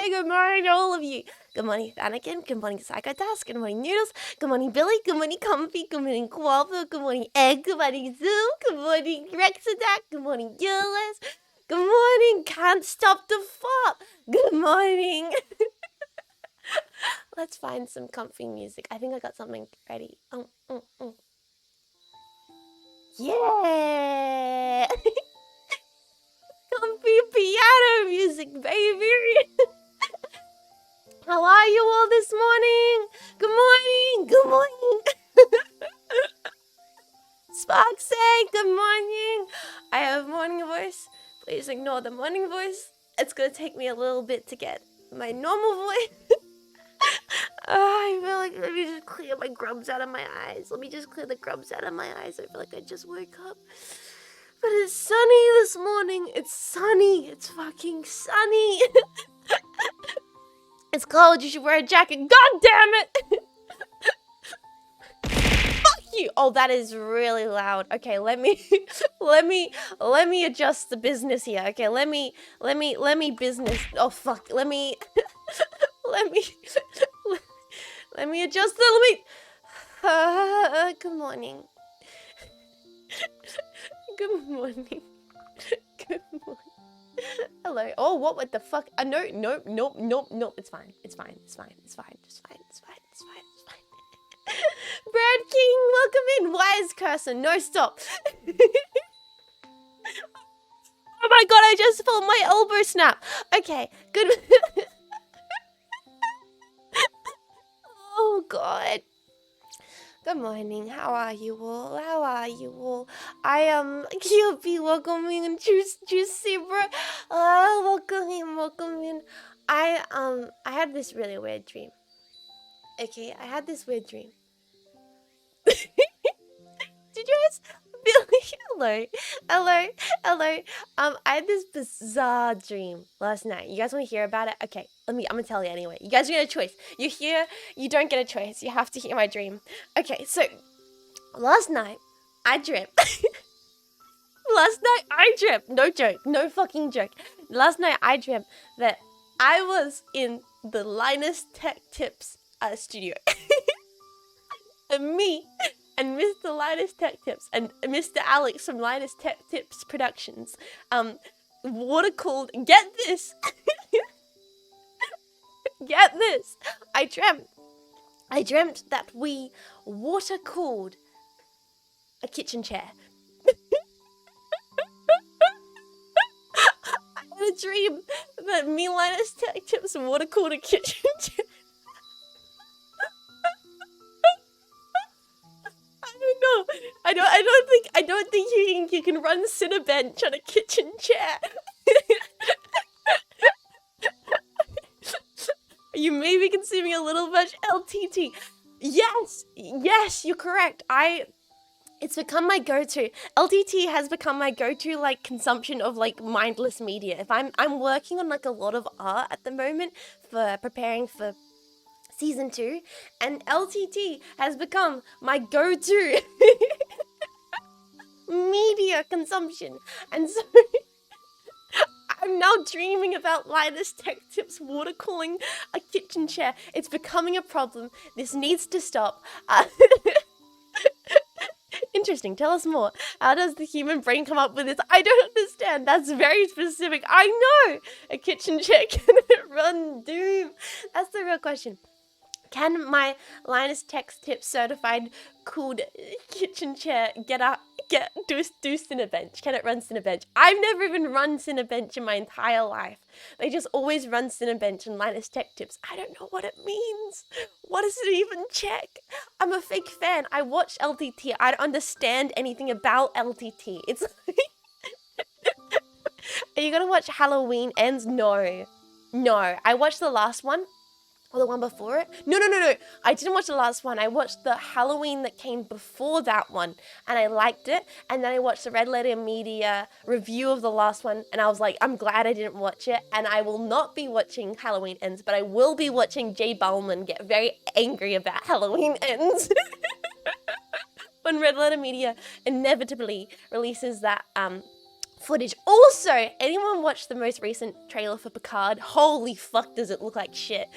say good morning to all of you. Good morning, Anakin. Good morning, Psychotask. Good morning, Noodles. Good morning, Billy. Good morning, Comfy. Good morning, Qualva. Good morning, Egg. Good morning, Zoom. Good morning, Rex Attack. Good morning, Gillis. Good morning, Can't Stop the Fart. Good morning. Let's find some comfy music. I think I got something ready. Yeah! Comfy piano music, baby! How are you all this morning? Good morning! Good morning! Spark say good morning! I have morning voice. Please ignore the morning voice. It's gonna take me a little bit to get my normal voice. I feel like, let me just clear my grubs out of my eyes. Let me just clear the grubs out of my eyes. I feel like I just woke up. But it's sunny this morning. It's sunny. It's fucking sunny. It's cold. You should wear a jacket. God damn it. Fuck you. Oh, that is really loud. Okay, let me adjust the business here. Okay, let me business. Oh fuck. Let me adjust the. Good morning. Good morning. Good morning. Hello. Oh, what the fuck? No. It's fine. It's fine. Brad King, welcome in. Wise person. No, stop. Oh my god, I just felt my elbow snap. Okay, good. Oh god. Good morning. How are you all? I am QP. Welcome in, Juicy bro. Welcome in. I had this really weird dream. Okay, I had this weird dream. Did you guys? Hello. I had this bizarre dream last night. You guys want to hear about it? Okay, I'm gonna tell you anyway. You guys get a choice. You don't get a choice. You have to hear my dream. Okay, so last night I dreamt. No joke. No fucking joke. Last night I dreamt that I was in the Linus Tech Tips studio. And me and Mr. Linus Tech Tips and Mr. Alex from Linus Tech Tips Productions, water cooled. Get this. Get this. I dreamt that we water cooled a kitchen chair. I had a dream that me, Linus Tech Tips, water cooled a kitchen chair. I don't think you can run Cinebench on a kitchen chair. You may be consuming a little much LTT. Yes, you're correct. It's become my go-to. LTT has become my go-to like consumption of like mindless media. If I'm working on like a lot of art at the moment for preparing for season 2, and LTT has become my go-to media consumption. And so I'm now dreaming about Linus Tech Tips water cooling a kitchen chair. It's becoming a problem. This needs to stop. Interesting. Tell us more. How does the human brain come up with this? I don't understand. That's very specific. I know. A kitchen chair, can it run Doom? That's the real question. Can my Linus Tech Tips certified cooled kitchen chair do Cinebench? Can it run Cinebench? I've never even run Cinebench in my entire life. They just always run Cinebench and Linus Tech Tips. I don't know what it means. What does it even check? I'm a fake fan. I watch LTT. I don't understand anything about LTT. It's like... Are you gonna watch Halloween Ends? No. I watched the last one. Or the one before it? No. I didn't watch the last one. I watched the Halloween that came before that one. And I liked it. And then I watched the Red Letter Media review of the last one. And I was like, I'm glad I didn't watch it. And I will not be watching Halloween Ends. But I will be watching Jay Bowman get very angry about Halloween Ends. When Red Letter Media inevitably releases that footage. Also, anyone watch the most recent trailer for Picard? Holy fuck, does it look like shit.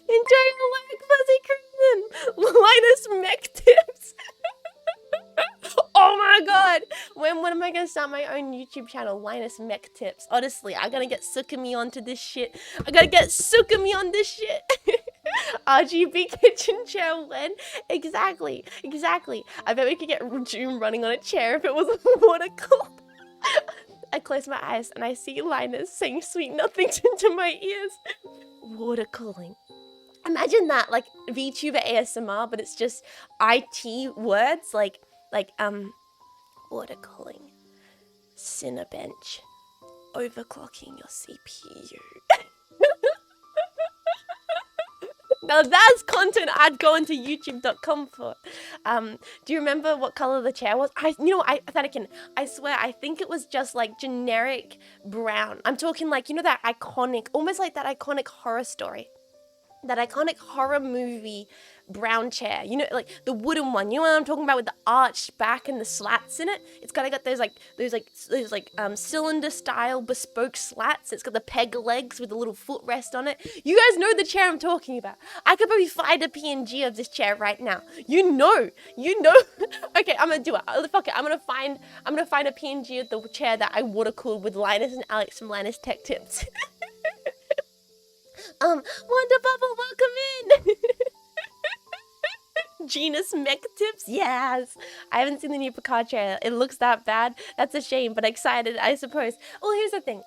Enjoying like fuzzy Kristen. Linus mech tips. Oh my god. When am I gonna start my own YouTube channel? Linus mech tips. Honestly, I gotta get Sukami onto this shit. I gotta get Sukami on this shit. RGB kitchen chair when? Exactly. I bet we could get June running on a chair if it was water cooled. I close my eyes and I see Linus saying sweet nothings into my ears. Water cooling. Imagine that, like VTuber ASMR, but it's just IT words like water cooling, Cinebench, overclocking your CPU. Now that's content I'd go into youtube.com for. Do you remember what color the chair was? I swear, I think it was just like generic brown. I'm talking like, you know, that iconic, almost like that iconic horror story. That iconic horror movie brown chair, you know, like the wooden one. You know what I'm talking about, with the arched back and the slats in it. It's got those cylinder style bespoke slats. It's got the peg legs with the little footrest on it. You guys know the chair I'm talking about. I could probably find a PNG of this chair right now. You know. Okay, I'm gonna do it. Fuck it. I'm gonna find a PNG of the chair that I water cooled with Linus and Alex from Linus Tech Tips. Wonder Bubble, welcome in! Genus Mech Tips, yes! I haven't seen the new Picard trailer. It looks that bad. That's a shame, but excited, I suppose. Well, here's the thing.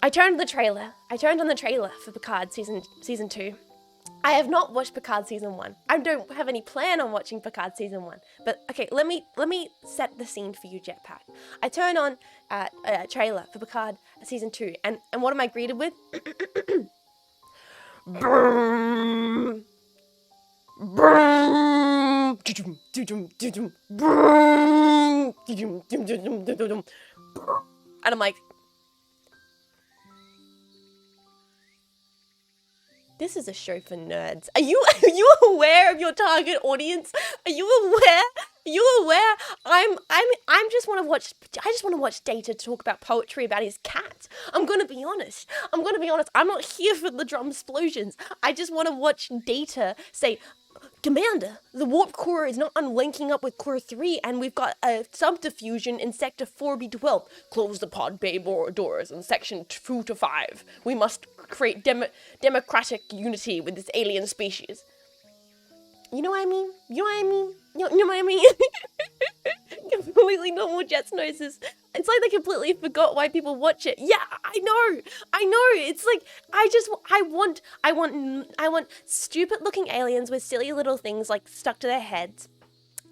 I turned on the trailer for Picard season 2. I have not watched Picard season 1. I don't have any plan on watching Picard season 1. But okay, let me set the scene for you, Jetpack. I turn on a trailer for Picard season 2, and what am I greeted with? Boom, boom, boom, and I'm like, this is a show for nerds. Are you aware of your target audience? Are you aware? I just want to watch Data talk about poetry about his cat. I'm gonna be honest. I'm not here for the drum explosions. I just want to watch Data say, Commander, the warp core is not unlinking up with core 3, and we've got a subdiffusion in sector 4B12. Close the pod bay doors in section 2 to 5. We must create democratic unity with this alien species. You know what I mean? You know what I mean? Completely normal Jets noises. It's like they completely forgot why people watch it. Yeah, I know. It's like, I want stupid looking aliens with silly little things like stuck to their heads.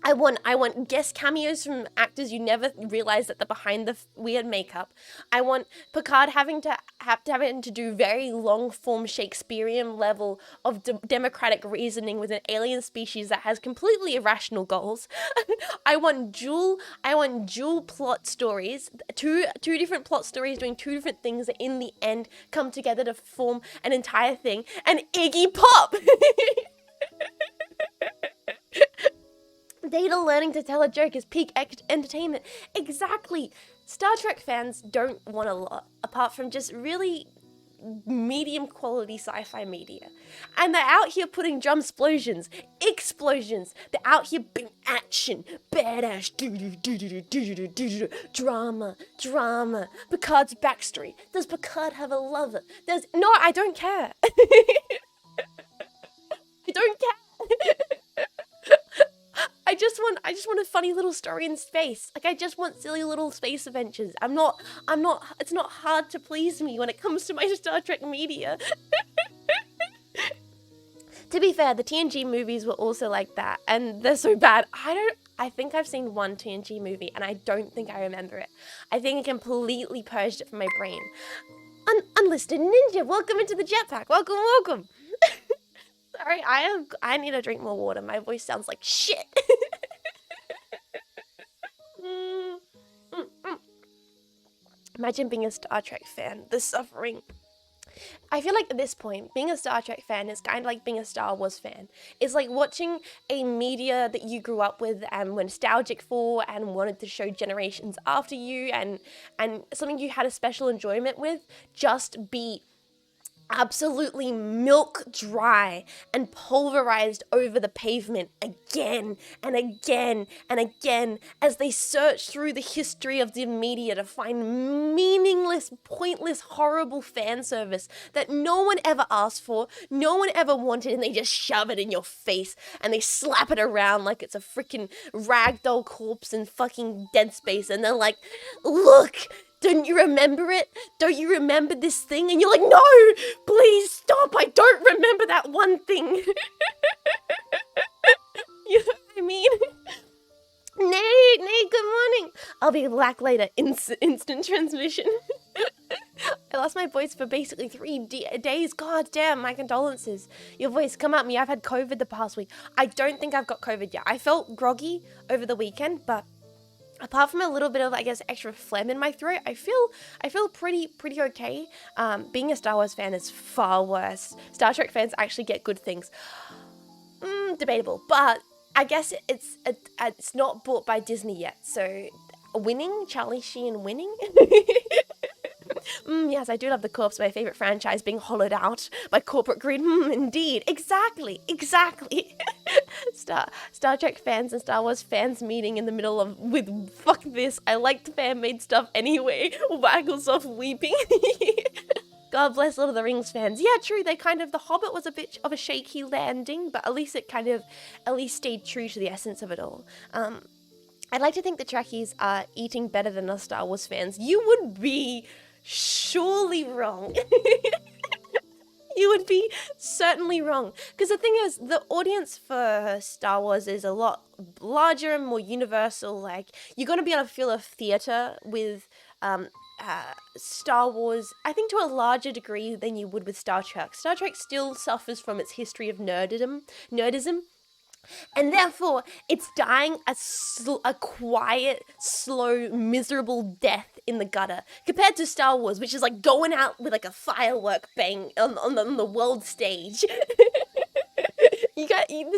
I want guest cameos from actors you never realize that they're behind the weird makeup. I want Picard having to do very long form Shakespearean level of democratic reasoning with an alien species that has completely irrational goals. I want dual plot stories, two different plot stories doing two different things that in the end come together to form an entire thing. And Iggy Pop. Data learning to tell a joke is peak entertainment. Exactly. Star Trek fans don't want a lot, apart from just really medium quality sci-fi media. And they're out here putting drum explosions. They're out here being action, badass, drama. Picard's backstory. Does Picard have a lover? No, I don't care. I don't care. I just want a funny little story in space. Like, I just want silly little space adventures. It's not hard to please me when it comes to my Star Trek media. To be fair, the TNG movies were also like that, and they're so bad. I think I've seen one TNG movie, and I don't think I remember it. I think I completely purged it from my brain. Unlisted Ninja, welcome into the jetpack. Welcome. Sorry, I need to drink more water. My voice sounds like shit. Imagine being a Star Trek fan. The suffering. I feel like at this point, being a Star Trek fan is kind of like being a Star Wars fan. It's like watching a media that you grew up with and were nostalgic for and wanted to show generations after you, and something you had a special enjoyment with, just be absolutely milk dry and pulverized over the pavement again and again and again as they search through the history of the media to find meaningless, pointless, horrible fan service that no one ever asked for, no one ever wanted, and they just shove it in your face and they slap it around like it's a freaking ragdoll corpse in fucking Dead Space, and they're like, look, don't you remember it? Don't you remember this thing? And you're like, no, please stop. I don't remember that one thing. You know what I mean? Nate, good morning. I'll be back later. Instant transmission. I lost my voice for basically 3 days. God damn, my condolences. Your voice, come at me. I've had COVID the past week. I don't think I've got COVID yet. I felt groggy over the weekend, but apart from a little bit of, I guess, extra phlegm in my throat, I feel pretty okay. Being a Star Wars fan is far worse. Star Trek fans actually get good things. Debatable, but I guess it's not bought by Disney yet. So, winning, Charlie Sheen winning. Yes, I do love the corpse, my favorite franchise, being hollowed out by corporate greed. Indeed, exactly. Star Trek fans and Star Wars fans meeting in the middle of with fuck this, I liked fan-made stuff anyway. Waggles off weeping. God bless Lord of the Rings fans. Yeah, true. The Hobbit was a bit of a shaky landing, but at least it at least stayed true to the essence of it all. I'd like to think the Trekkies are eating better than us Star Wars fans. You would be surely wrong. You would be certainly wrong. Because the thing is, the audience for Star Wars is a lot larger and more universal. Like, you're going to be able to feel a theater with Star Wars, I think, to a larger degree than you would with Star Trek. Star Trek still suffers from its history of nerdism. And therefore, it's dying a quiet, slow, miserable death in the gutter. Compared to Star Wars, which is like going out with like a firework bang on the world stage. Does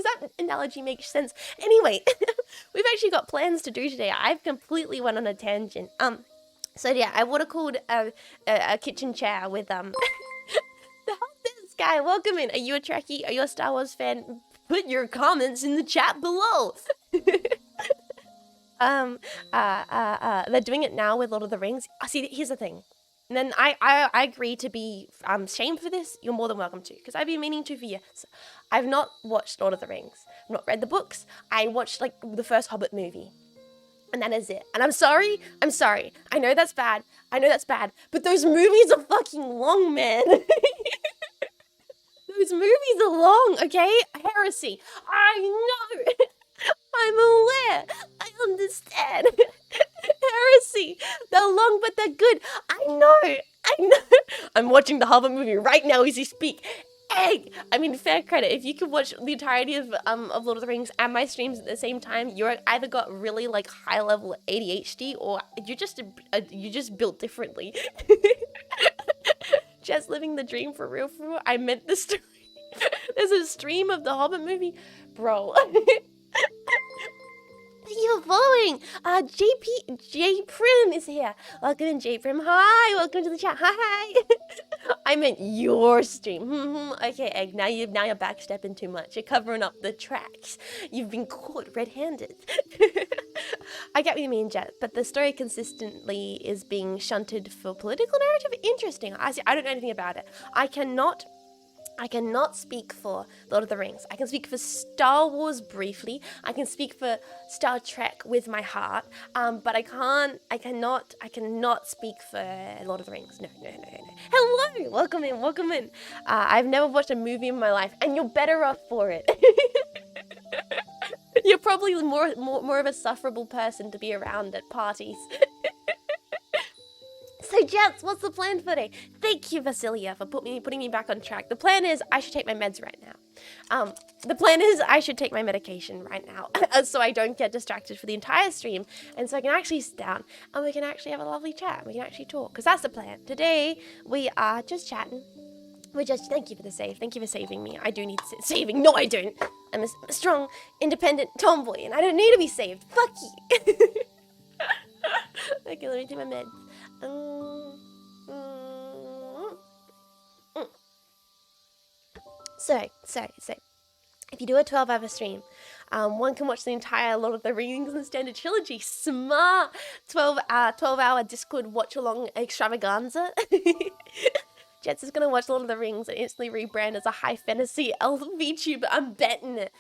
that analogy make sense? Anyway, we've actually got plans to do today. I've completely went on a tangent. So yeah, I would have called a kitchen chair with the hell this guy. Welcome in. Are you a Trekkie? Are you a Star Wars fan? Put your comments in the chat below. They're doing it now with Lord of the Rings. See, here's the thing. And then I agree to be shamed for this. You're more than welcome to, because I've been meaning to for years. I've not watched Lord of the Rings. I've not read the books. I watched like the first Hobbit movie. And that is it. And I'm sorry. I know that's bad. But those movies are fucking long, man. Those movies are long, okay? Heresy. I know. I'm aware. I understand. Heresy. They're long, but they're good. I know. I'm watching the Hobbit movie right now as you speak. Fair credit. If you could watch the entirety of Lord of the Rings and my streams at the same time, you're either got really like high level ADHD or you just built differently. Just living the dream for real. I meant the story. There's a stream of the Hobbit movie, bro. You're following. J Prim is here. Welcome in, J Prim. Hi, welcome to the chat. Hi. I meant your stream. Okay, Egg. Now you're backstepping too much. You're covering up the tracks. You've been caught red-handed. I get what you mean, Jet, but the story consistently is being shunted for political narrative. Interesting. I don't know anything about it. I cannot speak for Lord of the Rings. I can speak for Star Wars briefly. I can speak for Star Trek with my heart. But I cannot speak for Lord of the Rings. No. Hello! Welcome in. I've never watched a movie in my life, and you're better off for it. You're probably more of a sufferable person to be around at parties. So, Jets, what's the plan for today? Thank you, Vasilia, for putting me back on track. The plan is I should take my meds right now. The plan is I should take my medication right now so I don't get distracted for the entire stream, and so I can actually sit down and we can actually have a lovely chat. We can actually talk, because that's the plan. Today, we are just chatting. Thank you for the save. Thank you for saving me. I do need saving. No, I don't. I'm a strong, independent tomboy, and I don't need to be saved. Fuck you. Okay, let me do my meds. So, if you do a 12-hour stream, one can watch the entire Lord of the Rings and Standard Trilogy. Smart 12-hour Discord watch-along extravaganza. Jets is gonna watch Lord of the Rings and instantly rebrand as a high fantasy elf VTuber. I'm betting it.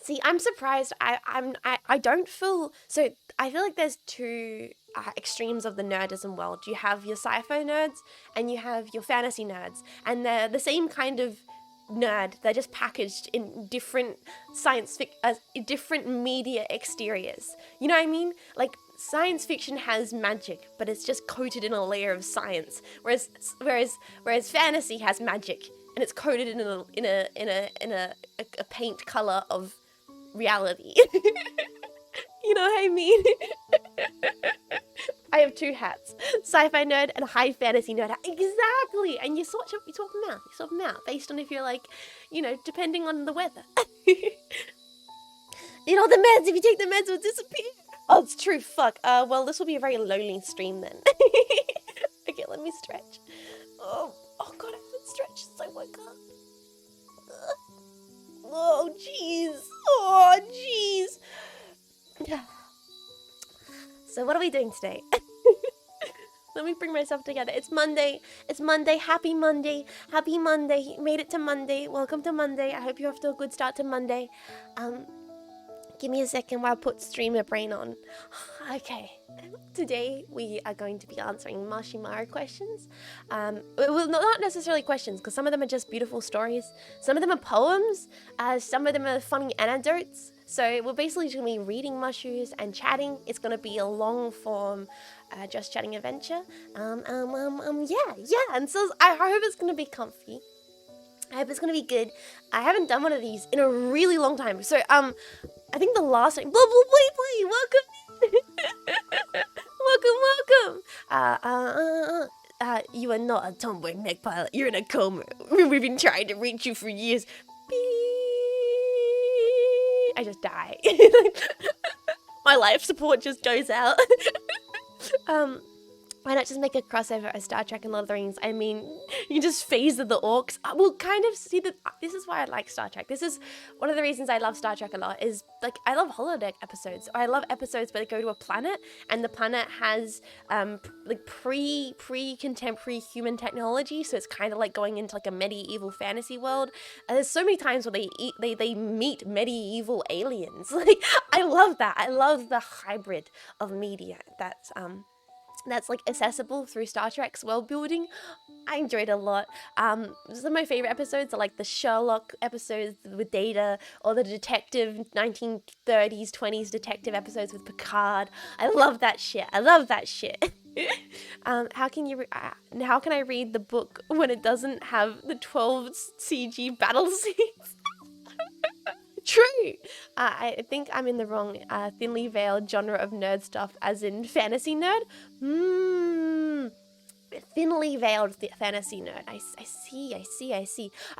See, I'm surprised. I don't feel so. I feel like there's two extremes of the nerdism world. You have your sci-fi nerds and you have your fantasy nerds, and they're the same kind of nerd. They're just packaged in different different media exteriors. You know what I mean? Like science fiction has magic, but it's just coated in a layer of science. Whereas fantasy has magic and it's coated in a paint color of reality. You know what I mean? I have two hats: sci-fi nerd and high fantasy nerd hat. Exactly. And you swap them out based on if you're like, you know, depending on the weather. You know, the meds, if you take the meds, will disappear. Oh, it's true. Fuck. Well, this will be a very lonely stream then. Okay, let me stretch. Oh god, I haven't stretched since I woke up. Oh jeez. Oh jeez. So what are we doing today? Let me bring myself together. It's Monday. Happy Monday. Happy Monday. You made it to Monday. Welcome to Monday. I hope you're off to a good start to Monday. Give me a second while I put streamer brain on. Okay. Today we are going to be answering marshmallow questions. Well, not necessarily questions, because some of them are just beautiful stories. Some of them are poems. Some of them are funny anecdotes. So we're basically just going to be reading mushrooms and chatting. It's going to be a long form, just chatting adventure. Yeah. And so I hope it's going to be comfy. I hope it's going to be good. I haven't done one of these in a really long time. So, I think the last time, welcome. Welcome. You are not a tomboy mech pilot. You're in a coma. We've been trying to reach you for years. I just die. My life support just goes out. Why not just make a crossover of Star Trek and Lord of the Rings? I mean, you can just phase the orcs. We'll kind of see that. This is why I like Star Trek. This is one of the reasons I love Star Trek a lot. Is like I love holodeck episodes. Or I love episodes where they go to a planet and the planet has like pre-contemporary human technology. So it's kind of like going into like a medieval fantasy world. There's so many times where they meet medieval aliens. Like I love that. I love the hybrid of media. That's like accessible through Star Trek's world building. I enjoyed it a lot. Some of my favorite episodes are like the Sherlock episodes with Data, or the detective 1930s, 20s detective episodes with Picard. I love that shit. How can I read the book when it doesn't have the 12 CG battle scenes? True. I think I'm in the wrong thinly veiled genre of nerd stuff, as in fantasy nerd. Thinly veiled fantasy nerd. I see. I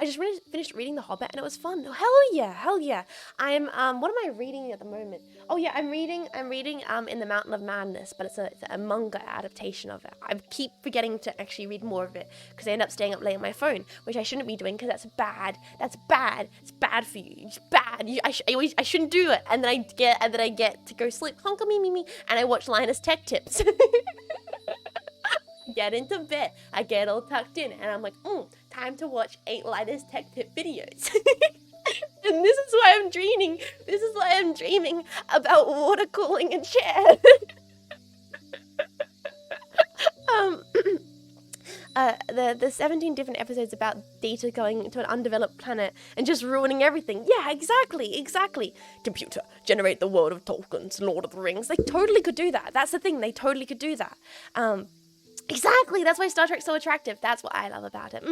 just finished reading The Hobbit and it was fun. Hell yeah. I'm what am I reading at the moment? Oh yeah, I'm reading In the Mountain of Madness, but it's a manga adaptation of it. I keep forgetting to actually read more of it because I end up staying up late on my phone, which I shouldn't be doing because that's bad. It's bad for you. It's bad. I shouldn't do it. And then I get to go sleep. Honka me, and I watch Linus Tech Tips. Get into bed. I get all tucked in and I'm like, time to watch 8 Linus Tech Tip videos. And this is why I'm dreaming. About water cooling a chair. The 17 different episodes about Data going to an undeveloped planet and just ruining everything. Yeah, exactly. Computer, generate the world of Tolkien's Lord of the Rings. They totally could do that. That's the thing. They totally could do that. Exactly, that's why Star Trek's so attractive. That's what I love about it.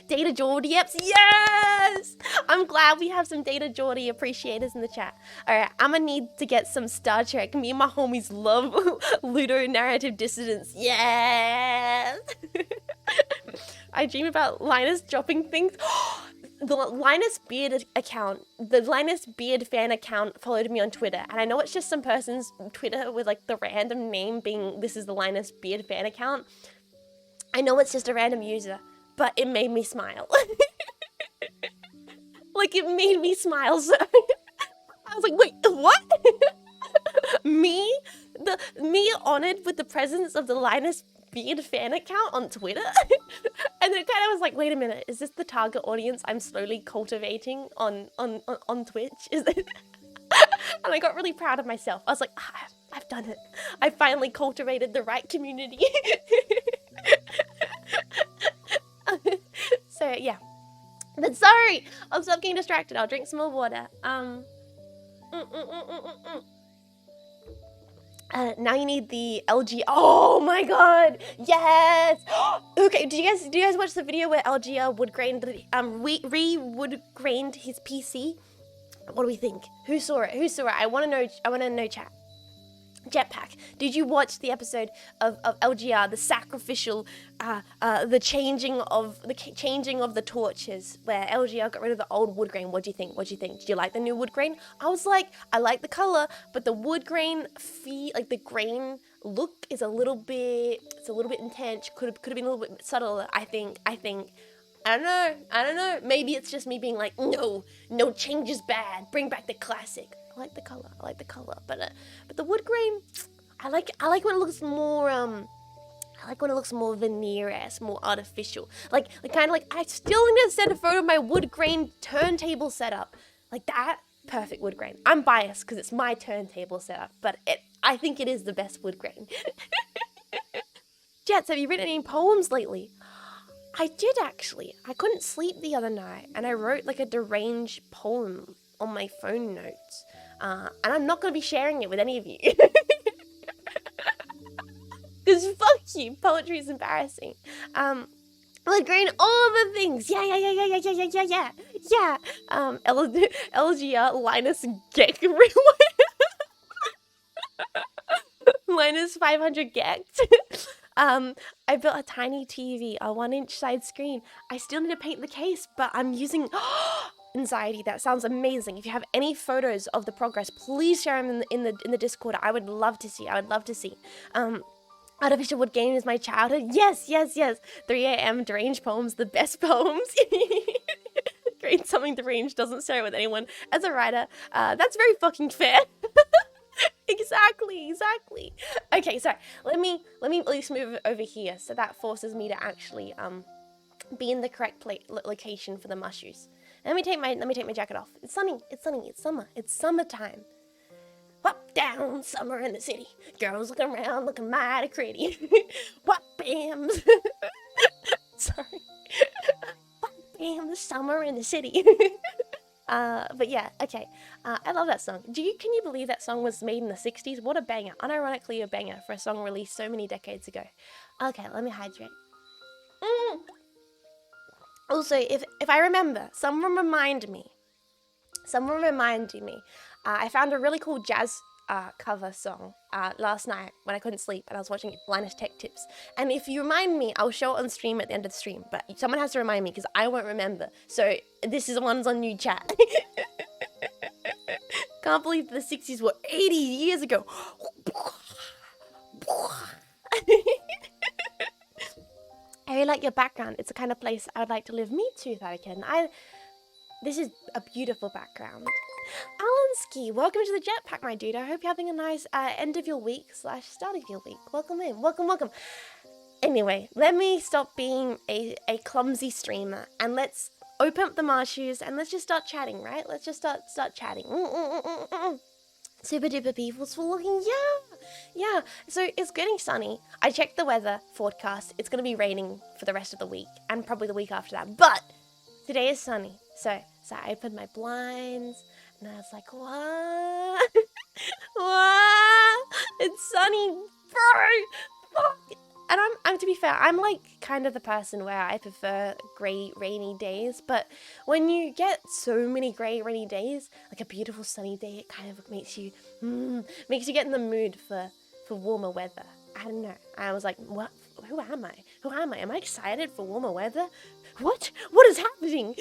Data Geordie, yes! I'm glad we have some Data Geordie appreciators in the chat. Alright, I'm gonna need to get some Star Trek. Me and my homies love ludonarrative dissidence. Yes! I dream about Linus dropping things. The Linus Beard account, the Linus Beard fan account followed me on Twitter. And I know it's just some person's Twitter with like the random name being, this is the Linus Beard fan account. I know it's just a random user, but it made me smile. Like, it made me smile. So I was like, wait, what? Me honored with the presence of the Linus Beard fan account on Twitter? And then it kind of was like, wait a minute, is this the target audience I'm slowly cultivating on Twitch? Is it? And I got really proud of myself. I was like, I've done it. I finally cultivated the right community. So yeah. But sorry, I'll stop getting distracted. I'll drink some more water. Now you need the LG. Oh my god, yes. Okay, do you guys watch the video where LG wood grained wood grained his PC? What do we think? Who saw it? I want to know, chat. Jetpack, did you watch the episode of LGR, the sacrificial, the changing of the torches, where LGR got rid of the old wood grain? What do you think? Did you like the new wood grain? I was like, I like the color, but the wood grain like the grain look is a little bit intense. Could have been a little bit subtler. I think. I don't know. Maybe it's just me being like, no change is bad. Bring back the classic. I like the color, but the wood grain, I like when it looks more veneer-esque, more artificial. Like kind of like, I still need to send a photo of my wood grain turntable setup, like that. Perfect wood grain. I'm biased because it's my turntable setup, but I think it is the best wood grain. Jets, have you written any poems lately? I did actually. I couldn't sleep the other night, and I wrote like a deranged poem on my phone notes. And I'm not going to be sharing it with any of you. Because fuck you, poetry is embarrassing. Wood grain, all the things. Yeah. LGR, Linus Geck. Linus 500 Gecked. I built a tiny TV, a 1-inch side screen. I still need to paint the case, but I'm using... Anxiety, that sounds amazing. If you have any photos of the progress, please share them in the Discord. I would love to see. Artificial Wood Game is my childhood. Yes. 3 a.m. deranged poems, the best poems. Create something deranged, doesn't share it with anyone. As a writer, that's very fucking fair. Exactly. Okay, sorry. Let me at least move over here, so that forces me to actually be in the correct location for the mushrooms. Let me take my jacket off. It's sunny. It's summer. It's summertime. Whop down, summer in the city. Girls looking around, looking mighty pretty. Whop bams. Sorry. Whop bam, summer in the city. But yeah, okay. I love that song. Can you believe that song was made in the 60s? What a banger. Unironically a banger for a song released so many decades ago. Okay, let me hydrate. Also, if I remember, someone reminded me. I found a really cool jazz cover song last night when I couldn't sleep and I was watching Linus Tech Tips. And if you remind me, I'll show it on stream at the end of the stream. But someone has to remind me because I won't remember. So this is the one's on new chat. Can't believe the 60s were 80 years ago. I really like your background. It's the kind of place I would like to live. Me too, Thadikin. This is a beautiful background. Alansky, welcome to the Jetpack, my dude. I hope you're having a nice end of your week / start of your week. Welcome in. Welcome. Anyway, let me stop being a clumsy streamer and let's open up the marshes and let's just start chatting, right? Let's just start chatting. Super duper peaceful looking, yeah. So it's getting sunny. I checked the weather forecast. It's gonna be raining for the rest of the week and probably the week after that. But today is sunny, so I opened my blinds and I was like, what? What? It's sunny, bro. Fuck. And I'm to be fair, I'm like kind of the person where I prefer grey, rainy days. But when you get so many grey, rainy days, like a beautiful sunny day, it kind of makes you get in the mood for warmer weather. I don't know. I was like, what? Who am I? Who am I? Am I excited for warmer weather? What? What is happening?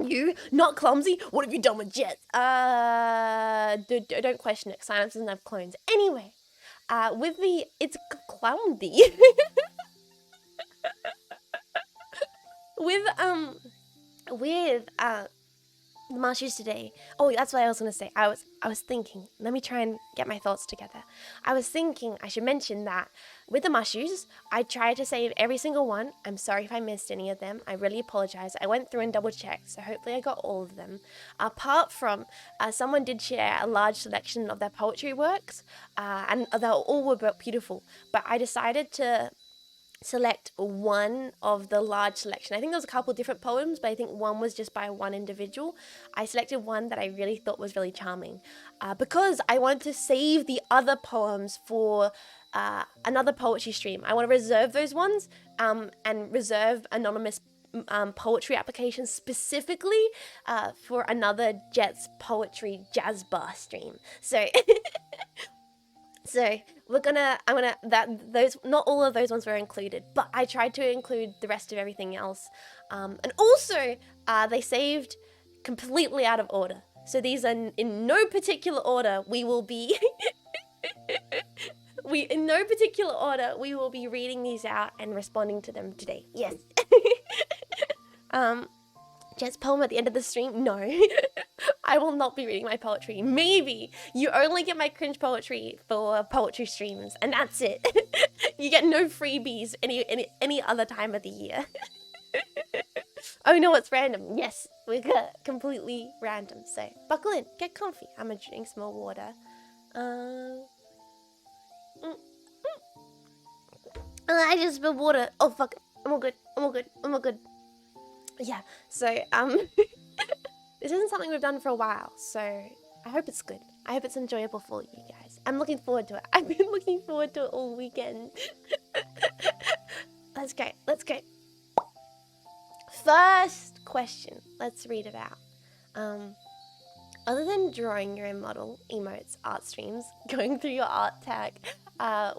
You not clumsy? What have you done with jets? Don't question it. Synapse doesn't have clones. Anyway, with the it's clumsy. with the mushrooms today. Oh, that's what I was gonna say. I was thinking. Let me try and get my thoughts together. I was thinking I should mention that with the mushrooms, I tried to save every single one. I'm sorry if I missed any of them. I really apologize. I went through and double checked, so hopefully I got all of them. Apart from someone did share a large selection of their poetry works, and they all were beautiful. But I decided to select one of the large selection. I think there was a couple different poems, but I think one was just by one individual. I selected one that I really thought was really charming because I wanted to save the other poems for another poetry stream. I want to reserve those ones and reserve anonymous poetry applications specifically for another Jet's Poetry Jazz Bar stream. So So those, not all of those ones were included, but I tried to include the rest of everything else. And also, they saved completely out of order. So these are in no particular order. We will be, in no particular order, we will be reading these out and responding to them today. Yes. Jet's poem at the end of the stream? No. I will not be reading my poetry. Maybe you only get my cringe poetry for poetry streams, and that's it. You get no freebies any other time of the year. Oh no, it's random. Yes, we got completely random. So buckle in, get comfy. I'm gonna drink some more water. I just spilled water. Oh fuck, I'm all good. Yeah, so this isn't something we've done for a while, so I hope it's good. I hope it's enjoyable for you guys. I'm looking forward to it. I've been looking forward to it all weekend. Let's go. First question. Let's read it out. Other than drawing your own model, emotes, art streams, going through your art tag,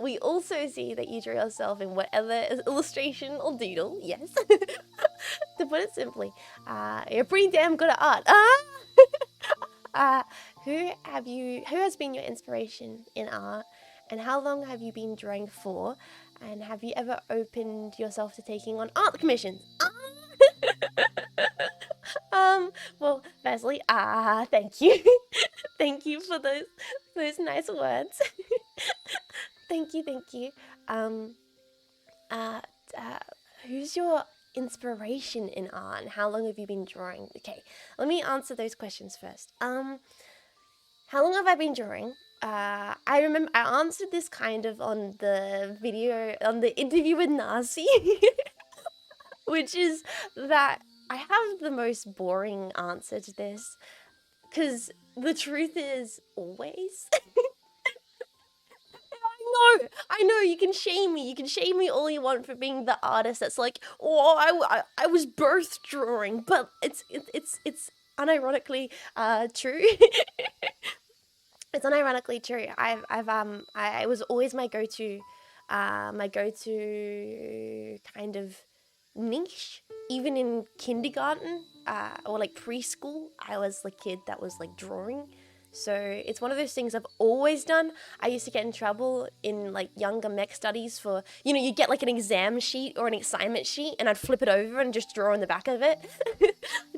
we also see that you drew yourself in whatever illustration or doodle. Yes. To put it simply, you're pretty damn good at art. Who has been your inspiration in art, and how long have you been drawing for, and have you ever opened yourself to taking on art commissions? Well, firstly, thank you. Thank you for those nice words. Thank you. Who's your inspiration in art, and how long have you been drawing? Okay, let me answer those questions first. How long have I been drawing? I remember I answered this kind of on the interview with Nasi, which is that I have the most boring answer to this, because the truth is always. I know, you can shame me. You can shame me all you want for being the artist that's like, oh, I was birth drawing, but it's unironically true. It's unironically true. I was always my go-to kind of niche. Even in kindergarten, or like preschool, I was the kid that was like drawing. So it's one of those things I've always done. I used to get in trouble in like younger mech studies for, you get like an exam sheet or an assignment sheet, and I'd flip it over and just draw on the back of it.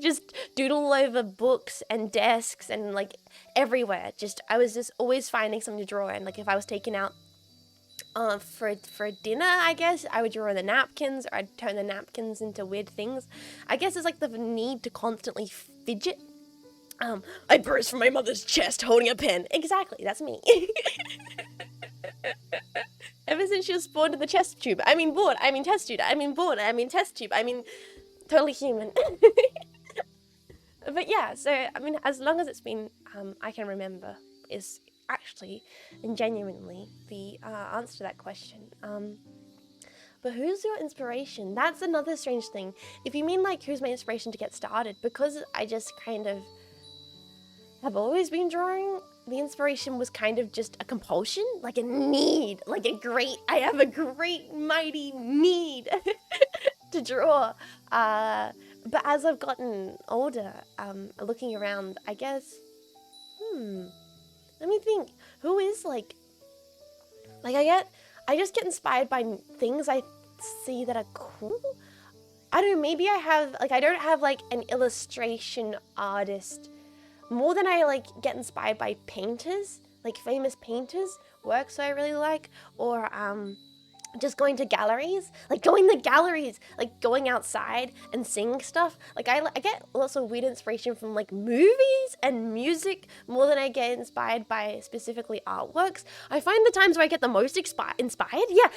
Just doodle over books and desks and like everywhere. I was just always finding something to draw. And like if I was taken out for dinner, I guess I would draw on the napkins, or I'd turn the napkins into weird things. I guess it's like the need to constantly fidget. I burst from my mother's chest holding a pen. Exactly, that's me. Ever since she was born in the test tube. I mean bored, I mean test tube, I mean born, I mean test tube, I mean totally human. But yeah, so I mean, as long as it's been, I can remember, is actually and genuinely the answer to that question. But who's your inspiration? That's another strange thing. If you mean like who's my inspiration to get started, because I just kind of have always been drawing, the inspiration was kind of just a compulsion, like a need, I have a great mighty need to draw. But as I've gotten older, looking around, I guess, let me think, who is I just get inspired by things I see that are cool. I don't know, maybe I don't have like an illustration artist more than I get inspired by painters, like famous painters' works I really like, or just going to galleries, going outside and seeing stuff. I get lots of weird inspiration from like movies and music more than I get inspired by specifically artworks. I find the times where I get the most inspired. Yeah.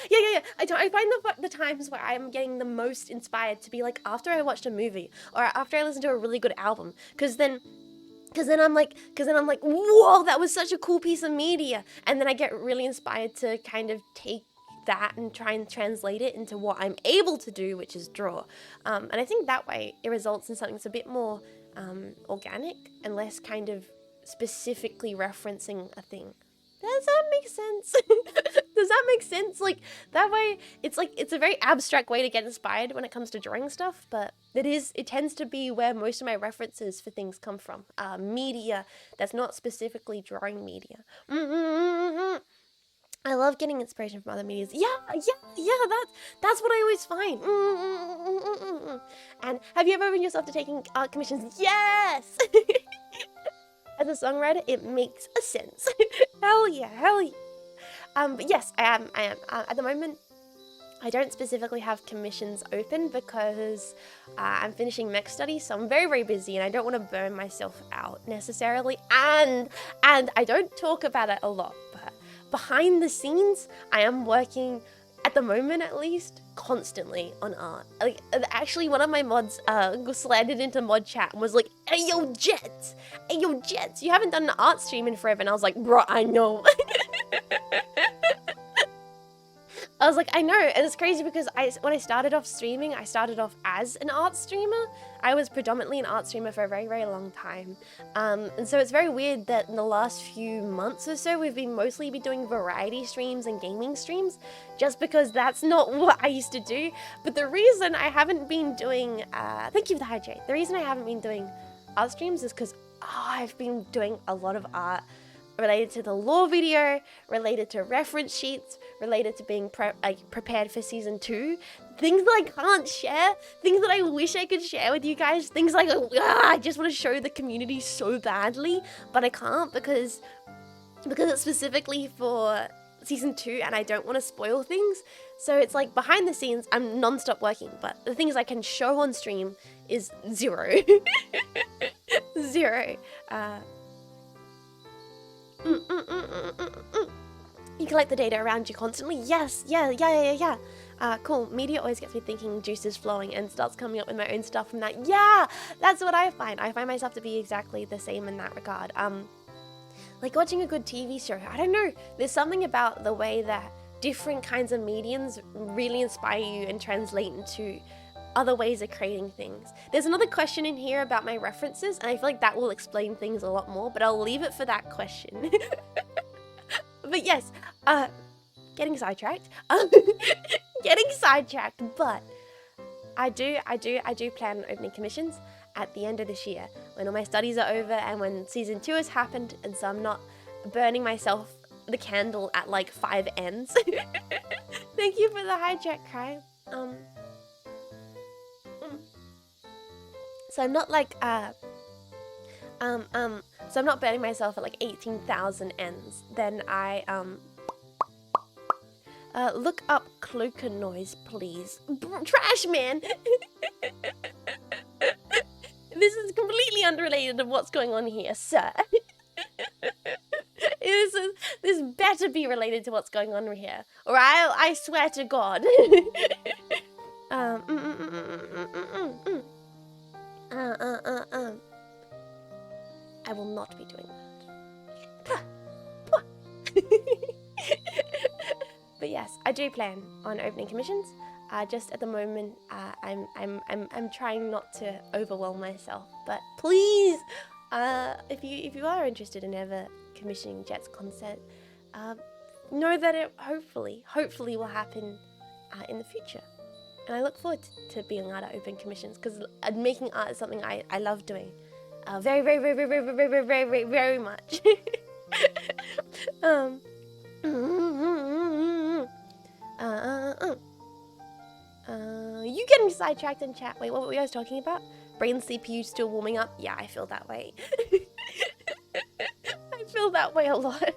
I find the times where I'm getting the most inspired to be like after I watched a movie or after I listened to a really good album, because then I'm like, whoa, that was such a cool piece of media. And then I get really inspired to kind of take that and try and translate it into what I'm able to do, which is draw. And I think that way it results in something that's a bit more organic and less kind of specifically referencing a thing. Does that make sense? Does that make sense? That way, it's a very abstract way to get inspired when it comes to drawing stuff, but it tends to be where most of my references for things come from. Media that's not specifically drawing media. I love getting inspiration from other medias. Yeah, that's what I always find. And have you ever opened yourself to taking art commissions? Yes! As a songwriter, it makes a sense. Hell yeah. But yes, I am. At the moment, I don't specifically have commissions open because I'm finishing mech studies, so I'm very, very busy and I don't want to burn myself out necessarily. And I don't talk about it a lot, but behind the scenes, I am working, at the moment at least, constantly on art. Actually, one of my mods slanted into mod chat and was like, hey yo Jets, you haven't done an art stream in forever. And I was like, bro, I know. I was like, I know. And it's crazy because when I started off streaming, I started off as an art streamer. I was predominantly an art streamer for a very, very long time. And so it's very weird that in the last few months or so, we've been mostly doing variety streams and gaming streams, just because that's not what I used to do. But the reason I haven't been doing, thank you for the hydrate. The reason I haven't been doing art streams is because I've been doing a lot of art related to the lore video, related to reference sheets, related to being prepared for season 2. Things that I can't share, things that I wish I could share with you guys, things like, I just want to show the community so badly, but I can't because it's specifically for season 2 and I don't want to spoil things. So it's like behind the scenes, I'm non-stop working, but the things I can show on stream is zero. Zero. You collect the data around you constantly. Yes, yeah. Cool. Media always gets me thinking juice is flowing and starts coming up with my own stuff from that. Yeah, that's what I find. I find myself to be exactly the same in that regard. Like watching a good TV show. I don't know. There's something about the way that different kinds of mediums really inspire you and translate into other ways of creating things. There's another question in here about my references, and I feel like that will explain things a lot more, but I'll leave it for that question. But yes, getting sidetracked. But I do plan on opening commissions at the end of this year, when all my studies are over and when season 2 has happened, and so I'm not burning myself the candle at like 5 ends. Thank you for the hijack, Cry. So I'm not like, so I'm not burning myself at like 18,000 ends. Then I, look up cloaker noise, please. Trash man! This is completely unrelated to what's going on here, sir. This better be related to what's going on here, or I swear to God. I will not be doing that. But yes, I do plan on opening commissions. Just at the moment, I'm trying not to overwhelm myself. But please, if you are interested in ever commissioning Jet's content, know that it hopefully will happen in the future. And I look forward to being allowed to open commissions, because making art is something I love doing. Very, very, very, very, very, very, very, very, very much. You getting sidetracked in chat. Wait, what were you guys talking about? Brain CPU still warming up? Yeah, I feel that way. I feel that way a lot.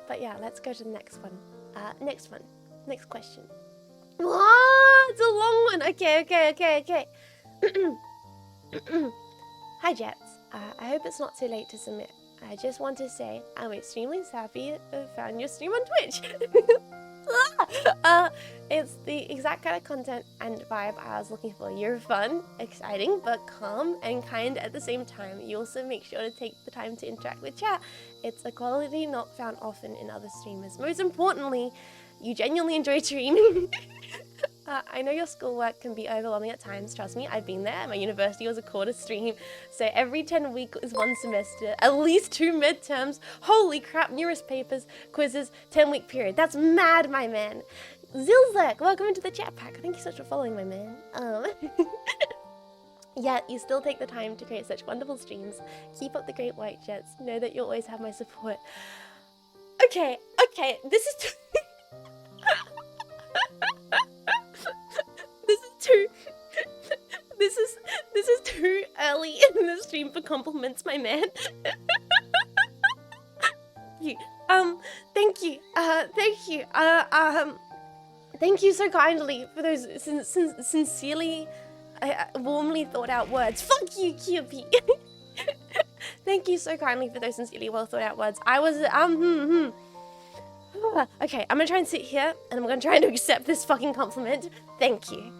But yeah, let's go to the next one. Next question. It's a long one. Okay. Hi, Jets. I hope it's not too late to submit. I just want to say I'm extremely happy to found your stream on Twitch. It's the exact kind of content and vibe I was looking for. You're fun, exciting, but calm and kind at the same time. You also make sure to take the time to interact with chat. It's a quality not found often in other streamers. Most importantly, you genuinely enjoy streaming. I know your schoolwork can be overwhelming at times, trust me, I've been there. My university was a quarter stream, so every 10 weeks is one semester, at least 2 midterms, holy crap, numerous papers, quizzes, 10-week period. That's mad, my man. Zilzek, welcome into the chat pack. Thank you so much for following, my man. Yet, you still take the time to create such wonderful streams. Keep up the great white Jets. Know that you'll always have my support. Okay, this is This is too early in the stream for compliments, my man. Thank you. Thank you so kindly for those sincerely, warmly thought out words. Fuck you, Cupid. Thank you so kindly for those sincerely well thought out words. I was Okay, I'm gonna try and sit here and I'm gonna try to accept this fucking compliment. Thank you.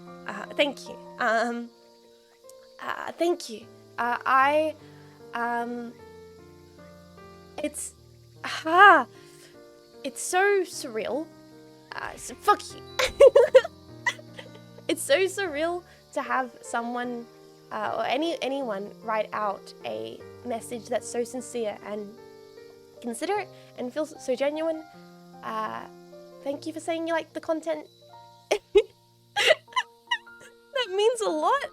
Thank you. Thank you. It's so surreal. So fuck you. It's so surreal to have someone, or anyone write out a message that's so sincere and considerate and feels so genuine. Thank you for saying you like the content. That means a lot.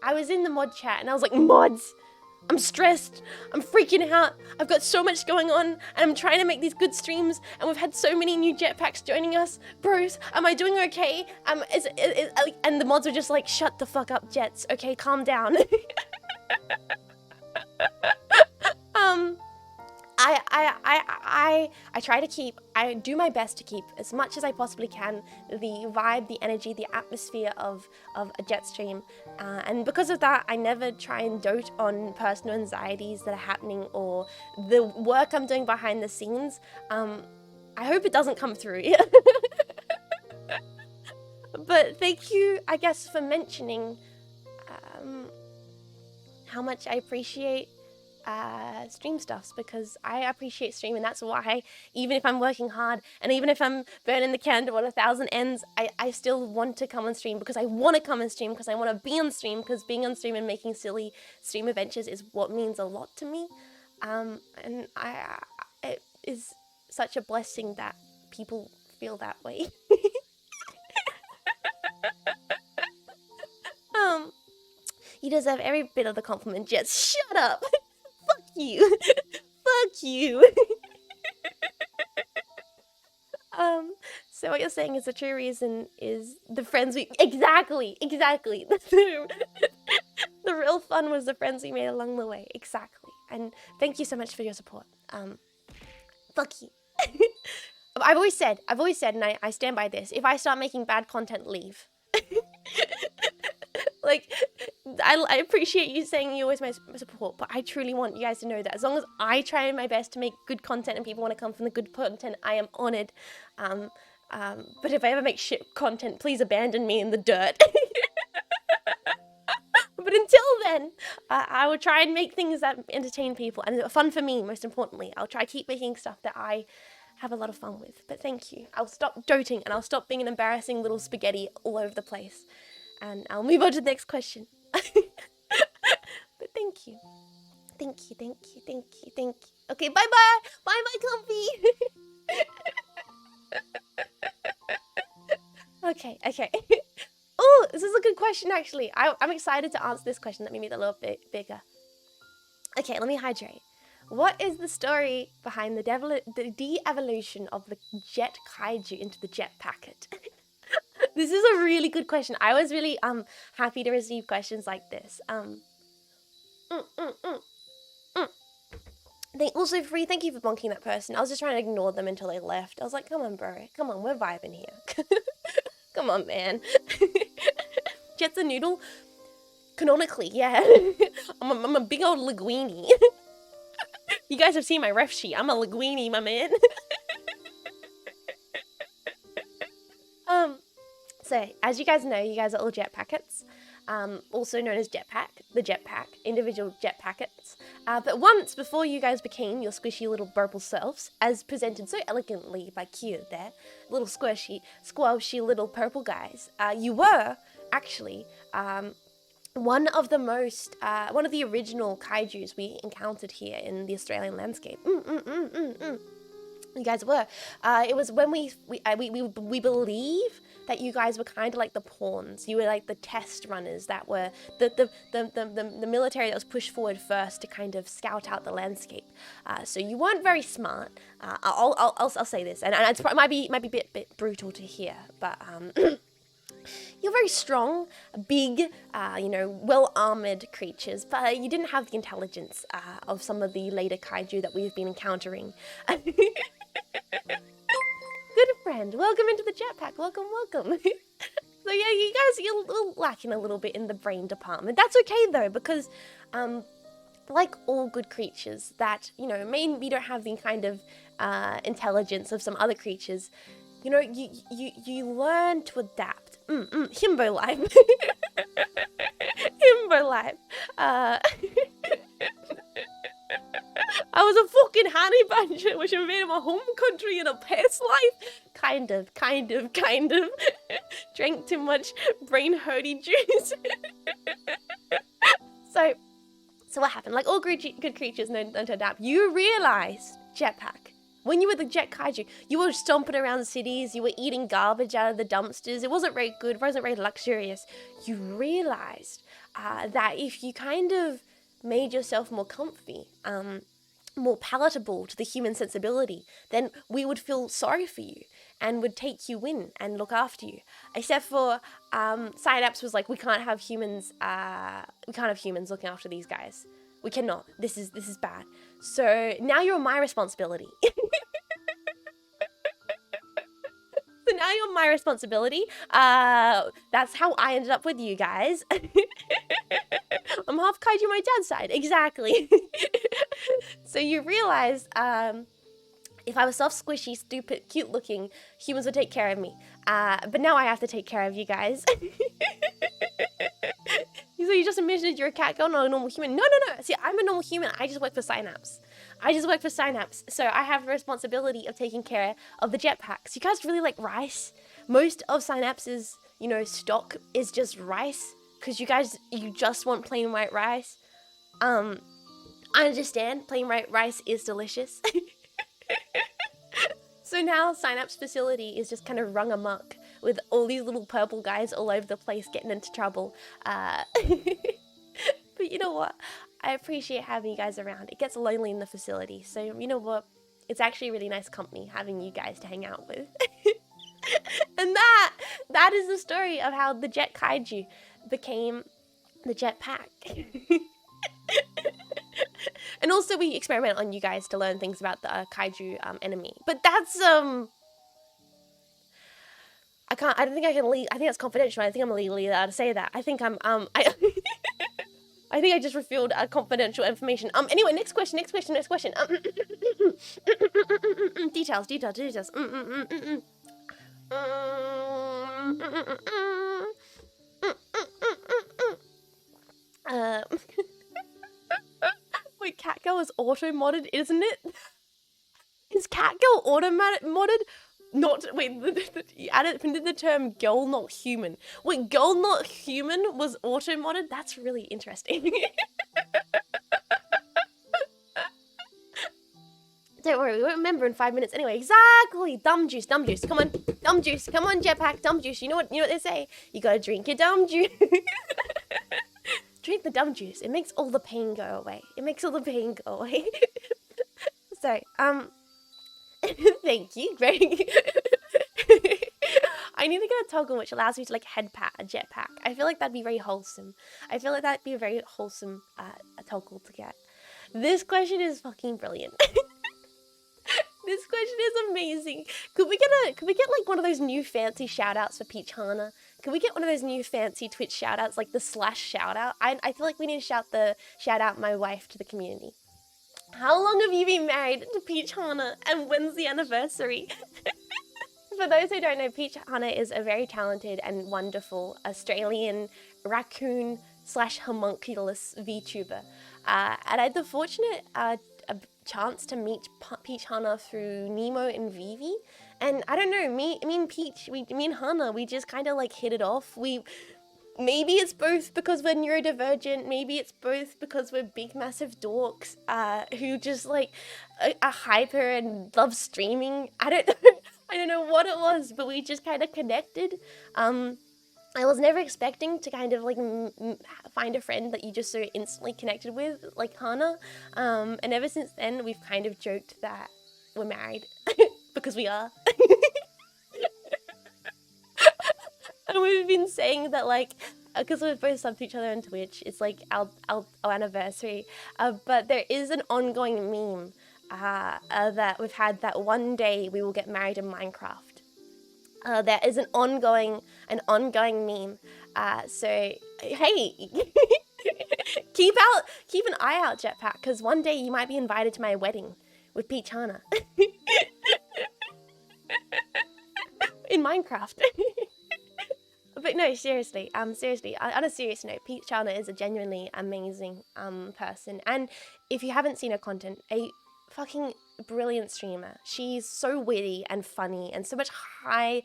I was in the mod chat and I was like, mods, I'm stressed, I'm freaking out, I've got so much going on and I'm trying to make these good streams and we've had so many new jetpacks joining us. Bros, am I doing okay? And the mods were just like, shut the fuck up, Jets, okay, calm down. I do my best to keep as much as I possibly can the vibe, the energy, the atmosphere of a jet stream, and because of that I never try and dote on personal anxieties that are happening or the work I'm doing behind the scenes. I hope it doesn't come through. But thank you, I guess, for mentioning how much I appreciate stream stuffs, because I appreciate stream, and that's why even if I'm working hard and even if I'm burning the candle at 1,000 ends, I still want to come on stream, because I want to come on stream, because I want to be on stream, because being on stream and making silly stream adventures is what means a lot to me. And it is such a blessing that people feel that way. You deserve every bit of the compliment, Jets. Shut up. Fuck you. Fuck you. So what you're saying is the true reason is the friends we... Exactly. The real fun was the friends we made along the way. Exactly. And thank you so much for your support. Fuck you. I've always said, and I stand by this, if I start making bad content, leave. Like, I appreciate you saying you're always my support, but I truly want you guys to know that as long as I try my best to make good content and people want to come from the good content, I am honored. But if I ever make shit content, please abandon me in the dirt. But until then, I will try and make things that entertain people and are fun for me, most importantly. I'll try to keep making stuff that I have a lot of fun with. But thank you. I'll stop doting and I'll stop being an embarrassing little spaghetti all over the place. And I'll move on to the next question. But thank you. Thank you, thank you, thank you, thank you. Okay, bye-bye. Bye-bye, Comfy. Okay. Oh, this is a good question, actually. I'm excited to answer this question. Let me make it a little bit bigger. Okay, let me hydrate. What is the story behind the de-evolution of the jet kaiju into the jet packet? This is a really good question. I was really happy to receive questions like this. Also, Free, thank you for bonking that person. I was just trying to ignore them until they left. I was like, come on, bro. Come on, we're vibing here. Come on, man. Jet's a noodle? Canonically, yeah. I'm a big old linguine. You guys have seen my ref sheet. I'm a linguine, my man. So, as you guys know, you guys are all jet packets. Also known as jetpack, the jetpack, individual jet packets. But once, before you guys became your squishy little purple selves, as presented so elegantly by Q there, little squishy little purple guys, you were actually one of the original kaijus we encountered here in the Australian landscape. You guys were. It was when we believe that you guys were kind of like the pawns. You were like the test runners that were the military that was pushed forward first to kind of scout out the landscape. So you weren't very smart. I'll say this, and it might be a bit brutal to hear, but you're very strong, big, well-armored creatures, but you didn't have the intelligence of some of the later kaiju that we've been encountering. Good friend, welcome into the jetpack. Welcome. So yeah, you guys, you're lacking a little bit in the brain department. That's okay though, because like all good creatures that, maybe don't have the kind of intelligence of some other creatures, you learn to adapt. Himbo life. Himbo life. I was a fucking honey badger which invaded my home country in a past life. Kind of. Drank too much brain hurty juice. So what happened? Like all good creatures know to adapt. You realized, jetpack, when you were the jet kaiju, you were stomping around cities, you were eating garbage out of the dumpsters. It wasn't very good, it wasn't very luxurious. You realized that if you kind of made yourself more comfy, more palatable to the human sensibility, then we would feel sorry for you and would take you in and look after you. Except for Cynapse was like, we can't have humans looking after these guys. We cannot. This is bad. So now you're my responsibility. So now you're my responsibility. That's how I ended up with you guys. I'm half kaiju my dad's side. Exactly. So you realize, if I was soft, squishy, stupid, cute looking, humans would take care of me. But now I have to take care of you guys. So you just imagined you're a cat girl, not a normal human. No. See, I'm a normal human. I just work for Cynapse. So I have the responsibility of taking care of the jetpacks. You guys really like rice? Most of Cynapse's, stock is just rice. Because you just want plain white rice. I understand. Plain white rice is delicious. So now Cynapse facility is just kind of rung amok with all these little purple guys all over the place getting into trouble. But you know what? I appreciate having you guys around. It gets lonely in the facility. So you know what? It's actually really nice company having you guys to hang out with. And that is the story of how the jet kaiju became the jetpack. And also we experiment on you guys to learn things about the kaiju enemy. But that's I don't think I can I think that's confidential. I think I'm legally allowed to say that. I think I think I just revealed confidential information. Anyway, next question. Details. Wait, Catgirl is auto-modded, isn't it? Is Catgirl automatic modded? Not wait. You added the term "girl not human." Wait, "girl not human" was auto modded. That's really interesting. Don't worry, we won't remember in 5 minutes anyway. Exactly. Dumb juice. Come on, dumb juice. Come on, Jetpack, dumb juice. You know what they say? You gotta drink your dumb juice. Drink the dumb juice. It makes all the pain go away. Sorry. Thank you, Greg. I need to get a toggle which allows me to like head pat a jetpack. I feel like that'd be very wholesome. A toggle to get. This question is fucking brilliant. This question is amazing. Could we get like one of those new fancy shoutouts for Peach Hana? Could we get one of those new fancy Twitch shoutouts, like the / shoutout? I feel like we need to shout out my wife to the community. How long have you been married to Peach Hana, and when's the anniversary? For those who don't know, Peach Hana is a very talented and wonderful Australian raccoon / homunculus VTuber. And I had the fortunate chance to meet Peach Hana through Nemo and Vivi, and I don't know, me and Hana, we just kind of like hit it off. Maybe it's both because we're neurodivergent, maybe it's both because we're big massive dorks who just like are hyper and love streaming. I don't know what it was, but we just kind of connected. I was never expecting to kind of like find a friend that you just so instantly connected with, like Hana. And ever since then, we've kind of joked that we're married because we are. And we've been saying that like, because we've both subbed to each other on Twitch, it's like our anniversary. But there is an ongoing meme that we've had that one day we will get married in Minecraft. There is an ongoing meme. So hey, keep an eye out, Jetpack, because one day you might be invited to my wedding with Peach Hana in Minecraft. But no, seriously, on a serious note, Peach Hana is a genuinely amazing person, and if you haven't seen her content, a fucking brilliant streamer. She's so witty and funny and so much high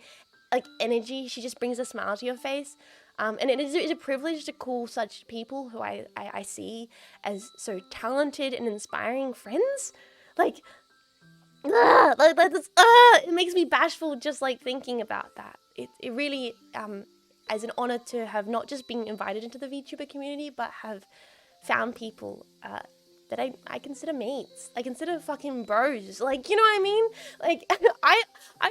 like energy. She just brings a smile to your face. And it is a privilege to call such people who I see as so talented and inspiring friends. Like it makes me bashful just like thinking about that. It really is an honor to have not just been invited into the VTuber community, but have found people that I consider mates. I consider fucking bros. Like, you know what I mean? Like, I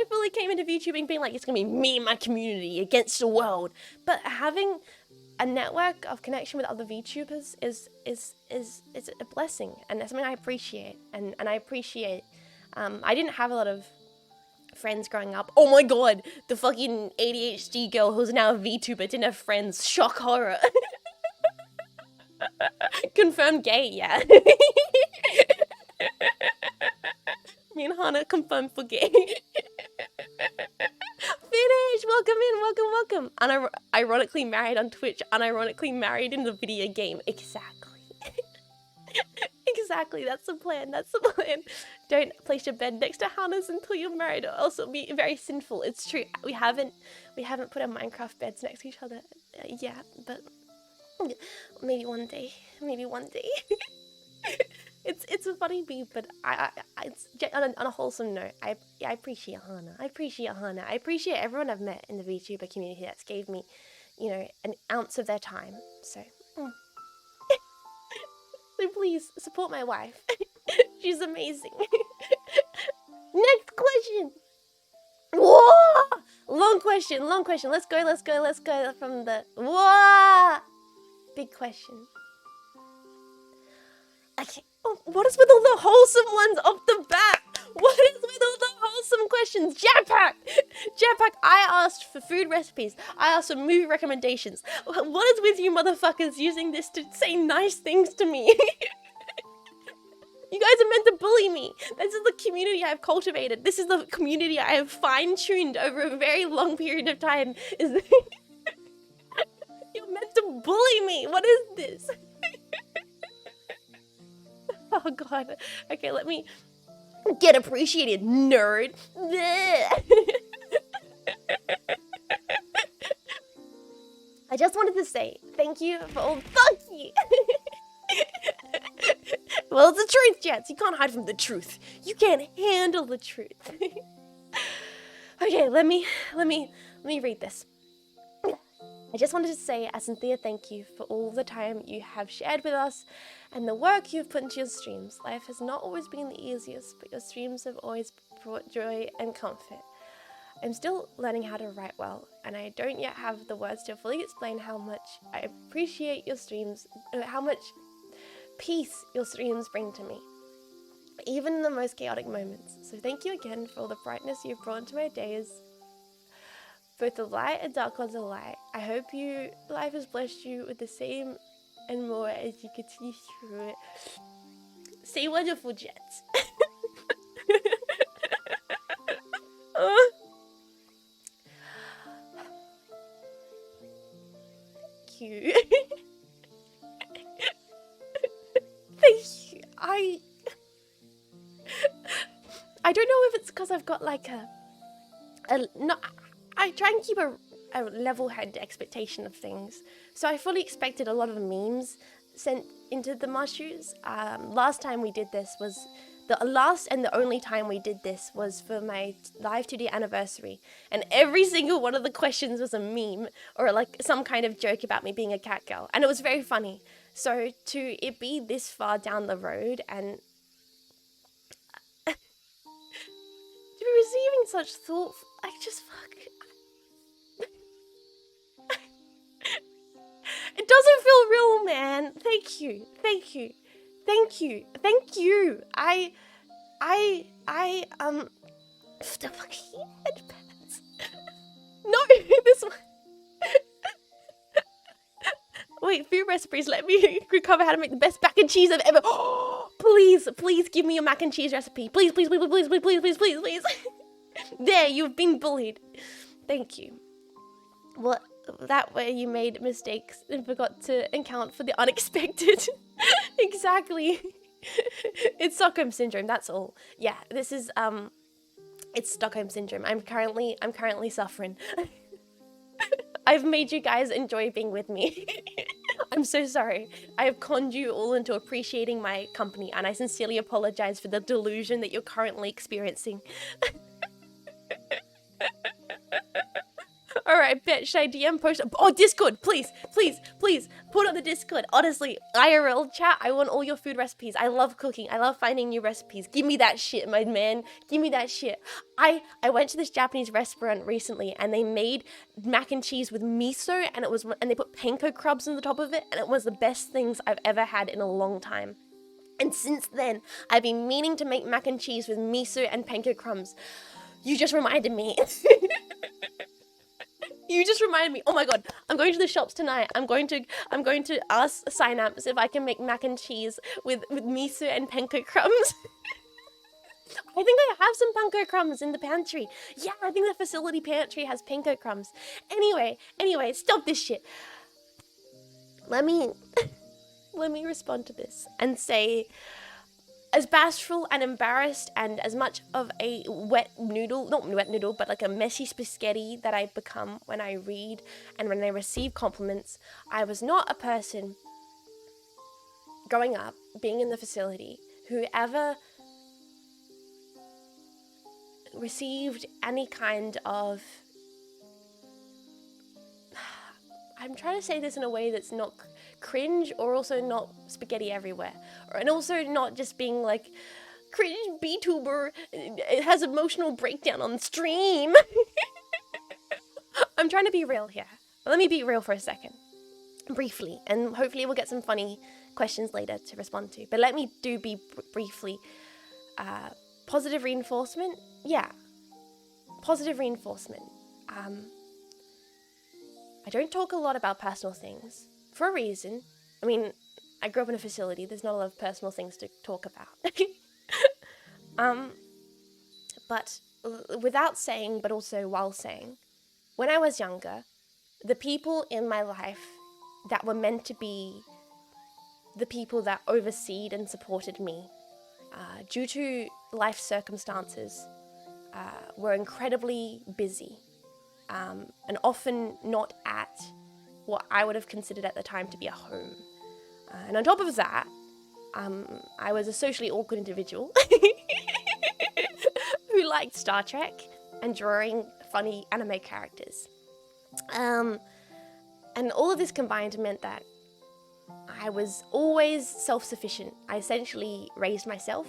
fully came into VTubing being like, it's gonna be me and my community against the world. But having a network of connection with other VTubers is a blessing, and that's something I appreciate. And I appreciate. I didn't have a lot of friends growing up. Oh my god, the fucking ADHD girl who's now a VTuber didn't have friends. Shock horror. Confirmed gay, yeah. Me and Hana confirmed for gay. Finish! Welcome in, welcome. Ironically married on Twitch, unironically married in the video game. Exactly. Exactly, that's the plan, Don't place your bed next to Hana's until you're married, or else it'll be very sinful. It's true, we haven't put our Minecraft beds next to each other yet, but maybe one day. It's a funny beat, but it's on a wholesome note. I appreciate Hana. I appreciate everyone I've met in the VTuber community that's gave me, an ounce of their time. So, so please support my wife. She's amazing. Next question. Whoa! Long question. Let's go from the whoa. Big question. Okay. Oh, what is with all the wholesome ones off the bat? What is with all the wholesome questions? Jetpack, I asked for food recipes. I asked for movie recommendations. What is with you motherfuckers using this to say nice things to me? You guys are meant to bully me. This is the community I've cultivated. This is the community I have fine-tuned over a very long period of time. You're meant to bully me. What is this? Oh god. Okay, let me Get appreciated, nerd. I just wanted to say thank you for all. Fuck you. Well, it's the truth, Jets. You can't hide from the truth. You can't handle the truth. Okay, let me read this. I just wanted to say a sincere thank you for all the time you have shared with us and the work you've put into your streams. Life has not always been the easiest, but your streams have always brought joy and comfort. I'm still learning how to write well, and I don't yet have the words to fully explain how much I appreciate your streams, how much peace your streams bring to me, even in the most chaotic moments. So thank you again for all the brightness you've brought into my days, both the light and dark clouds of light. I hope life has blessed you with the same and more as you continue through it. Stay wonderful, Jets. Thank you. Thank you. I don't know if it's because I've got like I try and keep a level-headed expectation of things. So I fully expected a lot of memes sent into the mushrooms. Last time we did this was the last and the only time we did this was for my live 2D anniversary, and every single one of the questions was a meme or like some kind of joke about me being a cat girl, and it was very funny. So to it be this far down the road and to be receiving such thought, I just fuck. It doesn't feel real, man. Thank you. Thank you. Thank you. Thank you. The fucking headbands. No, this one. Wait, food recipes. Let me recover how to make the best mac and cheese I've ever. Please, please give me a mac and cheese recipe. Please, please, please, please, please, please, please, please, please. There, you've been bullied. Thank you. Well, that way you made mistakes and forgot to account for the unexpected. Exactly. It's Stockholm syndrome, that's all. Yeah, this is it's Stockholm syndrome. I'm currently suffering. I've made you guys enjoy being with me. I'm so sorry. I have conned you all into appreciating my company, and I sincerely apologize for the delusion that you're currently experiencing. Alright, bet, should I DM post? Oh, Discord, please, please, please, put on the Discord. Honestly, IRL chat, I want all your food recipes. I love cooking. I love finding new recipes. Give me that shit, my man. Give me that shit. I went to this Japanese restaurant recently, and they made mac and cheese with miso, and they put panko crumbs on the top of it, and it was the best things I've ever had in a long time. And since then, I've been meaning to make mac and cheese with miso and panko crumbs. You just reminded me. You just reminded me. Oh my god, I'm going to the shops tonight. I'm going to ask Cynapse if I can make mac and cheese with miso and panko crumbs. I think I have some panko crumbs in the pantry. Yeah, I think the facility pantry has panko crumbs. Anyway, stop this shit. Let me respond to this and say, as bashful and embarrassed and as much of a not wet noodle, but like a messy spaghetti that I become when I read and when I receive compliments, I was not a person growing up, being in the facility, who ever received any kind of... I'm trying to say this in a way that's not cringe or also not spaghetti everywhere, and also not just being like cringe BTuber, it has emotional breakdown on stream. I'm trying to be real here. Let me be real for a second, briefly, and hopefully we'll get some funny questions later to respond to, but let me be briefly. Positive reinforcement, yeah, positive reinforcement. I don't talk a lot about personal things, for a reason. I mean, I grew up in a facility, there's not a lot of personal things to talk about. But without saying, but also while saying, when I was younger, the people in my life that were meant to be the people that overseed and supported me, due to life circumstances were incredibly busy and often not at what I would have considered at the time to be a home. And on top of that, I was a socially awkward individual who liked Star Trek and drawing funny anime characters. And all of this combined meant that I was always self-sufficient. I essentially raised myself.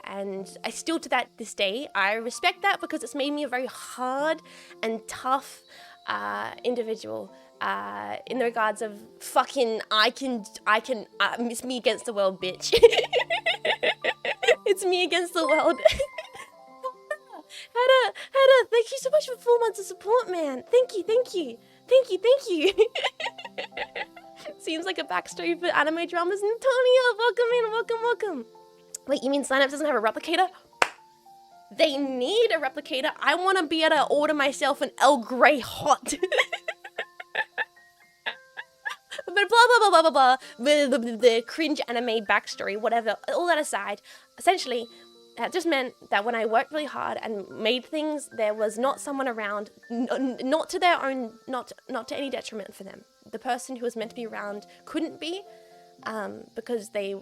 And I still, to this day, I respect that because it's made me a very hard and tough individual in the regards of fucking it's me against the world, bitch. It's me against the world. Hada, thank you so much for 4 months of support, man. Thank you. Seems like a backstory for anime dramas. Antonio, welcome. Wait, you mean Synapse doesn't have a replicator? They need a replicator. I want to be able to order myself an Earl Grey hot. But blah. The cringe anime backstory, whatever, all that aside, essentially, that just meant that when I worked really hard and made things, there was not someone around, not to any detriment for them. The person who was meant to be around couldn't be, because they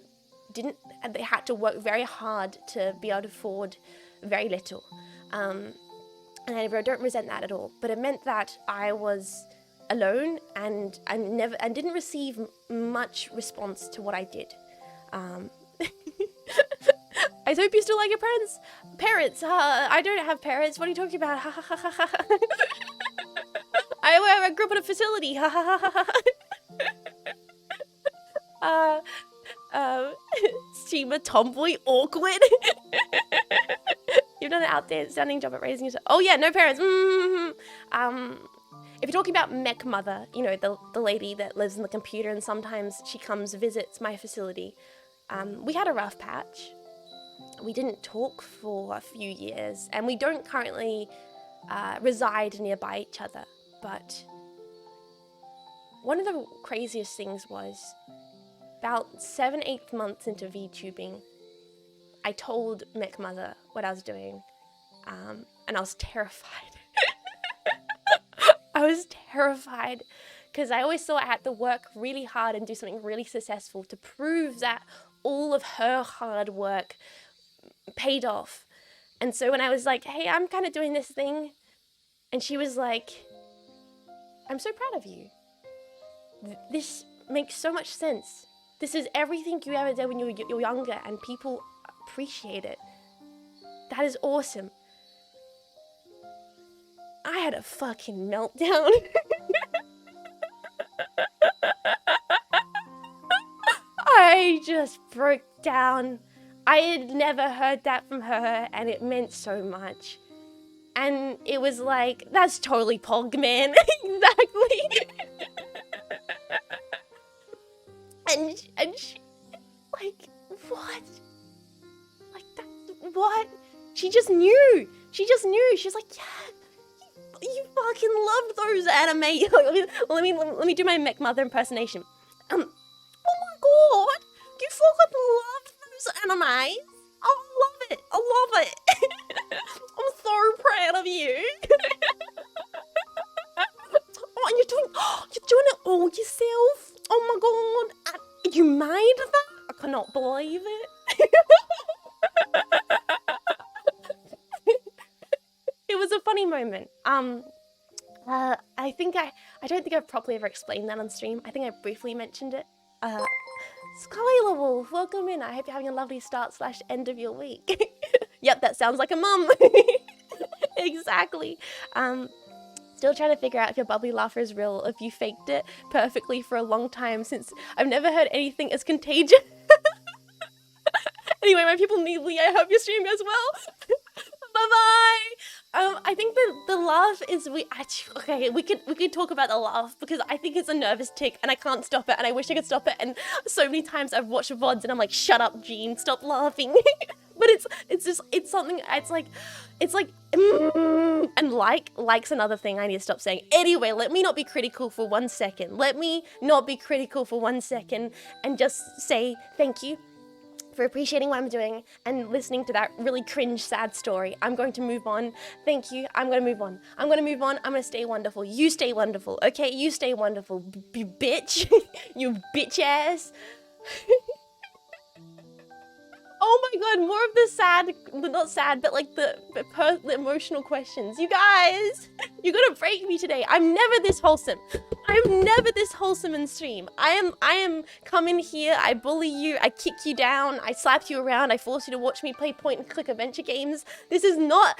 had to work very hard to be able to afford very little. And I don't resent that at all. But it meant that I was alone and didn't receive much response to what I did. I hope you still like your parents. Parents, I don't have parents. What are you talking about? I grew up in a facility. Steamer tomboy awkward. You've done an outstanding job at raising yourself. Oh yeah, no parents. If you're talking about mech mother, you know, the lady that lives in the computer and sometimes she comes visits my facility. We had a rough patch. We didn't talk for a few years, and we don't currently reside nearby each other. But one of the craziest things was about 7-8 months into VTubing, I told mech mother what I was doing, and I was terrified. I was terrified because I always thought I had to work really hard and do something really successful to prove that all of her hard work paid off. And so when I was like, hey, I'm kind of doing this thing, and she was like, I'm so proud of you. This makes so much sense. This is everything you ever did when you were younger, and people appreciate it. That is awesome. I had a fucking meltdown. I just broke down. I had never heard that from her, and it meant so much. And it was like, that's totally Pog, man. Exactly. and she, like, what? Like, that, what? She just knew. She was like, yeah. You fucking love those anime. let me do my mech mother impersonation. Oh my god, you fucking love those animes. I love it. I'm so proud of you. Oh, and you're doing it all yourself. Oh my god, you made that? I cannot believe it. It was a funny moment. I don't think I've properly ever explained that on stream. I think I briefly mentioned it. Skylar Wolf, welcome in. I hope you're having a lovely start/end of your week. Yep, that sounds like a mum. Exactly. Still trying to figure out if your bubbly laughter is real, if you faked it perfectly for a long time, since I've never heard anything as contagious. Anyway, my people neatly, I hope your stream goes well. Bye-bye. I think the laugh is we could talk about the laugh because I think it's a nervous tick and I can't stop it and I wish I could stop it, and so many times I've watched VODs and I'm like, shut up, Jean, stop laughing. But it's something, it's like and like's another thing I need to stop saying. Anyway, let me not be critical for 1 second. Let me not be critical for 1 second and just say thank you for appreciating what I'm doing and listening to that really cringe, sad story. I'm going to move on. Thank you. I'm going to move on. I'm going to move on. I'm going to stay wonderful. You stay wonderful. Okay? You stay wonderful. Bitch. You bitch ass. Oh my god, more of the sad, not sad, but like the emotional questions. You guys, you're gonna break me today. I'm never this wholesome. I'm never this wholesome in stream. I am coming here, I bully you, I kick you down, I slap you around, I force you to watch me play point and click adventure games. This is not...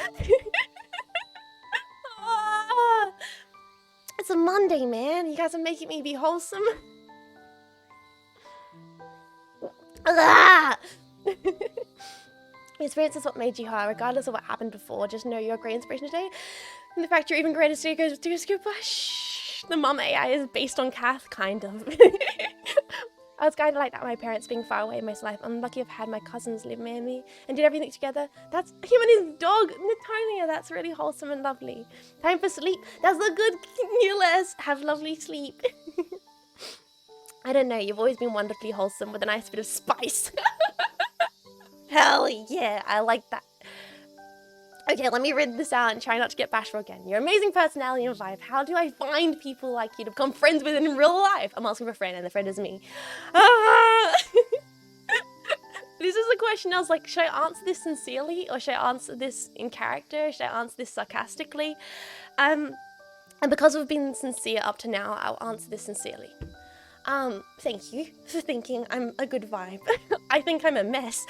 It's a Monday, man. You guys are making me be wholesome. Experience is what made you her, regardless of what happened before. Just know you're a great inspiration today. And the fact you're even greater today goes to scuba. Shh. The mum AI is based on Kath, kind of. I was kind of like that, my parents being far away most of life. I'm lucky I've had my cousins live near me and did everything together. That's him and his dog, Natonia. That's really wholesome and lovely. Time for sleep. That's a good Newless. Have lovely sleep. I don't know, you've always been wonderfully wholesome with a nice bit of spice. Hell yeah, I like that. Okay, let me read this out and try not to get bashful again. Your amazing personality and vibe. How do I find people like you to become friends with in real life? I'm asking for a friend and the friend is me. This is a question I was like, should I answer this sincerely or should I answer this in character? Should I answer this sarcastically? And because we've been sincere up to now, I'll answer this sincerely. Thank you for thinking I'm a good vibe. I think I'm a mess.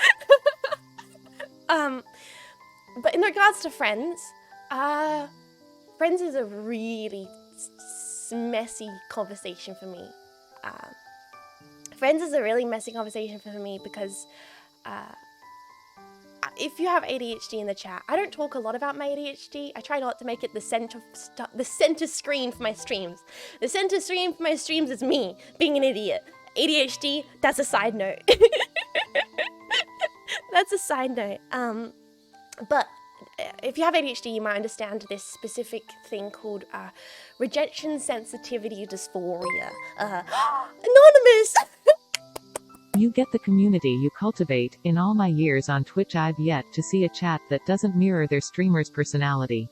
But in regards to friends, friends is a really messy conversation for me. Friends is a really messy conversation for me because if you have ADHD in the chat, I don't talk a lot about my ADHD. I try not to make it the center screen for my streams. The center screen for my streams is me being an idiot. ADHD, that's a side note. That's a side note. But if you have ADHD, you might understand this specific thing called rejection sensitivity dysphoria. Anonymous! You get the community you cultivate. In all my years on Twitch, I've yet to see a chat that doesn't mirror their streamer's personality.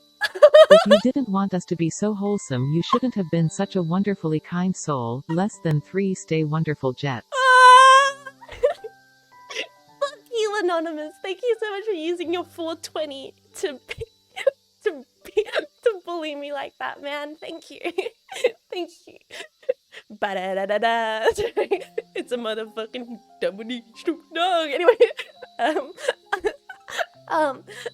If you didn't want us to be so wholesome, you shouldn't have been such a wonderfully kind soul. Less than 3 stay wonderful jets. Fuck you, Anonymous. Thank you so much for using your 420 to bully me like that, man. Thank you. Thank you. Ba-da-da-da-da. It's a motherfucking double-D Snoop Dogg. Anyway,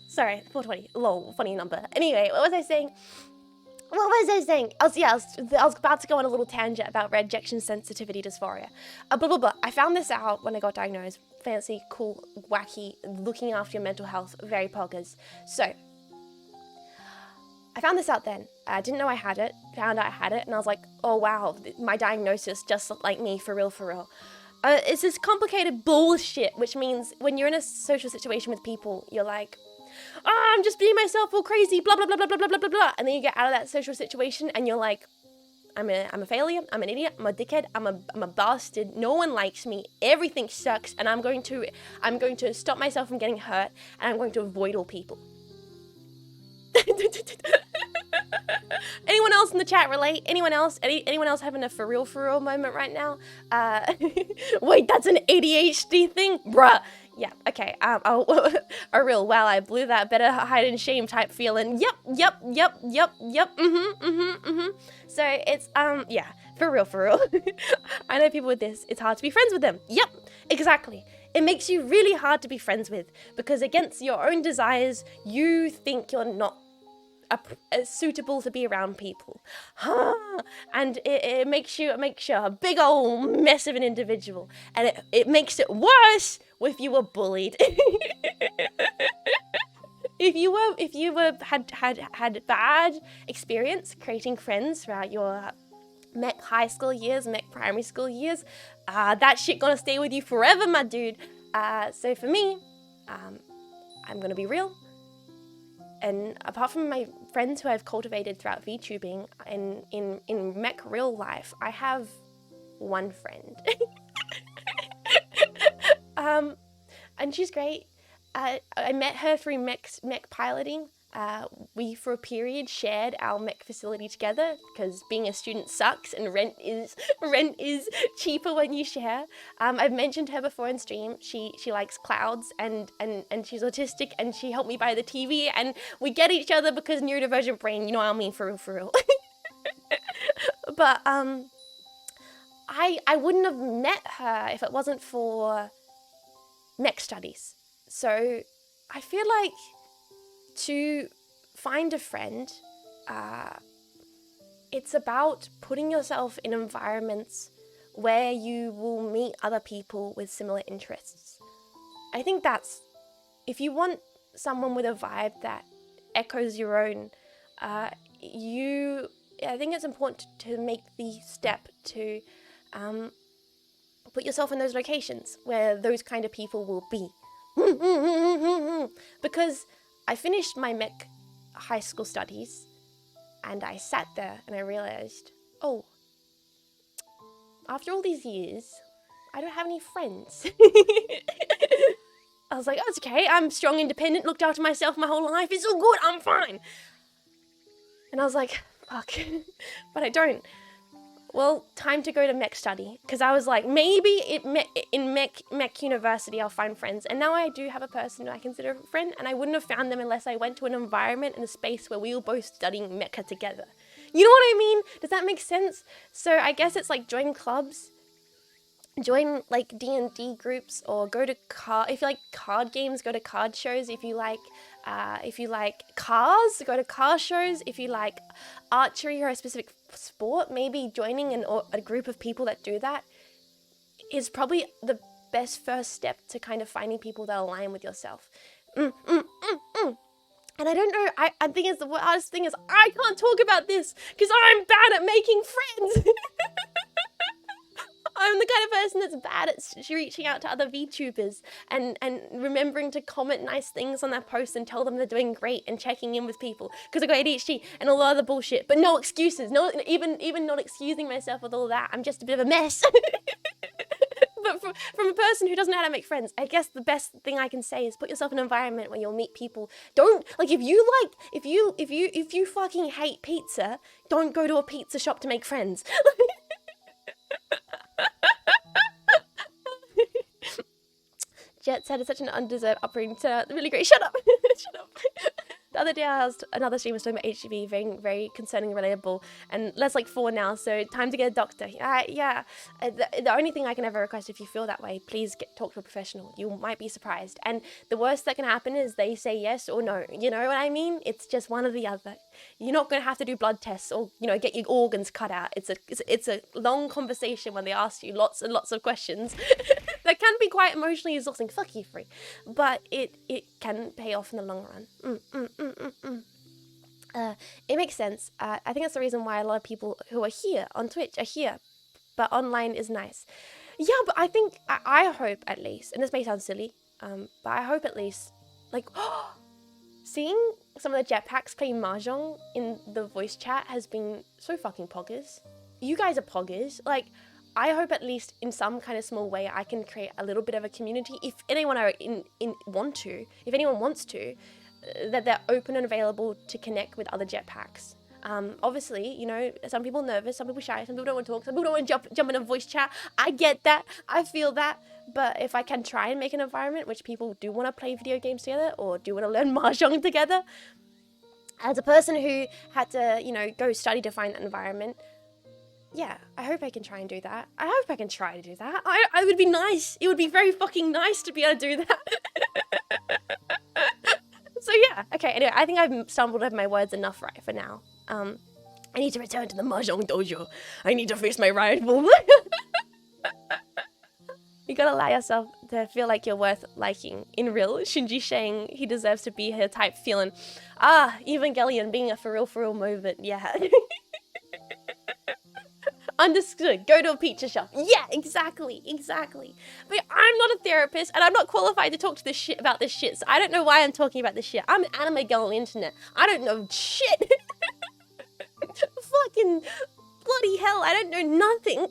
sorry, 420. Lol, funny number. Anyway, what was I saying? I was about to go on a little tangent about rejection sensitivity dysphoria. Blah, blah, blah. I found this out when I got diagnosed. Fancy, cool, wacky, looking after your mental health, very poggers. So, I found this out then. I didn't know I had it. Found out I had it, and I was like, oh wow, my diagnosis just looked like me, for real, for real. It's this complicated bullshit, which means when you're in a social situation with people, you're like, oh, I'm just being myself all crazy, blah, blah, blah, blah, blah, blah, blah, blah. And then you get out of that social situation, and you're like, I'm a failure, I'm an idiot, I'm a dickhead, I'm a bastard, no one likes me, everything sucks, and I'm going to stop myself from getting hurt, and I'm going to avoid all people. Anyone else in the chat relate? Anyone else? Anyone else having a for real moment right now? Wait, that's an ADHD thing? Bruh. Yeah, okay. A real, wow, I blew that, better hide in shame type feeling. Yep. So it's, yeah, for real. I know people with this, it's hard to be friends with them. Yep, exactly. It makes you really hard to be friends with because against your own desires, you think you're not suitable to be around people. And it makes you a big old mess of an individual. And it makes it worse if you were bullied. if you had bad experience creating friends throughout your mech high school years, mech primary school years, that shit gonna stay with you forever, my dude. So for me, I'm gonna be real. And apart from my friends who I've cultivated throughout VTubing, in mech real life, I have one friend. and she's great. I met her through mech piloting. We, for a period, shared our mech facility together because being a student sucks and rent is cheaper when you share. I've mentioned her before in stream. She likes clouds and she's autistic, and she helped me buy the TV, and we get each other because neurodivergent brain, you know what I mean, for real. But I wouldn't have met her if it wasn't for mech studies. So I feel like to find a friend, it's about putting yourself in environments where you will meet other people with similar interests. I think that's, if you want someone with a vibe that echoes your own, I think it's important to make the step to put yourself in those locations where those kind of people will be. Because I finished my mech high school studies and I sat there and I realized, oh, after all these years, I don't have any friends. I was like, oh, it's okay, I'm strong, independent, looked after myself my whole life, it's all good, I'm fine. And I was like, fuck, but I don't. Well, time to go to mech study, because I was like, maybe in mech university I'll find friends. And now I do have a person who I consider a friend, and I wouldn't have found them unless I went to an environment and a space where we were both studying mecha together. You know what I mean? Does that make sense? So I guess it's like join clubs, join like D&D groups, or go to if you like card games, go to card shows. If you like cars, go to car shows. If you like archery or a specific sport, maybe joining a group of people that do that is probably the best first step to kind of finding people that align with yourself. And I don't know, I think the hardest thing is I can't talk about this because I'm bad at making friends. I'm the kind of person that's bad at reaching out to other VTubers and remembering to comment nice things on their posts and tell them they're doing great and checking in with people because I got ADHD and all the other bullshit. But no excuses, no, even not excusing myself with all that. I'm just a bit of a mess. But from a person who doesn't know how to make friends, I guess the best thing I can say is put yourself in an environment where you'll meet people. Don't, like, if you fucking hate pizza, don't go to a pizza shop to make friends. Jet said it's such an undeserved upbringing. Really great. Shut up. Shut up. The other day I was another streamer talking about HGV, very, very concerning and relatable, and that's like 4 now, so time to get a doctor. Yeah. The only thing I can ever request, if you feel that way, please talk to a professional. You might be surprised. And the worst that can happen is they say yes or no. You know what I mean? It's just one or the other. You're not going to have to do blood tests or, get your organs cut out. It's a long conversation when they ask you lots and lots of questions. That can be quite emotionally exhausting. Fuck you, free. But it can pay off in the long run. It makes sense. I think that's the reason why a lot of people who are here on Twitch are here. But online is nice. Yeah, but I think, I hope at least, and this may sound silly, but I hope at least, like, seeing some of the jetpacks play Mahjong in the voice chat has been so fucking poggers. You guys are poggers. Like, I hope at least in some kind of small way I can create a little bit of a community. If anyone if anyone wants to, that they're open and available to connect with other jetpacks. Obviously, some people are nervous, some people shy, some people don't want to talk, some people don't want to jump in a voice chat. I get that, I feel that, but if I can try and make an environment which people do want to play video games together or do want to learn Mahjong together, as a person who had to, go study to find that environment, yeah, I hope I can try and do that. I hope I can try to do that. I would be nice. It would be very fucking nice to be able to do that. So yeah, okay, anyway, I think I've stumbled over my words enough right for now. I need to return to the Mahjong dojo. I need to face my rival. You gotta allow yourself to feel like you're worth liking. In real, Shinji saying he deserves to be here type feeling. Evangelion being a for real moment, yeah. Understood. Go to a pizza shop. Yeah, exactly. But I'm not a therapist, and I'm not qualified to talk to this shit about this shit, so I don't know why I'm talking about this shit. I'm an anime girl on the internet. I don't know shit. Fucking bloody hell, I don't know nothing.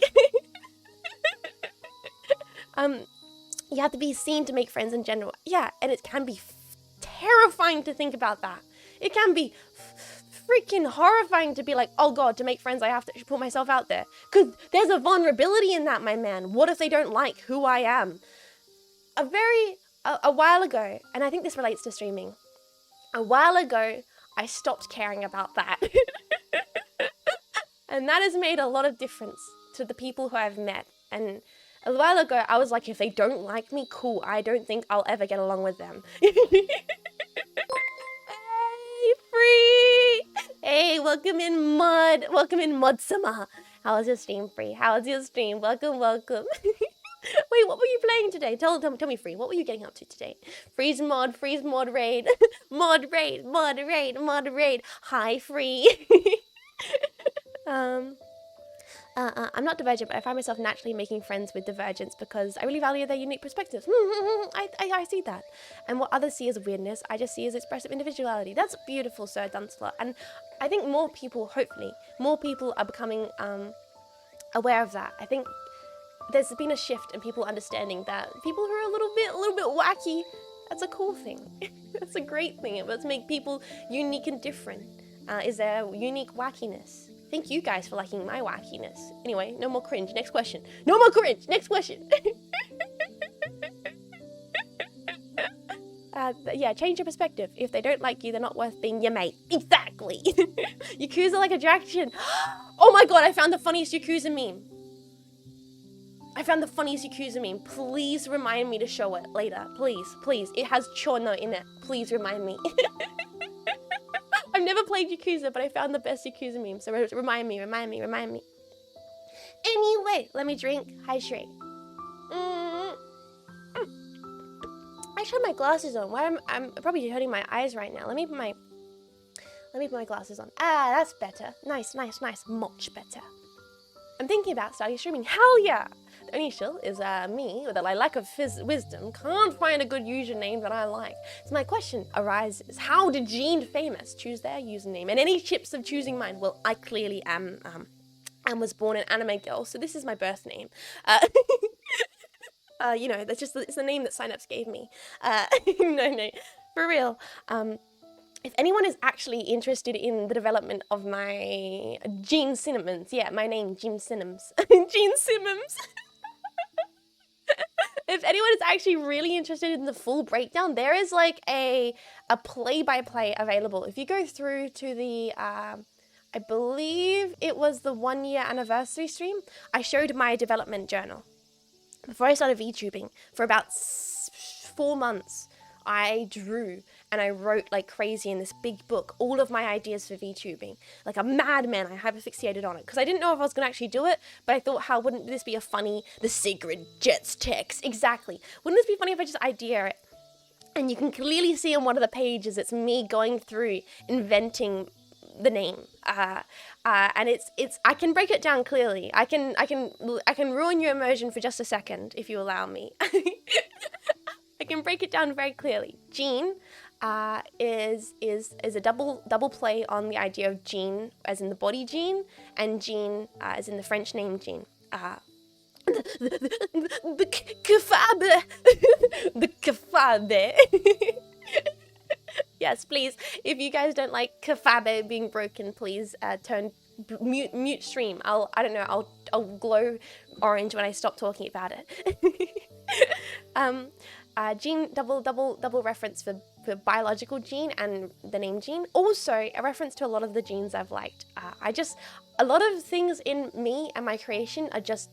You have to be seen to make friends in general. Yeah, and it can be terrifying to think about that. It can be freaking horrifying to be like, oh god, to make friends I have to put myself out there. Because there's a vulnerability in that, my man. What if they don't like who I am? A while ago, and I think this relates to streaming, a while ago, I stopped caring about that. And that has made a lot of difference to the people who I've met. And a while ago, I was like, if they don't like me, cool. I don't think I'll ever get along with them. Hey, Free! Hey, welcome in, Mud. Welcome in, Mud Summer. How was your stream, Free? How was your stream? Welcome, welcome. Wait, what were you playing today? Tell me, Free. What were you getting up to today? Freeze mod raid. Mod raid. Hi, Free. I'm not divergent, but I find myself naturally making friends with divergents because I really value their unique perspectives. I see that. And what others see as weirdness, I just see as expressive individuality. That's beautiful, Sir Dunslot. And I think more people, hopefully, more people are becoming aware of that. I think there's been a shift in people understanding that people who are a little bit wacky, that's a cool thing. That's a great thing. Let's make people unique and different. Is there unique wackiness? Thank you guys for liking my wackiness. Anyway, no more cringe. Next question. No more cringe. Next question. Yeah, change your perspective. If they don't like you, they're not worth being your mate. Exactly. Yakuza like attraction. Oh my god, I found the funniest Yakuza meme. Please remind me to show it later. Please. It has Chono in it. Please remind me. I've never played Yakuza, but I found the best Yakuza meme, so remind me. Anyway, let me drink. Hydrate. I should have my glasses on. I'm probably hurting my eyes right now. Let me put my glasses on. Ah, that's better. Nice. Much better. I'm thinking about starting streaming. Hell yeah! The only issue is me, with a lack of wisdom, can't find a good username that I like. So my question arises, how did Jean Faymas choose their username? And any tips of choosing mine? Well, I clearly am, and was born an anime girl, so this is my birth name. You know, it's the name that Synapse gave me. No, for real. If anyone is actually interested in the development of my Jean Cinnamons, yeah, my name, Jean Cinnamons. Jean Simmons. If anyone is actually really interested in the full breakdown, there is like a play-by-play available. If you go through to the, I believe it was the 1-year anniversary stream, I showed my development journal. Before I started VTubing, for about 4 months, I drew and I wrote like crazy in this big book, all of my ideas for VTubing. Like a madman, I hyperfixated on it. Because I didn't know if I was going to actually do it, but I thought, how wouldn't this be a funny, the sacred Jets text? Exactly. Wouldn't this be funny if I just idea it? And you can clearly see on one of the pages, it's me going through inventing the name. And it's I can break it down clearly. I can ruin your immersion for just a second, if you allow me. I can break it down very clearly. Jean is a double play on the idea of Jean as in the body Jean, and Jean as in the French name Jean. The kafabe. The kafabe. Yes, please. If you guys don't like kafabe being broken, please turn mute stream. I don't know. I'll glow orange when I stop talking about it. Gene double reference for biological gene and the name Jean. Also a reference to a lot of the genes I've liked. A lot of things in me and my creation are just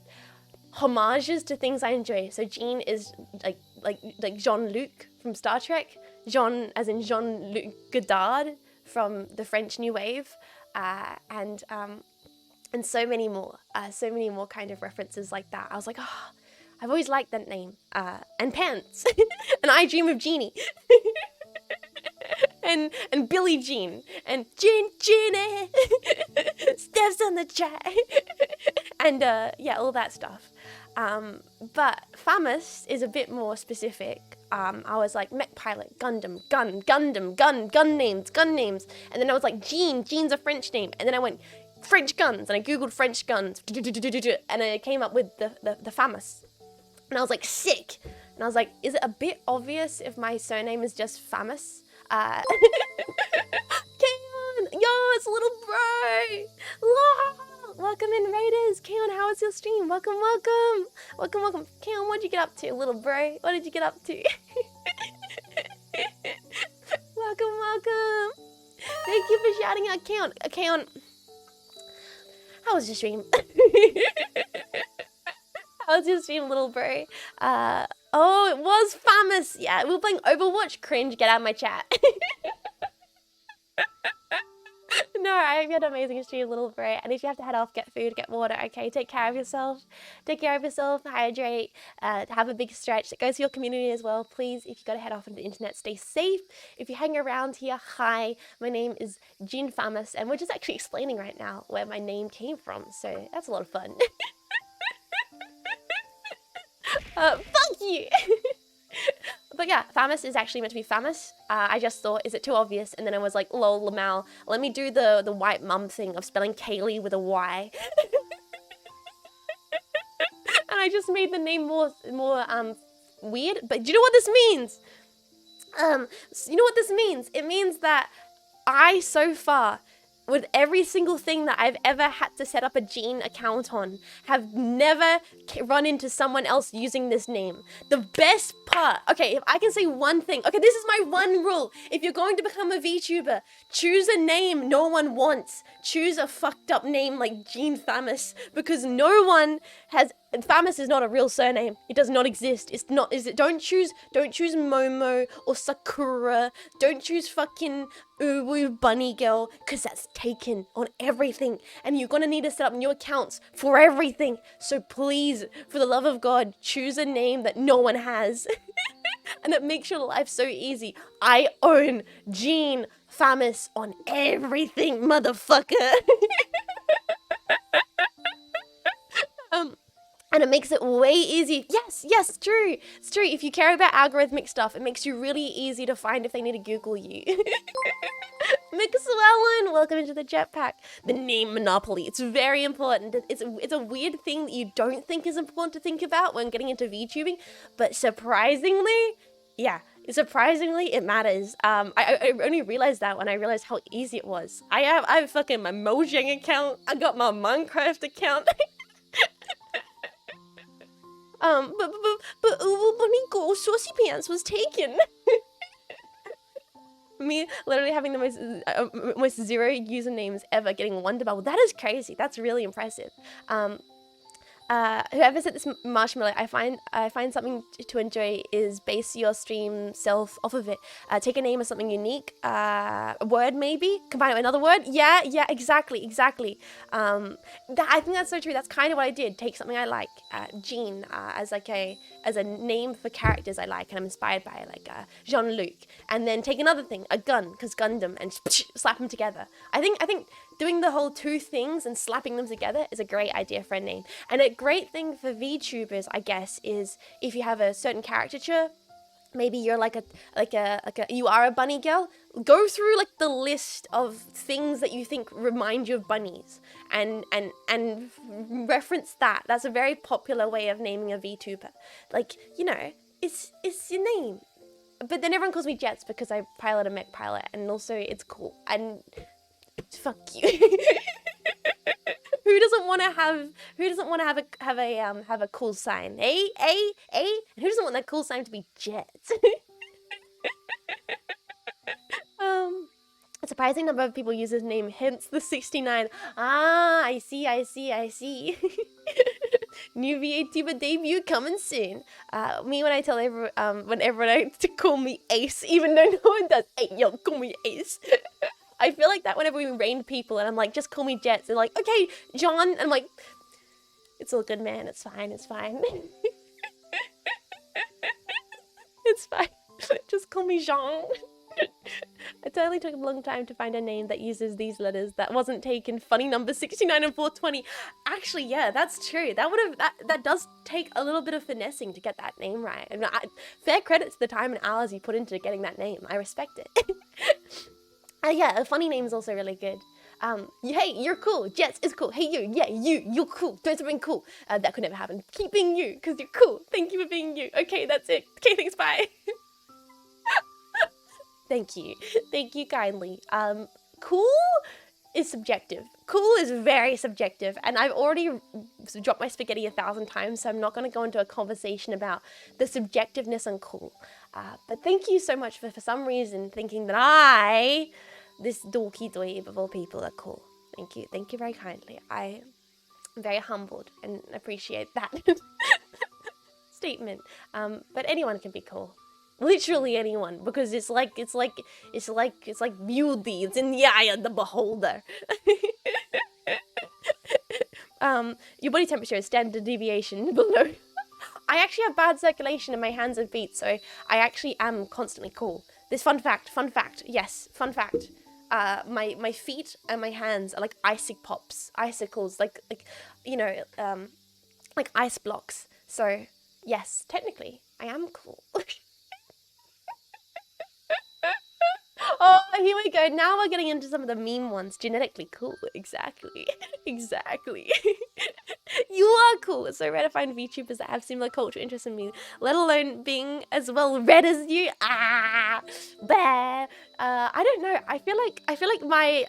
homages to things I enjoy. So Jean is like Jean-Luc from Star Trek. Jean as in Jean-Luc Godard from the French New Wave, and so many more kind of references like that. I was like, oh, I've always liked that name. And pants. And I Dream of Jeannie. and Billie Jean. And Jeannie. Steps on the track. And yeah, all that stuff. But Faymas is a bit more specific. I was like, mech pilot, Gundam, gun names. And then I was like, Jean's a French name. And then I went, French guns. And I Googled French guns. And I came up with the Faymas. And I was like, sick. And I was like, is it a bit obvious if my surname is just Faymas? Keon! Yo, it's little bro! Wow. Welcome in, Raiders. Keon, how was your stream? Welcome, welcome. Welcome, welcome. Keon, what'd you get up to, little bro? What did you get up to? Welcome, welcome. Thank you for shouting out Keon. Keon, how was your stream? How was your stream, little bro? Oh, it was Faymas. Yeah, we were playing Overwatch. Cringe, get out of my chat. No, I hope you had an amazing stream, little bro. And if you have to head off, get food, get water, okay? Take care of yourself. Take care of yourself, hydrate, have a big stretch. It goes to your community as well. Please, if you got to head off into the internet, stay safe. If you hang around here, hi, my name is Jean Faymas, and we're just actually explaining right now where my name came from. So that's a lot of fun. Fuck you! But yeah, Faymas is actually meant to be Faymas. I just thought, is it too obvious? And then I was like, lol, Lamal, let me do the white mum thing of spelling Kaylee with a Y. And I just made the name more weird. But do you know what this means? You know what this means? It means that I, so far, with every single thing that I've ever had to set up a Jean account on, have never run into someone else using this name. The best part, okay, if I can say one thing, okay, this is my one rule. If you're going to become a VTuber, choose a name no one wants. Choose a fucked up name like Jean Faymas, because no one has, Faymas is not a real surname. It does not exist. It's not, don't choose Momo or Sakura. Don't choose fucking Uwu Bunny Girl, because that's taken on everything. And you're gonna need to set up new accounts for everything. So please, for the love of God, choose a name that no one has. And that makes your life so easy. I own Jean Faymas on everything, motherfucker. And it makes it way easy. Yes, it's true. It's true. If you care about algorithmic stuff, it makes you really easy to find if they need to Google you. McSwellen, welcome into the jetpack. The name Monopoly. It's very important. It's a weird thing that you don't think is important to think about when getting into VTubing, but surprisingly, yeah, it matters. I only realized that when I realized how easy it was. I have fucking my Mojang account. I got my Minecraft account. But Uwu Bunny Girl Saucy Pants was taken. Me literally having the most zero usernames ever, getting one to bubble. That is crazy. That's really impressive. Whoever said this marshmallow, I find something to enjoy is base your stream self off of it. Take a name of something unique, a word maybe, combine it with another word. Yeah, exactly. I think that's so true. That's kind of what I did. Take something I like, Jean, as a name for characters I like and I'm inspired by, like Jean-Luc, and then take another thing, a gun, because Gundam, and slap them together. I think doing the whole two things and slapping them together is a great idea for a name. And a great thing for VTubers, I guess, is if you have a certain caricature, maybe you're you are a bunny girl, go through like the list of things that you think remind you of bunnies and reference that. That's a very popular way of naming a VTuber. Like, you know, it's your name. But then everyone calls me Jets because I pilot a mech pilot, and also it's cool. And fuck you. Who doesn't want to have a cool sign? Who doesn't want that cool sign to be Jets? A surprising number of people use his name, hence the 69. Ah, I see. New VTuber debut coming soon. Me, when I tell everyone, when everyone likes to call me Ace, even though no one does. Hey, yo, call me Ace. I feel like that whenever we raid people and I'm like, just call me Jets. They're like, okay, John. And I'm like, it's all good, man. It's fine. It's fine. Just call me Jean. It totally took a long time to find a name that uses these letters that wasn't taken. Funny number 69 and 420. Actually, yeah, that's true. That does take a little bit of finessing to get that name right. And fair credit to the time and hours you put into getting that name. I respect it. Yeah, a funny name is also really good. Hey, you're cool. Jets is cool. Hey, you're cool. Doing something cool. That could never happen. Keep being you, because you're cool. Thank you for being you. Okay, that's it. Okay, thanks, bye. Thank you. Thank you kindly. Cool is subjective. Cool is very subjective, and I've already dropped my spaghetti 1,000 times, so I'm not going to go into a conversation about the subjectiveness on cool. But thank you so much for some reason, thinking that this dorky dweeb of all people, are cool. Thank you. Thank you very kindly. I'm very humbled and appreciate that statement. But anyone can be cool. Literally anyone, because it's like beauty. It's in the eye of the beholder. Your body temperature is standard deviation below. I actually have bad circulation in my hands and feet, so I actually am constantly cool. This fun fact, yes, fun fact. My feet and my hands are like icicles, like like ice blocks. So yes, technically, I am cool. Oh, here we go. Now we're getting into some of the meme ones. Genetically cool. Exactly. Exactly. You are cool. It's so rare to find VTubers that have similar cultural interests in me, let alone being as well read as you. Bear. I don't know. I feel like my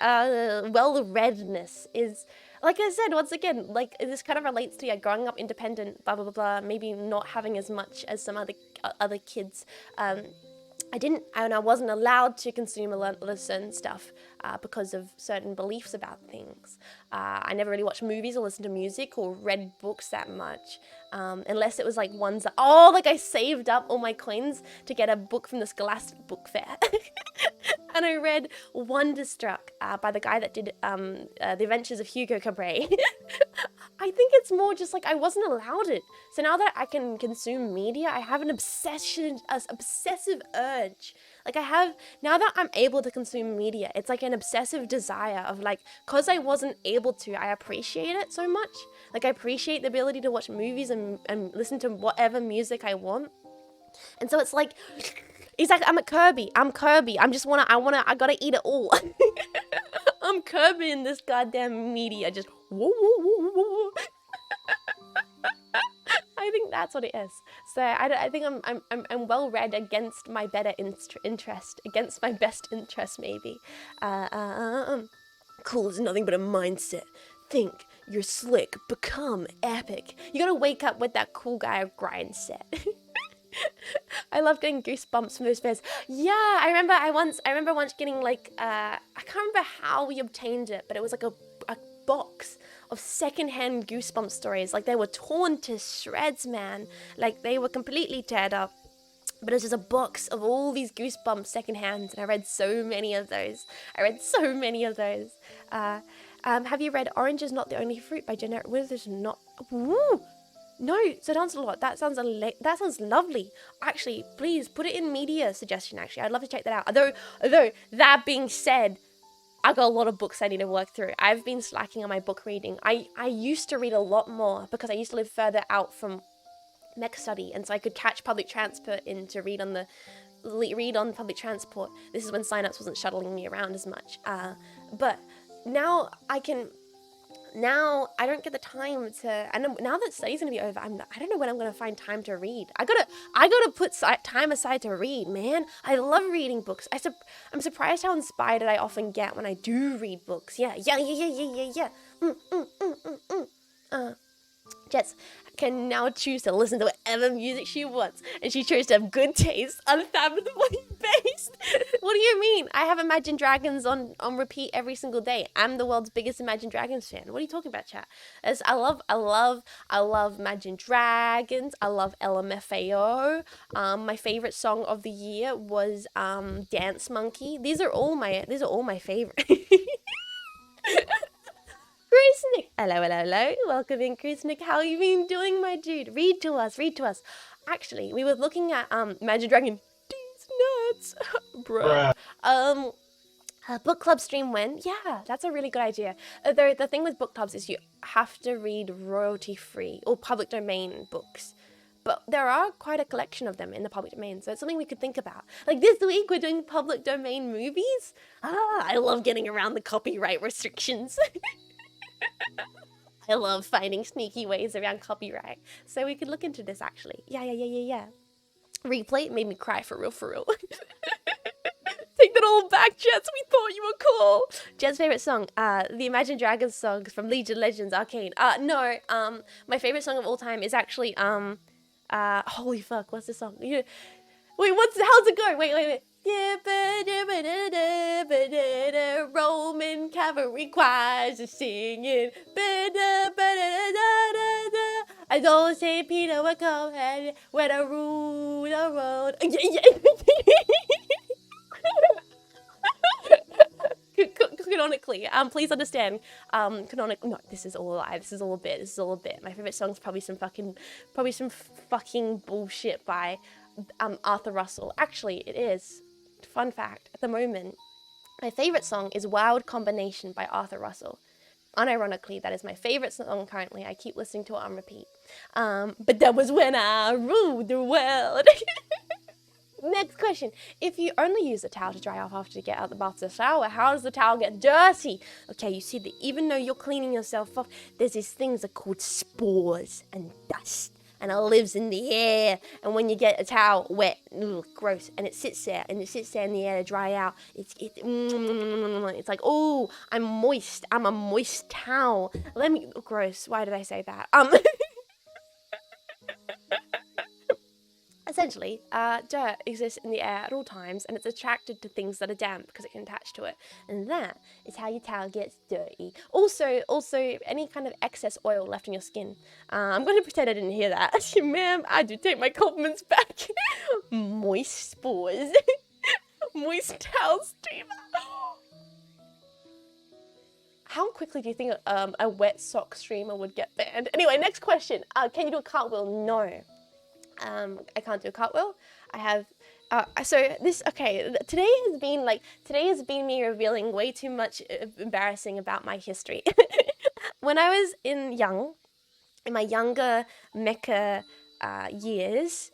well-readness is, like I said, once again, like this kind of relates to growing up independent, blah blah blah blah. Maybe not having as much as some other kids. I wasn't allowed to consume a lot of certain stuff because of certain beliefs about things. I never really watched movies or listened to music or read books that much, unless it was like ones that, like I saved up all my coins to get a book from the Scholastic Book Fair. And I read Wonderstruck by the guy that did The Adventures of Hugo Cabret. I think it's more just like I wasn't allowed it. So now that I can consume media, I have an obsessive urge. Like now that I'm able to consume media, it's like an obsessive desire of like, cause I wasn't able to, I appreciate it so much. Like I appreciate the ability to watch movies and listen to whatever music I want. And so it's like I'm at Kirby. I gotta eat it all. I'm Kirby in this goddamn media. Just woo, woo, woo, woo, woo. I think that's what it is. So I think I'm well read against my better interest, against my best interest maybe. Cool is nothing but a mindset. Think, you're slick, become epic. You gotta wake up with that cool guy grind set. I love getting goosebumps from those bears. Yeah, I remember once getting like I can't remember how we obtained it, but it was like a box of secondhand Goosebumps stories. Like they were torn to shreds, man. Like they were completely teared up. But it was just a box of all these Goosebumps secondhands, and I read so many of those. Have you read Orange is Not the Only Fruit by Jeanette Withers? Not. Woo! No, so dance a lot. That sounds lovely. Actually, please put it in media suggestion. Actually, I'd love to check that out. Although that being said, I got a lot of books I need to work through. I've been slacking on my book reading. I used to read a lot more because I used to live further out from mech study, and so I could catch public transport in to read on public transport. This is when Synapse wasn't shuttling me around as much. But now I don't get the time to, and now that study's gonna be over, I don't know when I'm gonna find time to read. I gotta put time aside to read, man. I love reading books. I'm surprised how inspired I often get when I do read books. Yeah. Jets can now choose to listen to whatever music she wants, and she chose to have good taste, unfathomably based. What do you mean? I have Imagine Dragons on repeat every single day. I'm the world's biggest Imagine Dragons fan. What are you talking about, chat? I love Imagine Dragons. I love LMFAO. My favorite song of the year was Dance Monkey. These are all my favorite. Chris Nick. Hello. Welcome in, Chris Nick. How you been doing, my dude? Read to us. Actually, we were looking at Imagine Dragon. These nuts. Bruh. Book club stream when? Yeah, that's a really good idea. Although the thing with book clubs is you have to read royalty free or public domain books. but there are quite a collection of them in the public domain, so it's something we could think about. Like this week, we're doing public domain movies. I love getting around the copyright restrictions. I love finding sneaky ways around copyright. So we could look into this, actually. Yeah. Replay made me cry for real. Take that all back, Jets. We thought you were cool. Jet's favorite song, the Imagine Dragons songs from League of Legends Arcane. No, my favorite song of all time is actually, holy fuck, what's the song? Wait, how's it go? Wait. Roman cavalry choirs are singing. I don't say Peter will come when I rule the road. Canonically, please understand. No, this is all a lie. This is all a bit. My favorite song is probably some fucking bullshit by Arthur Russell. Actually, it is. Fun fact, at the moment, my favorite song is Wild Combination by Arthur Russell. Unironically, that is my favorite song currently. I keep listening to it on repeat. But that was when I ruled the world. Next question. If you only use a towel to dry off after you get out the bath to shower, how does the towel get dirty? Okay, you see that even though you're cleaning yourself off, there's these things that are called spores and dust. And it lives in the air. And when you get a towel wet, gross, and it sits there in the air to dry out, it's like, oh, I'm moist. I'm a moist towel. Gross. Why did I say that? Essentially, dirt exists in the air at all times, and it's attracted to things that are damp because it can attach to it. And that is how your towel gets dirty. Also, any kind of excess oil left in your skin. I'm going to pretend I didn't hear that. Ma'am, I do take my compliments back. Moist spores. Moist towel streamer. How quickly do you think a wet sock streamer would get banned? Anyway, next question. Can you do a cartwheel? No. I can't do a cartwheel. I have, today has been me revealing way too much embarrassing about my history. When I was in my younger mecha years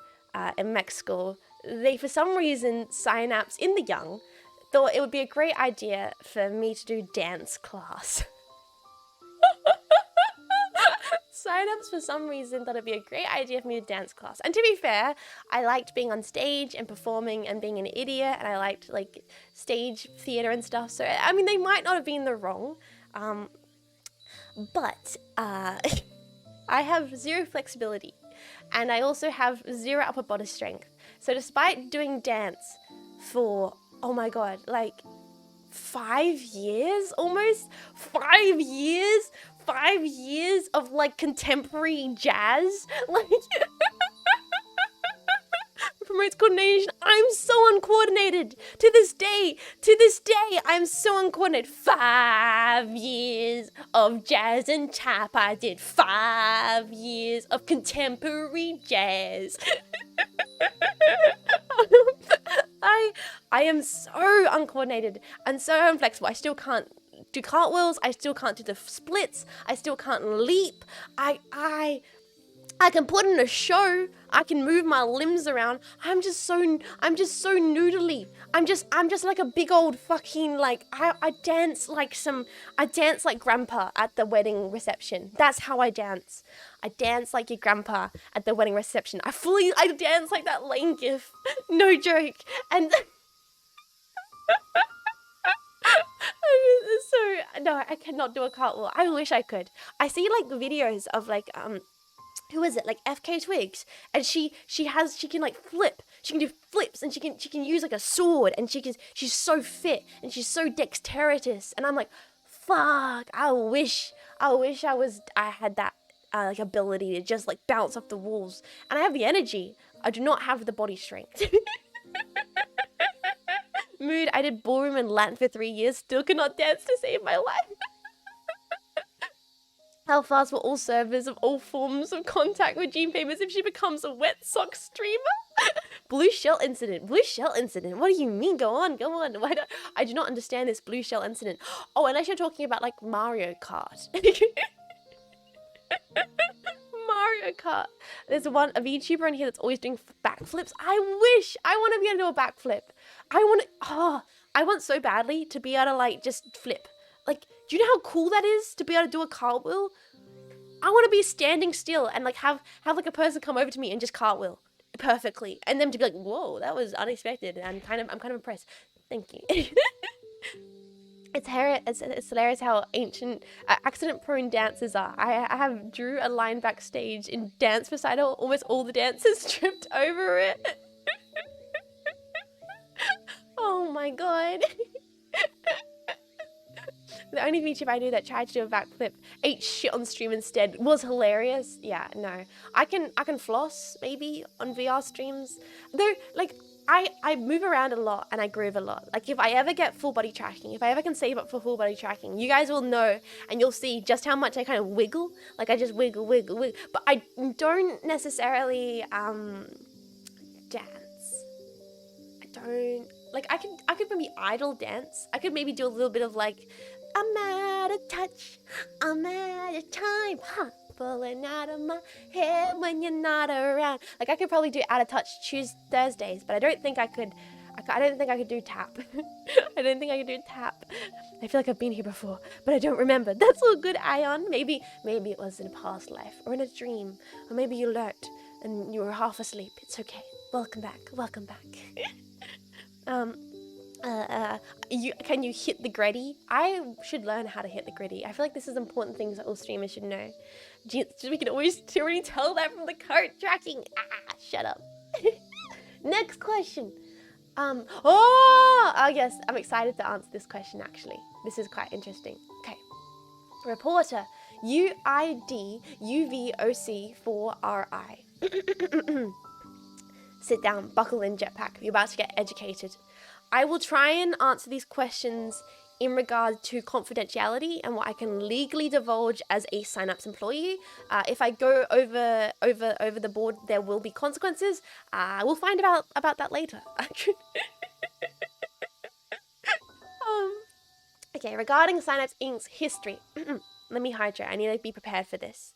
in mech school, they, for some reason, Synapse in the young, thought it would be a great idea for me to do dance class. Synapse, for some reason, thought it'd be a great idea for me to dance class. And to be fair, I liked being on stage and performing and being an idiot, and I liked, like, stage theater and stuff. So, I mean, they might not have been the wrong. But I have zero flexibility. And I also have zero upper body strength. So despite doing dance for, oh my god, like 5 years almost? 5 years? 5 years of like contemporary jazz? Like promotes coordination. I'm so uncoordinated. To this day, I'm so uncoordinated. 5 years of jazz and tap. I did 5 years of contemporary jazz. I am so uncoordinated and so inflexible. I still can't do cartwheels. I still can't do the splits. I still can't leap. I can put in a show. I can move my limbs around. I'm just so noodly. I'm just like a big old fucking, like, I dance like grandpa at the wedding reception. That's how I dance. I dance like your grandpa at the wedding reception. I dance like that Lane gif. No joke. And so, no, I cannot do a cartwheel. I wish I could. I see like videos of like, who is it? Like FK Twigs, and she can like flip. She can do flips, and she can use like a sword, and she's so fit, and she's so dexterous, and I'm like, fuck, I wish I had that like ability to just like bounce off the walls. And I have the energy. I do not have the body strength. Mood, I did ballroom and Latin for 3 years, still cannot dance to save my life. How fast will all servers of all forms of contact with Jean Faymas if she becomes a wet sock streamer? Blue shell incident. What do you mean? Go on. I do not understand this blue shell incident. Oh, unless you're talking about like Mario Kart. Mario Kart. There's a VTuber in here that's always doing backflips. I wish I want to be able to do a backflip. I want so badly to be able to like just flip. Like, do you know how cool that is to be able to do a cartwheel? I want to be standing still and like have like a person come over to me and just cartwheel perfectly, and them to be like, "Whoa, that was unexpected." And I'm kind of impressed. Thank you. It's hilarious how ancient accident-prone dancers are. I have drew a line backstage in dance recital. Almost all the dancers tripped over it. Oh my god. The only VTuber I knew that tried to do a backflip, ate shit on stream instead, was hilarious. Yeah, no. I can floss, maybe, on VR streams. Though, like, I move around a lot and I groove a lot. Like, if I ever get full body tracking, if I ever can save up for full body tracking, you guys will know and you'll see just how much I kind of wiggle. Like, I just wiggle. But I don't necessarily, dance. I don't... Like, I could maybe idle dance. I could maybe do a little bit of, like... I'm out of touch, I'm out of time, huh? Pulling out of my head when you're not around. Like, I could probably do out of touch Thursdays, but I don't think I could do tap. I don't think I could do tap. I feel like I've been here before, but I don't remember. That's all good, Ion. Maybe it was in a past life, or in a dream, or maybe you learnt and you were half asleep. It's okay. Welcome back. Can you hit the gritty? I should learn how to hit the gritty. I feel like this is important things that all streamers should know. We can always already tell that from the cart tracking. Shut up. Next question. Yes, I'm excited to answer this question actually. This is quite interesting. Okay. Reporter UID UVOC4RI. Sit down, buckle in, jetpack. You're about to get educated. I will try and answer these questions in regard to confidentiality and what I can legally divulge as a Cynapse employee. If I go over the board, there will be consequences. We'll find about that later. Okay, regarding Cynapse Inc.'s history. Let me hydrate. I need to be prepared for this.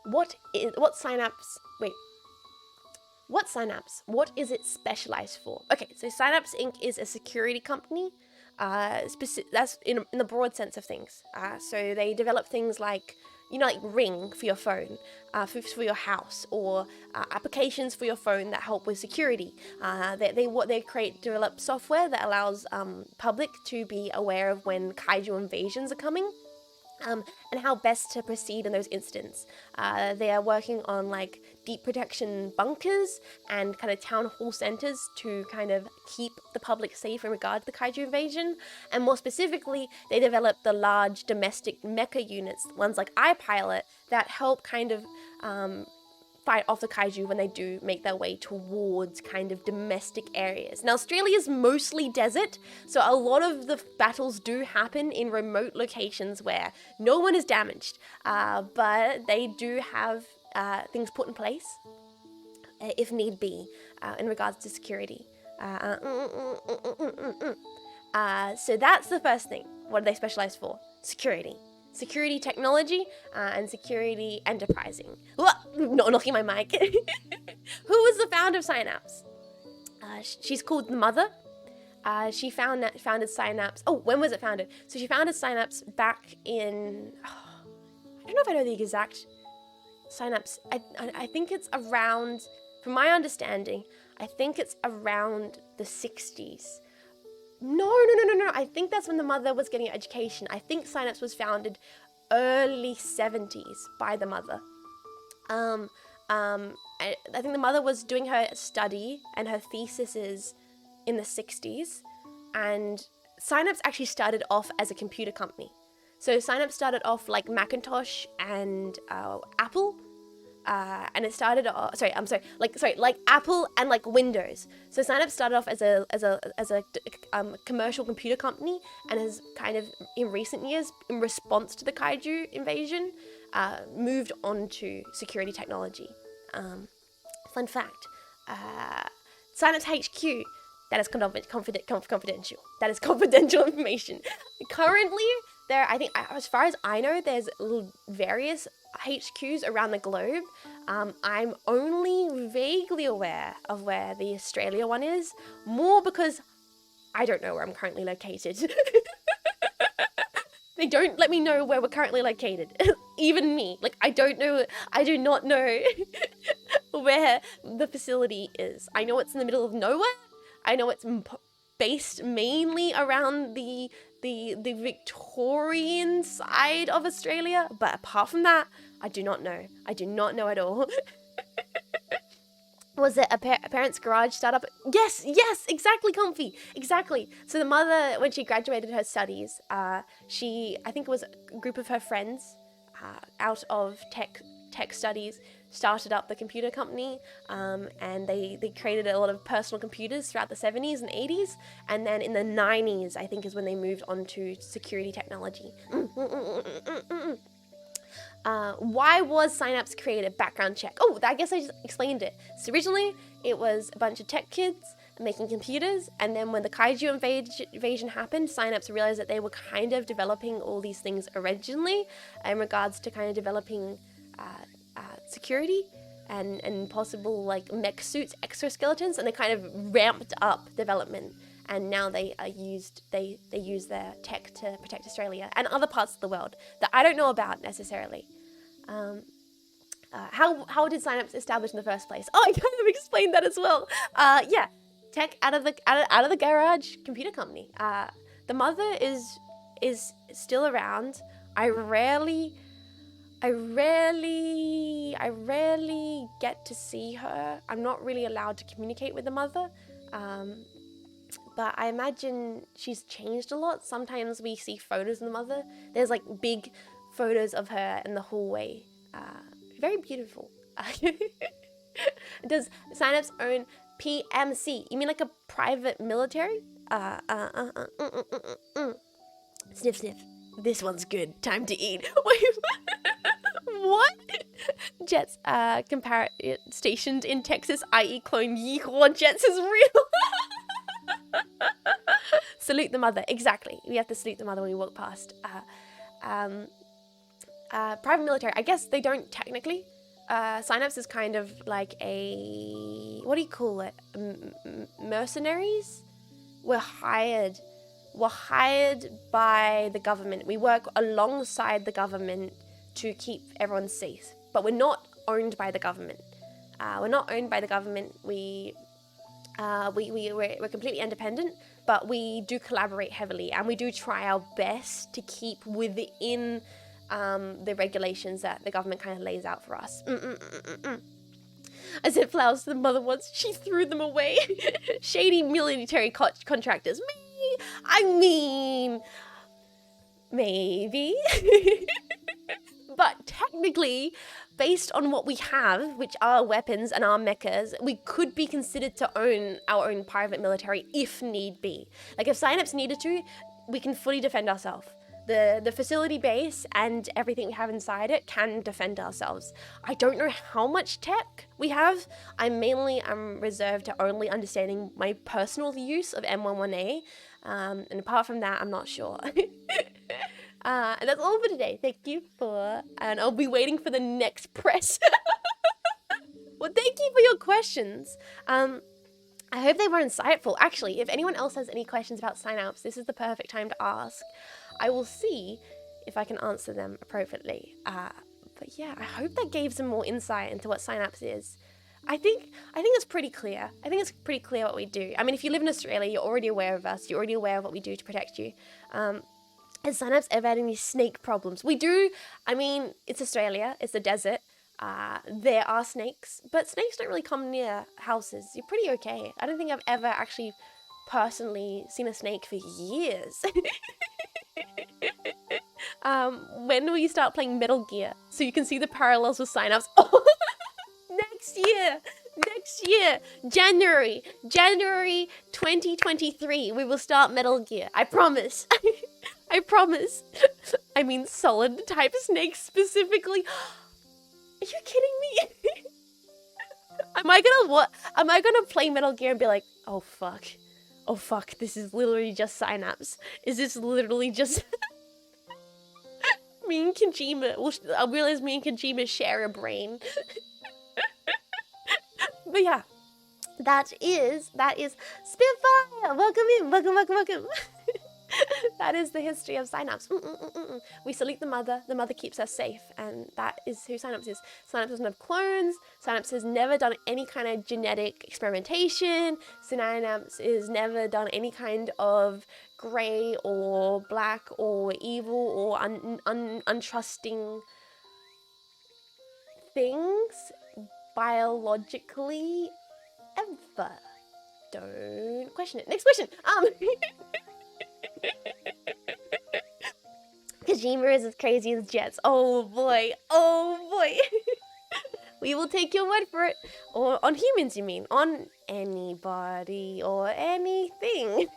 What Cynapse? Wait. What Cynapse? What is it specialized for? Okay, so Cynapse Inc. is a security company. That's in the broad sense of things. So they develop things like, like Ring for your phone, for your house, or applications for your phone that help with security. They develop software that allows public to be aware of when kaiju invasions are coming. And how best to proceed in those incidents. They are working on like deep protection bunkers and kind of town hall centers to kind of keep the public safe in regard to the kaiju invasion. And more specifically, they developed the large domestic mecha units, ones like iPilot, that help kind of fight off the kaiju when they do make their way towards kind of domestic areas. Now, Australia is mostly desert, so a lot of the battles do happen in remote locations where no one is damaged, but they do have things put in place, if need be, in regards to security. So that's the first thing. What do they specialize for? Security. Security technology and security enterprising. Not knocking my mic. Who was the founder of Cynapse? She's called the mother. She founded Cynapse. Oh, when was it founded? So she founded Cynapse back in... I don't know if I know the exact Cynapse. I think it's around... From my understanding, I think it's around the 60s. No. I think that's when the mother was getting her education. I think Cynapse was founded early 70s by the mother. I think the mother was doing her study and her theses in the 60s. And Cynapse actually started off as a computer company. So Cynapse started off like Macintosh and Apple. And it started like Apple and like Windows. So Cynapse started off as a commercial computer company, and has kind of in recent years, in response to the kaiju invasion, moved on to security technology. Fun fact: Cynapse HQ. That is confidential. That is confidential information. Currently, I think, as far as I know, there's various HQs around the globe. I'm only vaguely aware of where the Australia one is, more because I don't know where I'm currently located. They don't let me know where we're currently located. Even me. Like, I do not know where the facility is. I know it's in the middle of nowhere. I know it's based mainly around the Victorian side of Australia. But apart from that, I do not know. I do not know at all. Was it a parent's garage startup? Yes, exactly, Comfy, exactly. So the mother, when she graduated her studies, I think it was a group of her friends out of tech studies, started up the computer company, and they created a lot of personal computers throughout the 70s and 80s, and then in the 90s, I think, is when they moved on to security technology. Why was Synapse created? Background check. Oh, I guess I just explained it. So originally, it was a bunch of tech kids making computers, and then when the kaiju invasion happened, Synapse realized that they were kind of developing all these things originally in regards to kind of developing security and possible like mech suits, exoskeletons, and they kind of ramped up development. And now they use their tech to protect Australia and other parts of the world that I don't know about necessarily. How did Synapse establish in the first place? Oh, I kind of explained that as well. Yeah, tech out of the garage computer company. The mother is still around. I rarely get to see her. I'm not really allowed to communicate with the mother. But I imagine she's changed a lot. Sometimes we see photos of the mother. There's like big photos of her in the hallway. Very beautiful. Does Synapse own PMC? You mean like a private military? Sniff, sniff. This one's good. Time to eat. Wait, what? Jets stationed in Texas, i.e. clone Yeehaw Jets is real. Salute the mother. Exactly. We have to salute the mother when we walk past. Private military. I guess they don't technically. Synapse is kind of like a... What do you call it? Mercenaries? We're hired by the government. We work alongside the government to keep everyone safe. But we're not owned by the government. We're not owned by the government. We're completely independent, but we do collaborate heavily, and we do try our best to keep within the regulations that the government kind of lays out for us. I said flowers to the mother once. She threw them away. Shady military contractors. Me? I mean, maybe. But technically, based on what we have, which are weapons and our mechas, we could be considered to own our own private military if need be. Like if Synapse needed to, we can fully defend ourselves. The facility base and everything we have inside it can defend ourselves. I don't know how much tech we have. I'm reserved to only understanding my personal use of M11A. And apart from that, I'm not sure. And that's all for today. Thank you and I'll be waiting for the next press. Well, thank you for your questions. I hope they were insightful. Actually, if anyone else has any questions about Synapse, this is the perfect time to ask. I will see if I can answer them appropriately. But yeah, I hope that gave some more insight into what Synapse is. I think it's pretty clear. I think it's pretty clear what we do. I mean, if you live in Australia, you're already aware of us. You're already aware of what we do to protect you. Has Synapse ever had any snake problems? We do. I mean, it's Australia. It's a desert. There are snakes, but snakes don't really come near houses. You're pretty okay. I don't think I've ever actually personally seen a snake for years. When will you start playing Metal Gear so you can see the parallels with Synapse? Oh, next year, January 2023, we will start Metal Gear. I promise. I promise. I mean, solid type snakes specifically. Are you kidding me? Am I gonna play Metal Gear and be like, oh fuck, this is literally just Synapse. Is this literally just... Me and Kojima, well, I realize me and Kojima share a brain. But yeah, that is Spitfire. Welcome in, welcome. That is the history of Synapse. We salute the mother keeps us safe, and that is who Synapse is. Synapse doesn't have clones, Synapse has never done any kind of genetic experimentation, Synapse has never done any kind of grey or black or evil or untrusting things biologically ever. Don't question it. Next question. Kojima is as crazy as Jets. Oh boy. We will take your word for it. Or on humans, you mean? On anybody or anything.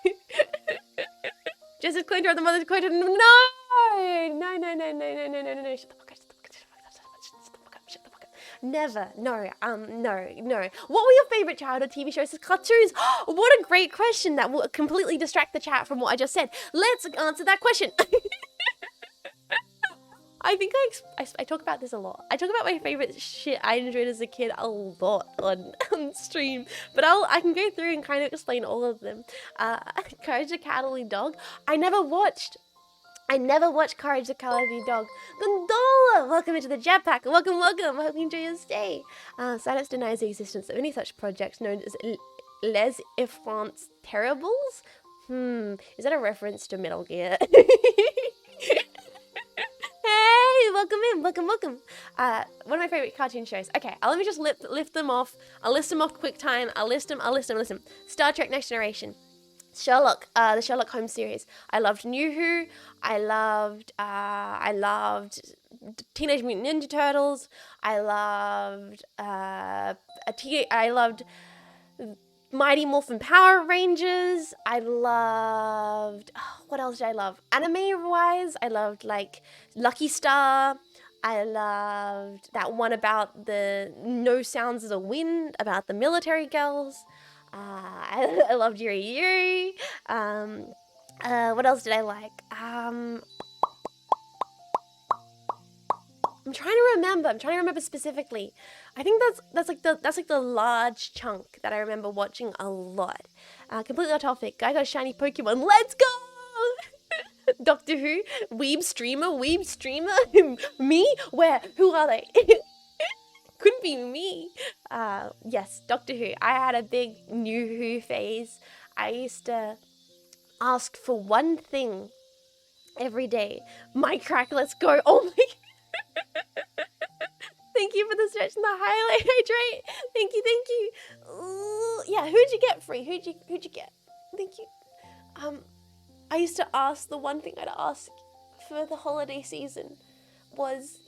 Just as clean to the mother's quoted. No. Shut the fuck up. Never. No. No. What were your favorite childhood TV shows? Cartoons. What a great question. That will completely distract the chat from what I just said. Let's answer that question. I think I talk about this a lot. I talk about my favorite shit I enjoyed as a kid a lot on stream, but I can go through and kind of explain all of them. Courage the Cowardly Dog. I never watched Courage the Cowardly Dog. Gondola! Welcome into the Jetpack. Welcome. I hope you enjoy your stay. Synapse denies the existence of any such projects known as Les Enfants Terribles. Is that a reference to Metal Gear? Hey, welcome in, welcome. One of my favorite cartoon shows. Okay, let me just lift them off. I'll list them off quick time. I'll list them. Star Trek Next Generation. Sherlock, the Sherlock Holmes series. I loved New Who. I loved Teenage Mutant Ninja Turtles. I loved Mighty Morphin Power Rangers. I loved, what else did I love? Anime-wise, I loved like Lucky Star. I loved that one about the No Sounds of the Wind, about the military girls. I loved Yuri Yuri. What else did I like? I'm trying to remember specifically. I think that's like the large chunk that I remember watching a lot. Completely off topic. I got a shiny Pokemon. Let's go! Doctor Who, weeb streamer. Me? Where? Who are they? Couldn't be me. Yes, Doctor Who. I had a big New Who phase. I used to ask for one thing every day. My crack, let's go. Oh my. Thank you for the stretch and the highlight, hydrate. Thank you. Ooh, yeah, who'd you get free? Who'd you get? Thank you. I used to ask, the one thing I'd ask for the holiday season was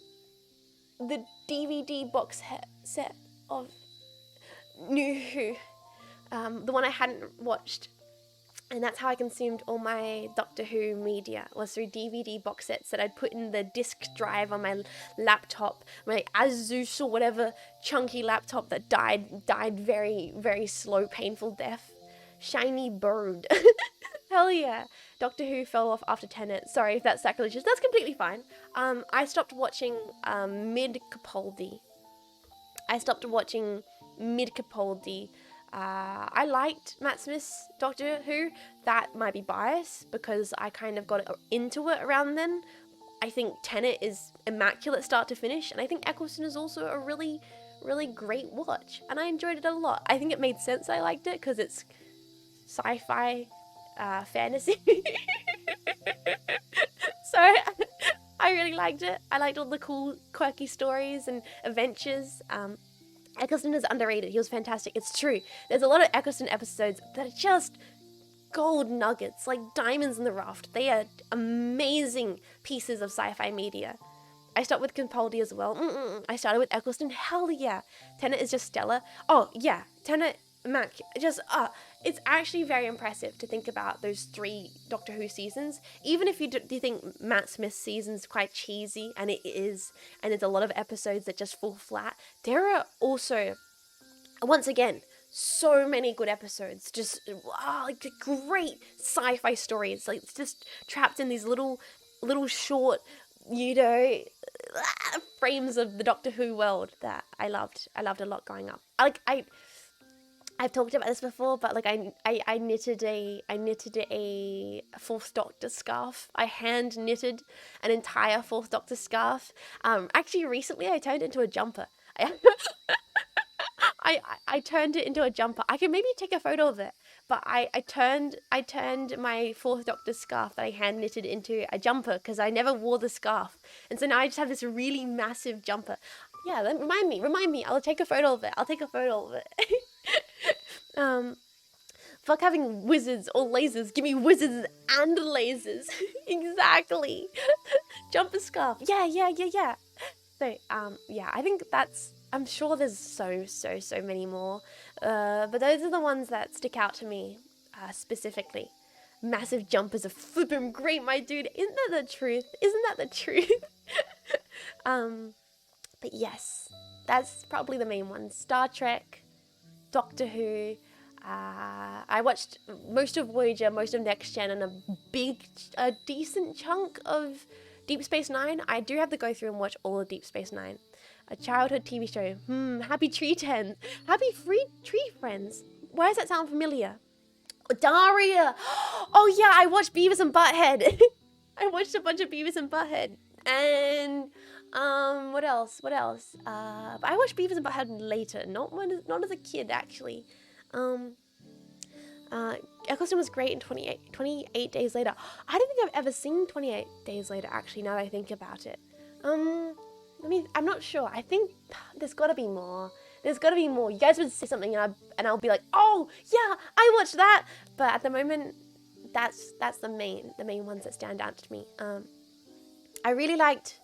the DVD box set of New Who, the one I hadn't watched. And that's how I consumed all my Doctor Who media, was through DVD box sets that I'd put in the disk drive on my laptop, my Asus or whatever chunky laptop that died very, very slow, painful death. Shiny bird. Hell yeah. Doctor Who fell off after Tenet. Sorry if that's sacrilegious. That's completely fine. I stopped watching mid-Capaldi. I liked Matt Smith's Doctor Who. That might be biased because I kind of got into it around then. I think Tenet is immaculate start to finish, and I think Eccleston is also a really, really great watch, and I enjoyed it a lot. I think it made sense I liked it because it's sci-fi fantasy. So I really liked it. I liked all the cool, quirky stories and adventures. Eccleston is underrated. He was fantastic. It's true. There's a lot of Eccleston episodes that are just gold nuggets, like diamonds in the rough. They are amazing pieces of sci-fi media. I stopped with Capaldi as well. I started with Eccleston. Hell yeah. Tenet is just stellar. Oh yeah, Tenet, Mac, just it's actually very impressive to think about those 3 Doctor Who seasons. Even if you think Matt Smith's season's quite cheesy, and it is, and there's a lot of episodes that just fall flat, there are also, once again, so many good episodes. Just like great sci-fi stories, like it's just trapped in these little short you know, frames of the Doctor Who world that I loved. I loved a lot growing up. I've talked about this before, but like I knitted a Fourth Doctor scarf. I hand knitted an entire Fourth Doctor scarf. Actually, recently I turned it into a jumper. I turned it into a jumper. I can maybe take a photo of it, but I turned my Fourth Doctor scarf that I hand knitted into a jumper because I never wore the scarf, and so now I just have this really massive jumper. Yeah, remind me. I'll take a photo of it. Fuck having wizards or lasers. Give me wizards and lasers. Exactly. Jumper scarf. Yeah. So, yeah, I think I'm sure there's so many more. But those are the ones that stick out to me, specifically. Massive jumpers are flipping great, my dude. Isn't that the truth? But yes, that's probably the main ones. Star Trek, Doctor Who. I watched most of Voyager, most of Next Gen, and a decent chunk of Deep Space Nine. I do have to go through and watch all of Deep Space Nine. A childhood TV show. Happy Tree Tree Friends. Why does that sound familiar? Daria. Oh yeah, I watched Beavis and Butthead. I watched a bunch of Beavis and Butthead. And what else? But I watched Beavis and Butthead later, not as a kid actually. Eccleston was great in 28 Days Later. I don't think I've ever seen 28 Days Later, actually, now that I think about it. I'm not sure. I think there's gotta be more. You guys would say something and I'll be like, oh, yeah, I watched that. But at the moment, that's the main ones that stand out to me. I really liked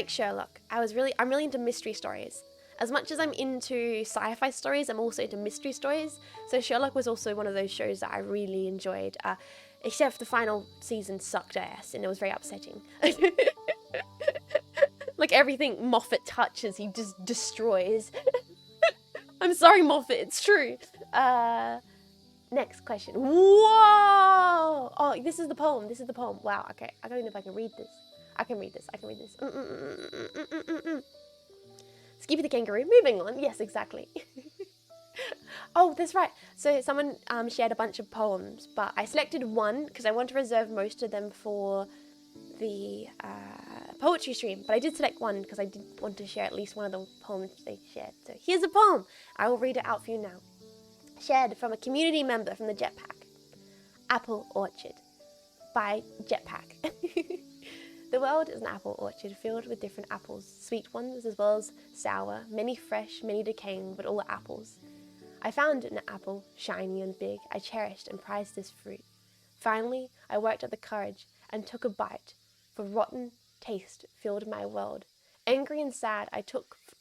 Sherlock. I'm really into mystery stories. As much as I'm into sci-fi stories, I'm also into mystery stories. So Sherlock was also one of those shows that I really enjoyed. Except the final season sucked ass and it was very upsetting. Like everything Moffat touches, he just destroys. I'm sorry, Moffat, it's true. Next question. Whoa! Oh, this is the poem. Wow, okay. I don't know if I can read this. I can read this. Skippy the Kangaroo, moving on. Yes, exactly. Oh, that's right. So someone shared a bunch of poems, but I selected one because I want to reserve most of them for the poetry stream. But I did select one because I did want to share at least one of the poems they shared. So here's a poem. I will read it out for you now. Shared from a community member from the Jetpack. Apple Orchard by Jetpack. The world is an apple orchard filled with different apples, sweet ones as well as sour, many fresh, many decaying, but all apples. I found an apple, shiny and big. I cherished and prized this fruit. Finally, I worked up the courage and took a bite, for rotten taste filled my world. Angry and sad, I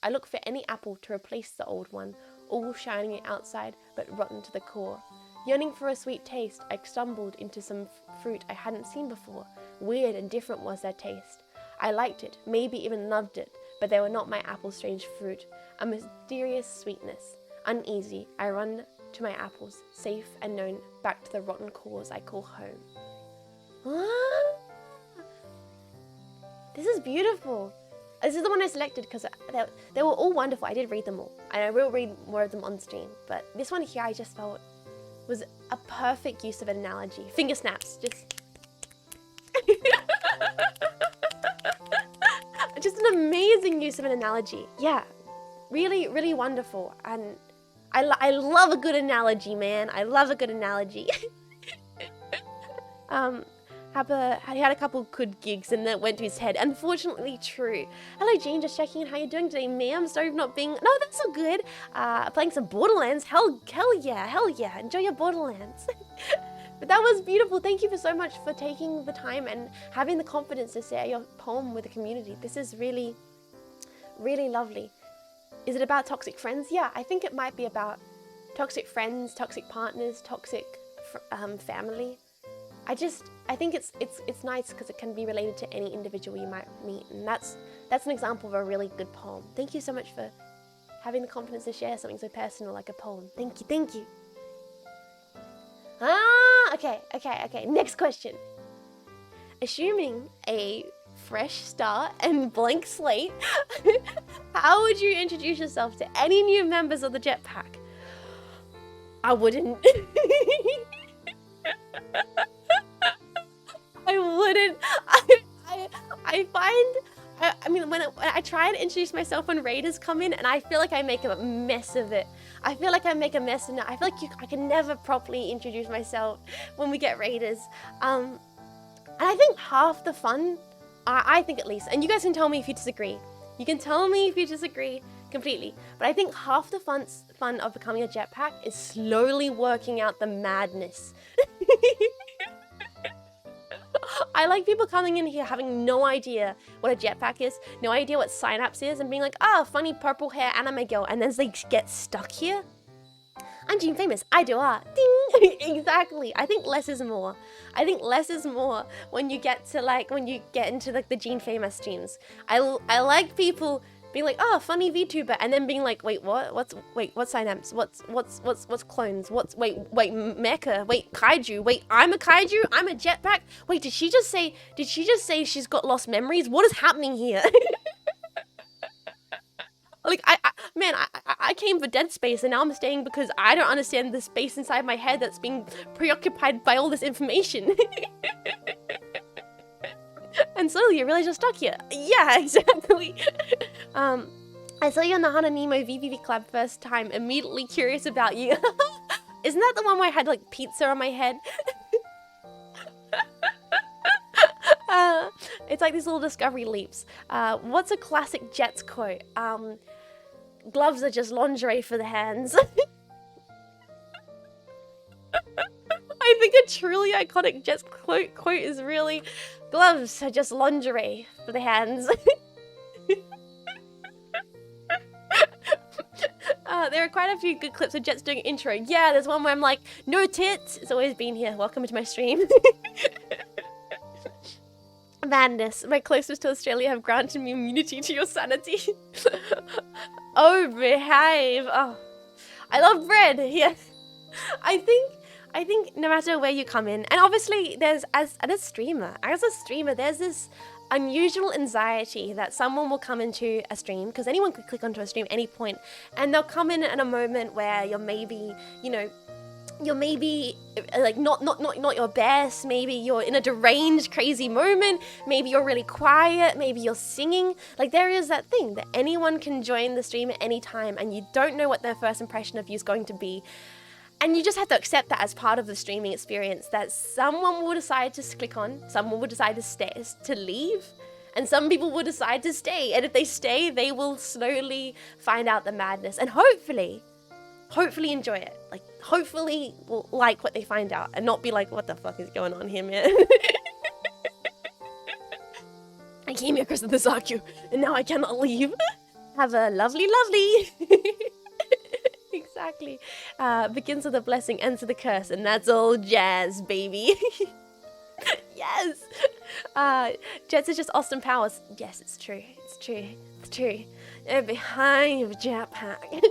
looked for any apple to replace the old one, all shining outside but rotten to the core. Yearning for a sweet taste, I stumbled into some fruit I hadn't seen before. Weird and different was their taste. I liked it, maybe even loved it, but they were not my apple's strange fruit. A mysterious sweetness. Uneasy, I run to my apples, safe and known, back to the rotten cores I call home. What? This is beautiful. This is the one I selected because they were all wonderful. I did read them all, and I will read more of them on stream. But this one here I just felt was a perfect use of an analogy. Finger snaps, just an amazing use of an analogy. Yeah, really, really wonderful. And I love a good analogy, man. I love a good analogy. He had a couple good gigs and that went to his head. Unfortunately true. Hello Jean, just checking in. How you doing today, ma'am? Sorry for not being... No, that's all good. Playing some Borderlands. Hell yeah. Enjoy your Borderlands. But that was beautiful. Thank you so much for taking the time and having the confidence to share your poem with the community. This is really, really lovely. Is it about toxic friends? Yeah, I think it might be about toxic friends, toxic partners, toxic family. I think it's nice because it can be related to any individual you might meet, and that's an example of a really good poem. Thank you so much for having the confidence to share something so personal like a poem. Thank you. Okay. Next question. Assuming a fresh start and blank slate, how would you introduce yourself to any new members of the jetpack? I wouldn't. I wouldn't. I find, I mean, when I try and introduce myself when raiders come in, and I feel like I make a mess of it. I feel like I make a mess, and I feel like I can never properly introduce myself when we get raiders. And I think half the fun, I think at least, and you guys can tell me if you disagree. You can tell me if you disagree completely. But I think half the fun of becoming a jetpack is slowly working out the madness. I like people coming in here having no idea what a jetpack is, no idea what Synapse is, and being like, oh, funny purple hair anime girl, and then they get stuck here. I'm Jean Faymas, I do art. Ding! Exactly. I think less is more. I think less is more when you get to into the Jean Faymas streams. I like people being like, oh, funny VTuber, and then being like, wait, what? What's Synapse? What's clones? Wait, mecha? Wait, kaiju? Wait, I'm a kaiju? I'm a jetpack? Wait, did she just say she's got lost memories? What is happening here? Like, I came for Dead Space, and now I'm staying because I don't understand the space inside my head that's being preoccupied by all this information. And slowly you realize you're stuck here. Yeah, exactly. I saw you on the Hana Nemo VVV Club first time, immediately curious about you. Isn't that the one where I had, like, pizza on my head? It's like these little discovery leaps. What's a classic Jets quote? Gloves are just lingerie for the hands. I think a truly iconic Jets quote is really, gloves are just lingerie for the hands. There are quite a few good clips of Jets doing an intro. Yeah, there's one where I'm like, no tits. It's always been here. Welcome to my stream. Madness. My closest to Australia have granted me immunity to your sanity. Oh, behave. Oh, I love bread. Yeah. I think no matter where you come in, and obviously there's, as a streamer, there's this unusual anxiety that someone will come into a stream, because anyone could click onto a stream at any point, and they'll come in at a moment where you're maybe, like not your best, maybe you're in a deranged, crazy moment, maybe you're really quiet, maybe you're singing. Like, there is that thing that anyone can join the stream at any time, and you don't know what their first impression of you is going to be. And you just have to accept that as part of the streaming experience, that someone will decide to click on, someone will decide to stay, to leave, and some people will decide to stay. And if they stay, they will slowly find out the madness, and hopefully enjoy it. Like, hopefully will like what they find out, and not be like, what the fuck is going on here, man? I came here because of this Aku, and now I cannot leave. Have a lovely. Exactly. Begins with a blessing, ends with a curse, and that's all jazz, baby. Yes. Jets is just Austin Powers. Yes, it's true. They're behind the jetpack.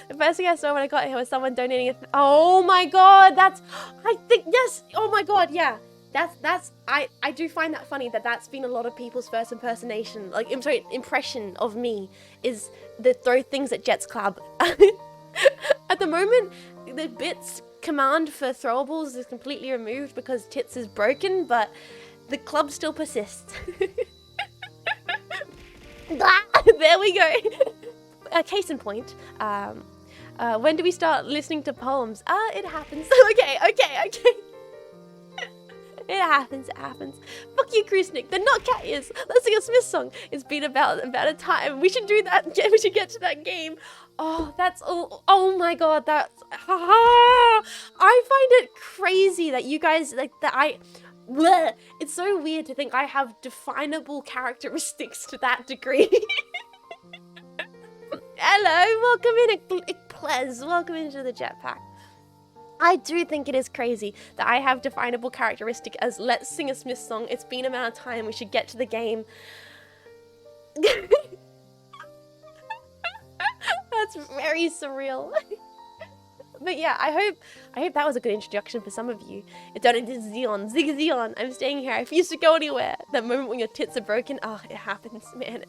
The first thing I saw when I got here was someone donating oh my god, yes, oh my god, yeah. I do find that funny that's been a lot of people's first impersonation, like, I'm sorry, impression of me, is the throw things at Jets Club. At the moment, the bits command for throwables is completely removed because Tits is broken, but the club still persists. There we go. Case in point, when do we start listening to poems? It happens. Okay. It happens. Fuck you, Krusnik. The not cat is. Let's sing a Smith song. It's been about a time. We should do that. We should get to that game. Oh, that's all. Oh my god, that's. I find it crazy that you guys bleh. It's so weird to think I have definable characteristics to that degree. Hello, welcome in, Plez. Welcome into the jetpack. I do think it is crazy that I have definable characteristic as let's sing a Smith song. It's been amount of time. We should get to the game. That's very surreal. But yeah, I hope that was a good introduction for some of you. It's on into Xeon, Zig Xeon. I'm staying here. I refuse to go anywhere. That moment when your tits are broken. Oh, it happens, man.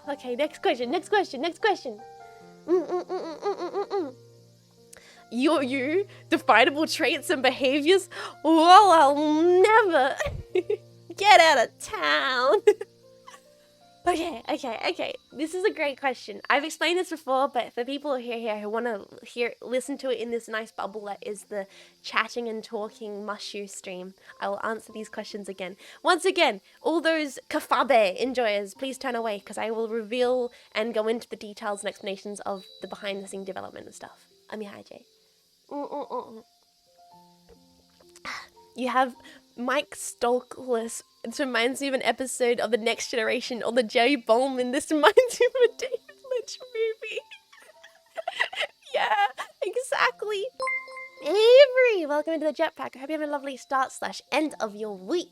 Okay, next question. You, definable traits and behaviors? Well, I'll never get out of town. Okay. This is a great question. I've explained this before, but for people here who want to listen to it in this nice bubble that is the chatting and talking mushu stream, I will answer these questions again. Once again, all those kafabe enjoyers, please turn away because I will reveal and go into the details and explanations of the behind-the-scene development and stuff. Amihaje. You have Mike Stolkless. It reminds me of an episode of The Next Generation or the Jerry Bowman. This reminds me of a David Lynch movie. Yeah, exactly. Avery, welcome into the jetpack. I hope you have a lovely start/end of your week.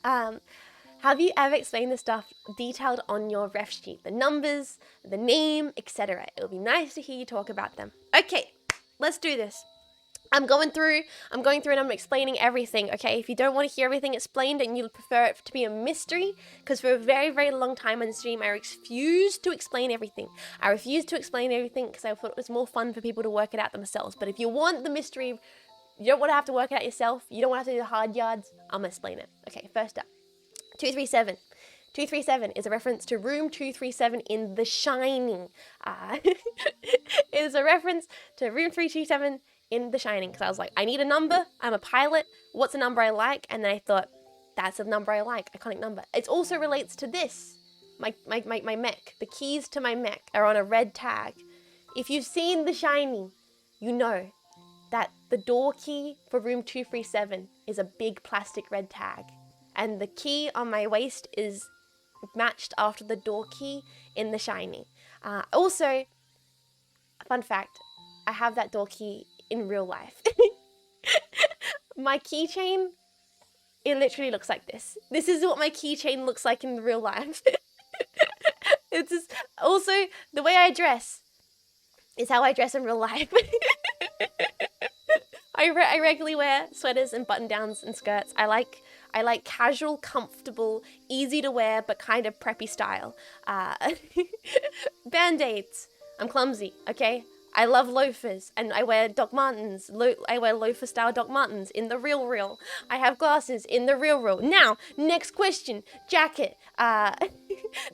Have you ever explained the stuff detailed on your ref sheet? The numbers, the name, etc. It would be nice to hear you talk about them. Okay, let's do this. I'm going through and I'm explaining everything, okay? If you don't want to hear everything explained and you prefer it to be a mystery, because for a very, very long time on the stream, I refused to explain everything. Because I thought it was more fun for people to work it out themselves. But if you want the mystery, you don't want to have to work it out yourself, you don't want to have to do the hard yards, I'm going to explain it. Okay, first up, 237. 237 is a reference to room 237 in The Shining. It is a reference to room 327 in The Shining, because I was like, I need a number, I'm a pilot, what's a number I like? And then I thought, that's a number I like, iconic number. It also relates to this, my mech. The keys to my mech are on a red tag. If you've seen The Shining, you know that the door key for room 237 is a big plastic red tag. And the key on my waist is matched after the door key in The Shining. Also, fun fact, I have that door key in real life. My keychain, it literally looks like this. This is what my keychain looks like in real life. It's just, also, the way I dress is how I dress in real life. I regularly wear sweaters and button-downs and skirts. I like casual, comfortable, easy to wear, but kind of preppy style. Band-aids. I'm clumsy, okay? I love loafers, and I wear Doc Martens. I wear loafer-style Doc Martens in the real. I have glasses in the real. Now, next question. Jacket. The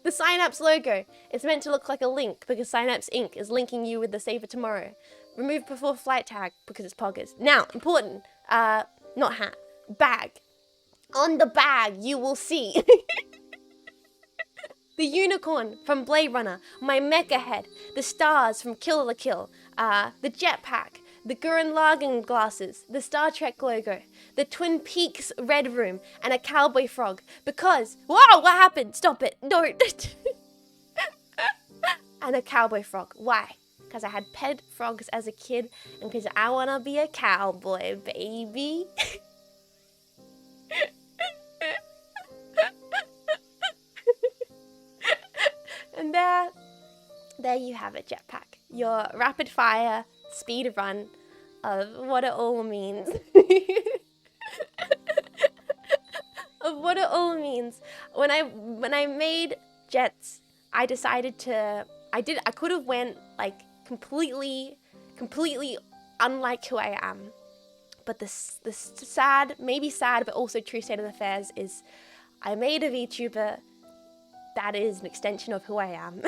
Synapse logo. It's meant to look like a link, because Synapse Inc. is linking you with the Save for Tomorrow. Remove before flight tag, because it's poggers. Now, important. Not hat. Bag. On the bag, you will see the unicorn from Blade Runner, my mecha head, the stars from Kill la Kill, the jetpack, the Gurren Lagann glasses, the Star Trek logo, the Twin Peaks red room, and a cowboy frog. Because, whoa, what happened? Stop it, don't. And a cowboy frog. Why? Because I had pet frogs as a kid, and because I want to be a cowboy, baby. And there you have it, jetpack. Your rapid fire speed run of what it all means. Of what it all means. When I made jets, I decided to. I could have went like completely unlike who I am. But the sad, maybe sad, but also true state of affairs is, I made a VTuber that is an extension of who I am.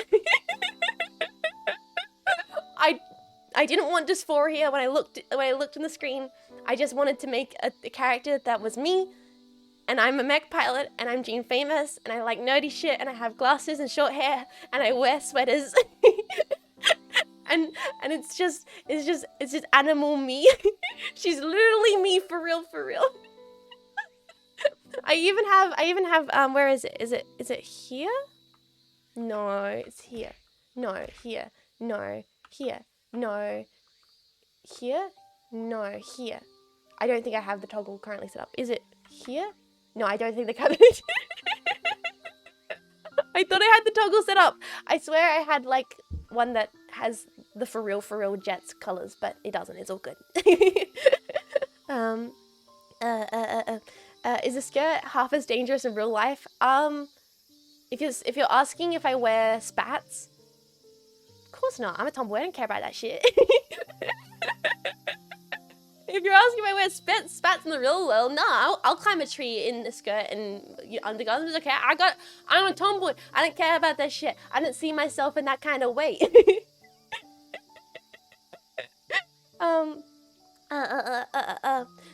I didn't want dysphoria when I looked in the screen. I just wanted to make a character that was me, and I'm a mech pilot, and I'm Jean Faymas, and I like nerdy shit, and I have glasses and short hair, and I wear sweaters. And it's just animal me. She's literally me for real. I even have where is it? Is it here? No, it's here. No, here. No, here. No, here. No, here. I don't think I have the toggle currently set up. Is it here? No, I don't think the cover. I thought I had the toggle set up. I swear I had like one that has the for real Jets colors, but it doesn't. It's all good. Is a skirt half as dangerous in real life? If you're asking if I wear spats, of course not. I'm a tomboy. I don't care about that shit. If you're asking if I wear spats in the real world, no, I'll climb a tree in a skirt and undergarments. Okay, I'm a tomboy. I don't care about that shit. I don't see myself in that kind of way.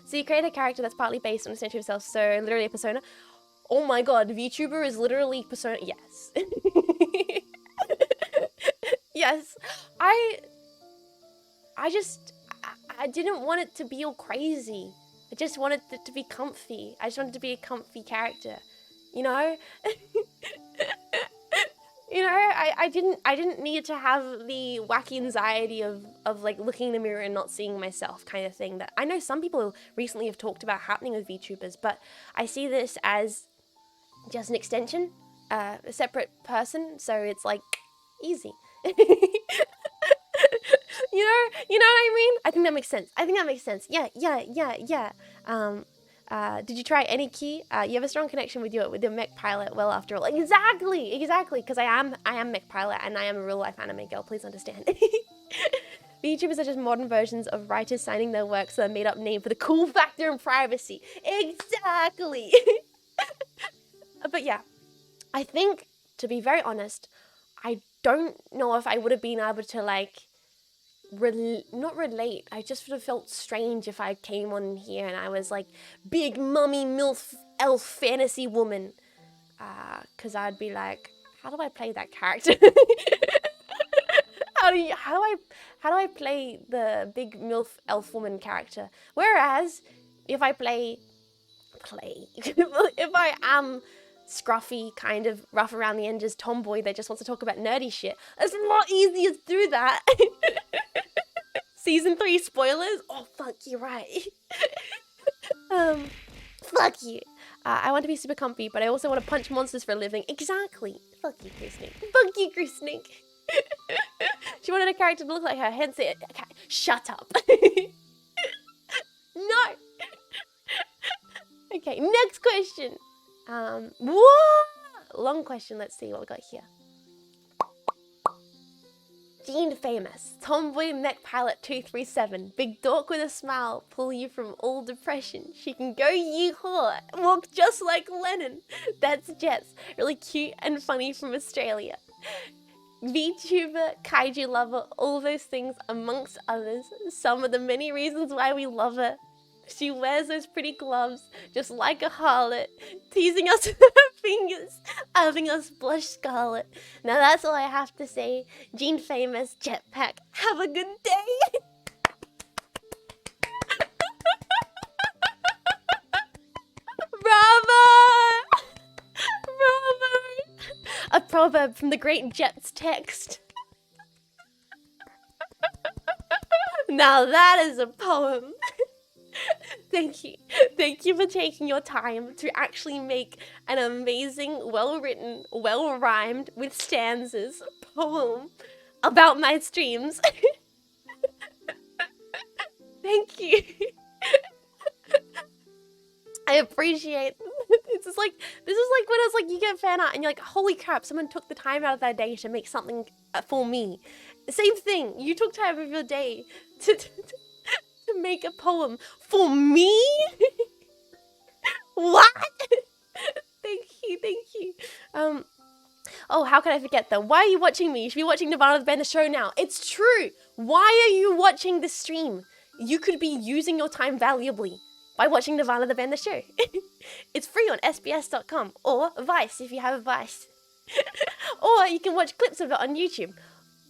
So you create a character that's partly based on a extension of yourself, so literally a persona. Oh my god, VTuber is literally persona. Yes. Yes. I didn't want it to be all crazy. I just wanted it to be comfy. I just wanted to be a comfy character, you know? You know, I didn't need to have the wacky anxiety of like looking in the mirror and not seeing myself kind of thing that I know some people recently have talked about happening with VTubers, but I see this as just an extension, a separate person, so it's like easy. You know what I mean? I think that makes sense. Yeah. Did you try any key? You have a strong connection with your mech pilot. Well, after all, exactly. Because I am mech pilot and I am a real life anime girl. Please understand. VTubers are just modern versions of writers signing their works with a made up name for the cool factor and privacy. Exactly. But yeah, I think, to be very honest, I don't know if I would have been able to like not relate. I just would have felt strange if I came on here and I was like big mummy milf elf fantasy woman, because I'd be like, how do I play that character? how do I play the big milf elf woman character? Whereas if I if I am scruffy, kind of rough around the edges tomboy that just wants to talk about nerdy shit, it's a lot easier to do that. Season 3 spoilers? Oh, fuck, you're right. Fuck you. I want to be super comfy, but I also want to punch monsters for a living. Exactly. Fuck you, Chris Nick. She wanted a character to look like her, hence it. Okay, shut up. No. Okay, next question. What? Long question. Let's see what we got here. Jean Faymas, tomboy mech pilot 237, big dork with a smile, pull you from all depression. She can go yee-haw, walk just like Lennon. That's Jets, really cute and funny from Australia. VTuber, kaiju lover, all those things amongst others. Some of the many reasons why we love her. She wears those pretty gloves, just like a harlot, teasing us with her fingers, having us blush scarlet. Now that's all I have to say. Jean Faymas, jetpack. Have a good day. Bravo! Bravo! A proverb from the great Jet's text. Now that is a poem. Thank you. Thank you for taking your time to actually make an amazing, well-written, well-rhymed, with stanzas, poem about my streams. Thank you. I appreciate this is like when it's like you get fan art and you're like, holy crap, someone took the time out of their day to make something for me. Same thing. You took time out of your day to make a poem for me? What? Thank you. Oh, how can I forget though? Why are you watching me? You should be watching Nirvana the Band the show now. It's true. Why are you watching this stream? You could be using your time valuably by watching Nirvana the Band the show. It's free on sbs.com or Vice if you have a Vice. Or you can watch clips of it on YouTube.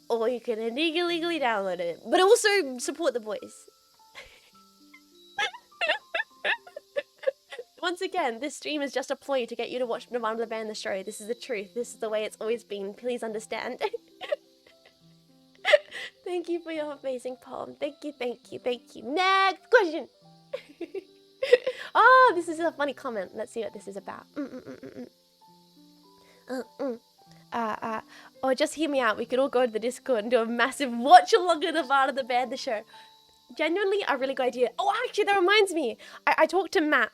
Or you can illegally download it. But also support the boys. Once again, this stream is just a ploy to get you to watch Nirvana the Band the show. This is the truth. This is the way it's always been. Please understand. Thank you for your amazing poem. Thank you. Next question. Oh, this is a funny comment. Let's see what this is about. Or just hear me out. We could all go to the Discord and do a massive watch-along of Nevada the Band, the show. Genuinely, a really good idea. Oh, actually, that reminds me. I talked to Matt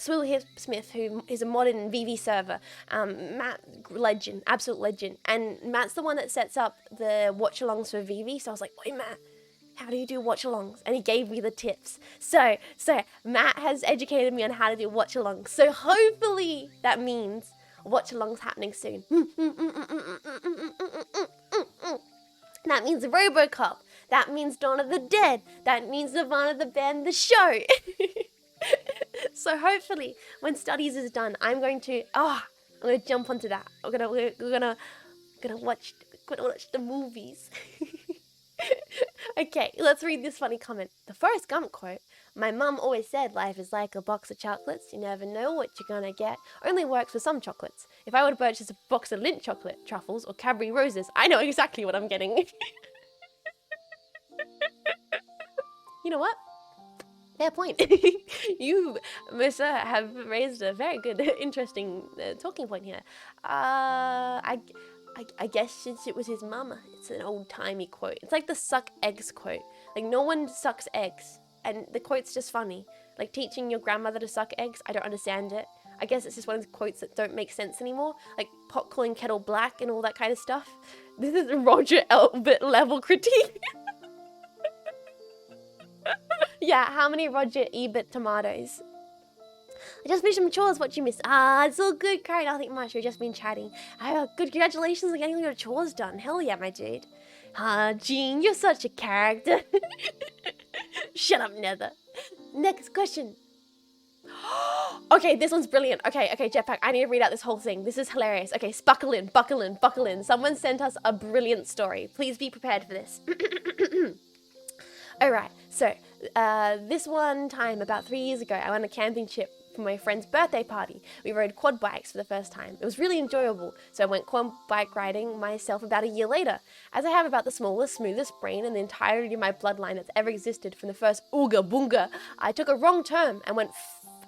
Smith, who is a modern VV server. Matt, legend, absolute legend. And Matt's the one that sets up the watch-alongs for VV. So I was like, wait, Matt, how do you do watch-alongs? And he gave me the tips. So Matt has educated me on how to do watch-alongs. So hopefully that means watch-alongs happening soon. That means RoboCop. That means Dawn of the Dead. That means Nirvana the Band, the show. So hopefully, when studies is done, I'm going to jump onto that. We're gonna watch the movies. Okay, let's read this funny comment. The Forrest Gump quote. My mum always said life is like a box of chocolates. You never know what you're gonna get. Only works for some chocolates. If I were to purchase a box of Lindt chocolate, truffles, or Cadbury roses, I know exactly what I'm getting. You know what? Fair point. You, Musa, have raised a very good, interesting talking point here. I guess since it was his mama, it's an old-timey quote. It's like the suck eggs quote. Like, no one sucks eggs. And the quote's just funny. Like, teaching your grandmother to suck eggs, I don't understand it. I guess it's just one of the quotes that don't make sense anymore. Like, pot calling kettle black and all that kind of stuff. This is a Roger Elbert level critique. Yeah, how many Roger Ebert tomatoes? I just finished some chores. What you miss? It's all good. Crying, nothing much. We've just been chatting. Good. Congratulations on getting your chores done. Hell yeah, my dude. Jean, you're such a character. Shut up, Nether. Next question. Okay, this one's brilliant. Okay, Jetpack, I need to read out this whole thing. This is hilarious. Okay, buckle in. Someone sent us a brilliant story. Please be prepared for this. Alright, so, this one time, about 3 years ago, I went on a camping trip for my friend's birthday party. We rode quad bikes for the first time. It was really enjoyable, so I went quad bike riding myself about a year later. As I have about the smallest, smoothest brain in the entirety of my bloodline that's ever existed from the first Ooga Boonga, I took a wrong turn and went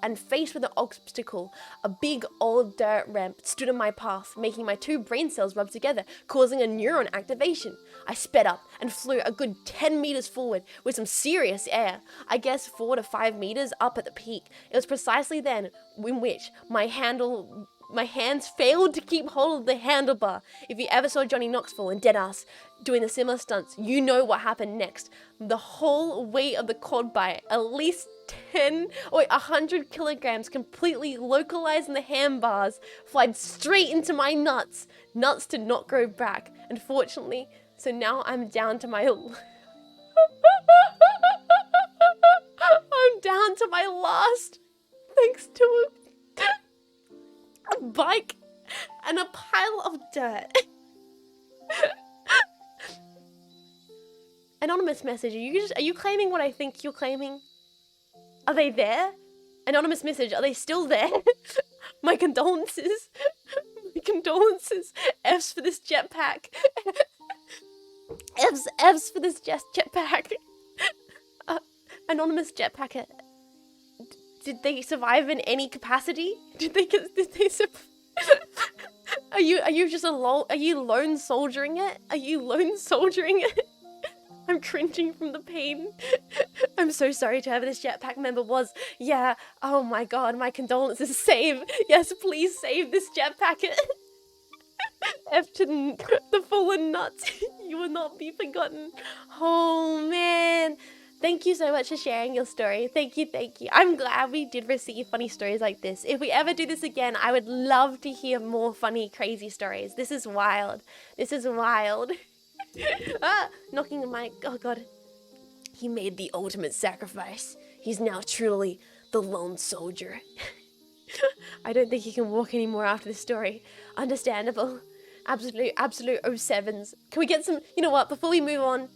and faced with an obstacle, a big old dirt ramp stood in my path, making my two brain cells rub together, causing a neuron activation. I sped up and flew a good 10 meters forward with some serious air. I guess 4 to 5 meters up at the peak. It was precisely then in which my hands failed to keep hold of the handlebar. If you ever saw Johnny Knoxville in Deadass doing the similar stunts, you know what happened next. The whole weight of the quad bike, at least 100 kilograms, completely localized in the handbars, flied straight into my nuts. Nuts did not grow back, unfortunately. So now I'm down to my last, thanks to a bike and a pile of dirt. Anonymous message, are you claiming what I think you're claiming? Are they there? Anonymous message, are they still there? My condolences. My condolences. F's for this jetpack. F's for this jetpack. Anonymous jetpacker. Did they survive in any capacity? Did they survive? Are you just are you lone soldiering it? Are you lone soldiering it? I'm cringing from the pain. I'm so sorry to whoever this jetpack member was. Yeah, oh my god, my condolences. Save. Yes, please save this jetpacker. F to the fallen nuts. You will not be forgotten. Oh man. Thank you so much for sharing your story. Thank you. I'm glad we did receive funny stories like this. If we ever do this again, I would love to hear more funny, crazy stories. This is wild. Knocking on my... Oh god. He made the ultimate sacrifice. He's now truly the lone soldier. I don't think he can walk anymore after this story. Understandable. Absolute 07s. Can we get some... You know what? Before we move on,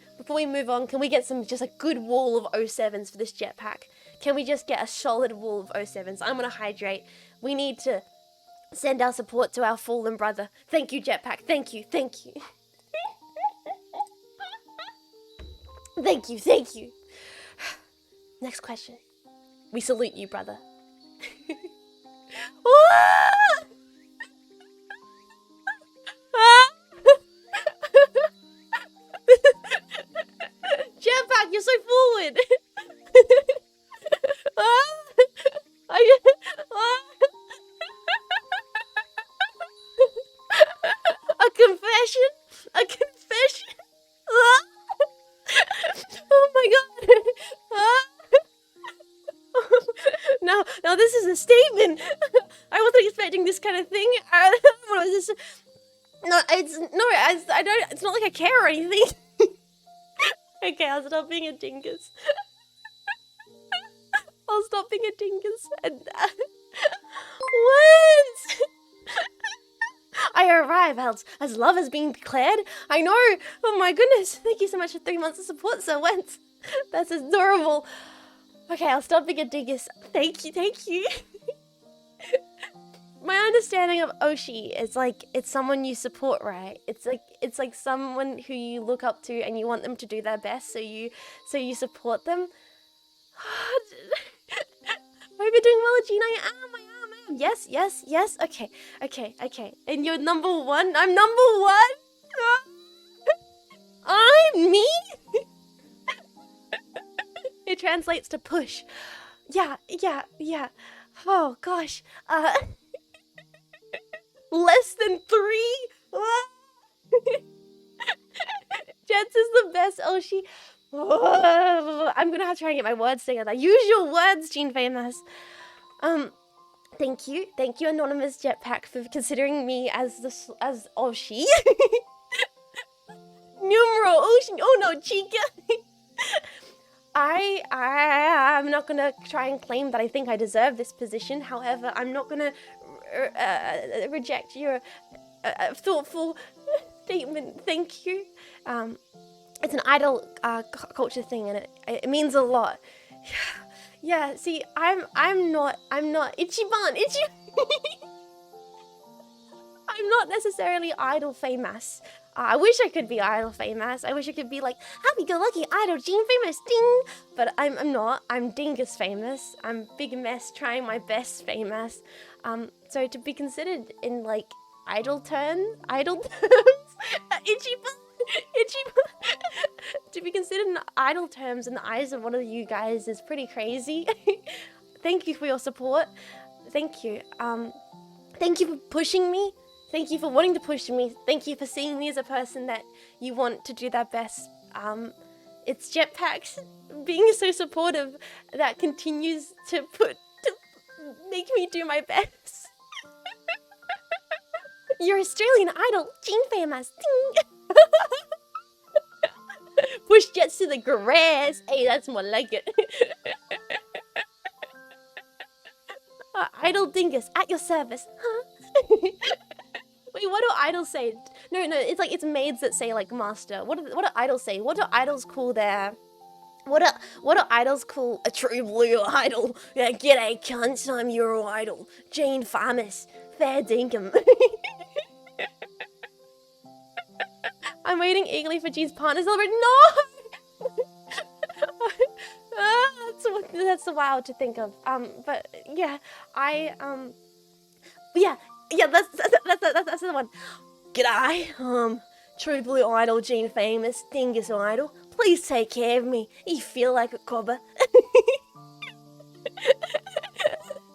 can we get just a good wall of 07s for this jetpack? Can we just get a solid wall of 07s? I'm gonna hydrate. We need to send our support to our fallen brother. Thank you, jetpack. Thank you. Thank you. Next question. We salute you, brother. confession? A confession? Oh my god. Now this is a statement. I wasn't expecting this kind of thing. What was this? No, I don't. It's not like I care or anything. Okay, I'll stop being a dingus. I'll stop being a dingus. And what? I arrive as love has been declared. I know. Oh my goodness. Thank you so much for 3 months of support, Sir Wentz. That's adorable. Okay, I'll stop being a dingus. Thank you. My understanding of Oshi is like it's someone you support, right? It's like someone who you look up to and you want them to do their best, so you support them. I hope you're doing well, Jean. I am. Yes. Okay. And you're number one? I'm number one? I'm me? It translates to push. Yeah. Oh, gosh. Less than 3? Jets is the best, Oshi. I'm gonna have to try and get my words together. Use your words, Jean Faymas. Thank you, Anonymous Jetpack, for considering me as Oshi. Numero Oshi. Oh no, Chica. I'm not gonna try and claim that I think I deserve this position. However, I'm not gonna reject your thoughtful statement. Thank you. It's an idol culture thing, and it means a lot. Yeah. See, I'm not Ichiban. I'm not necessarily idol famous. I wish I could be idol famous. I wish I could be like happy-go-lucky idol Jean Faymas, ding. But I'm not. I'm dingus famous. I'm big mess trying my best famous. So to be considered in like idol terms, Ichiban. To be considered in idol terms in the eyes of one of you guys is pretty crazy. Thank you for your support. Thank you. Thank you for pushing me. Thank you for wanting to push me. Thank you for seeing me as a person that you want to do their best. It's Jetpacks being so supportive that continues to make me do my best. You're Australian idol, Jean Faymas. Push Jets to the grass. Hey, that's more like it. Idol dingus at your service, huh? Wait, what do idols say? No, it's like it's maids that say like master. What do idols say? What do idols call their? What do idols call a true blue idol? Yeah, g'day cunts, I'm your idol, Jean Faymas. Fair dinkum. I'm waiting eagerly for Jean's partner celebrate. No. That's wild to think of. But yeah, yeah, that's the one. G'day, true blue idol, Jean Faymas, dingus idol. Please take care of me. You feel like a cobber.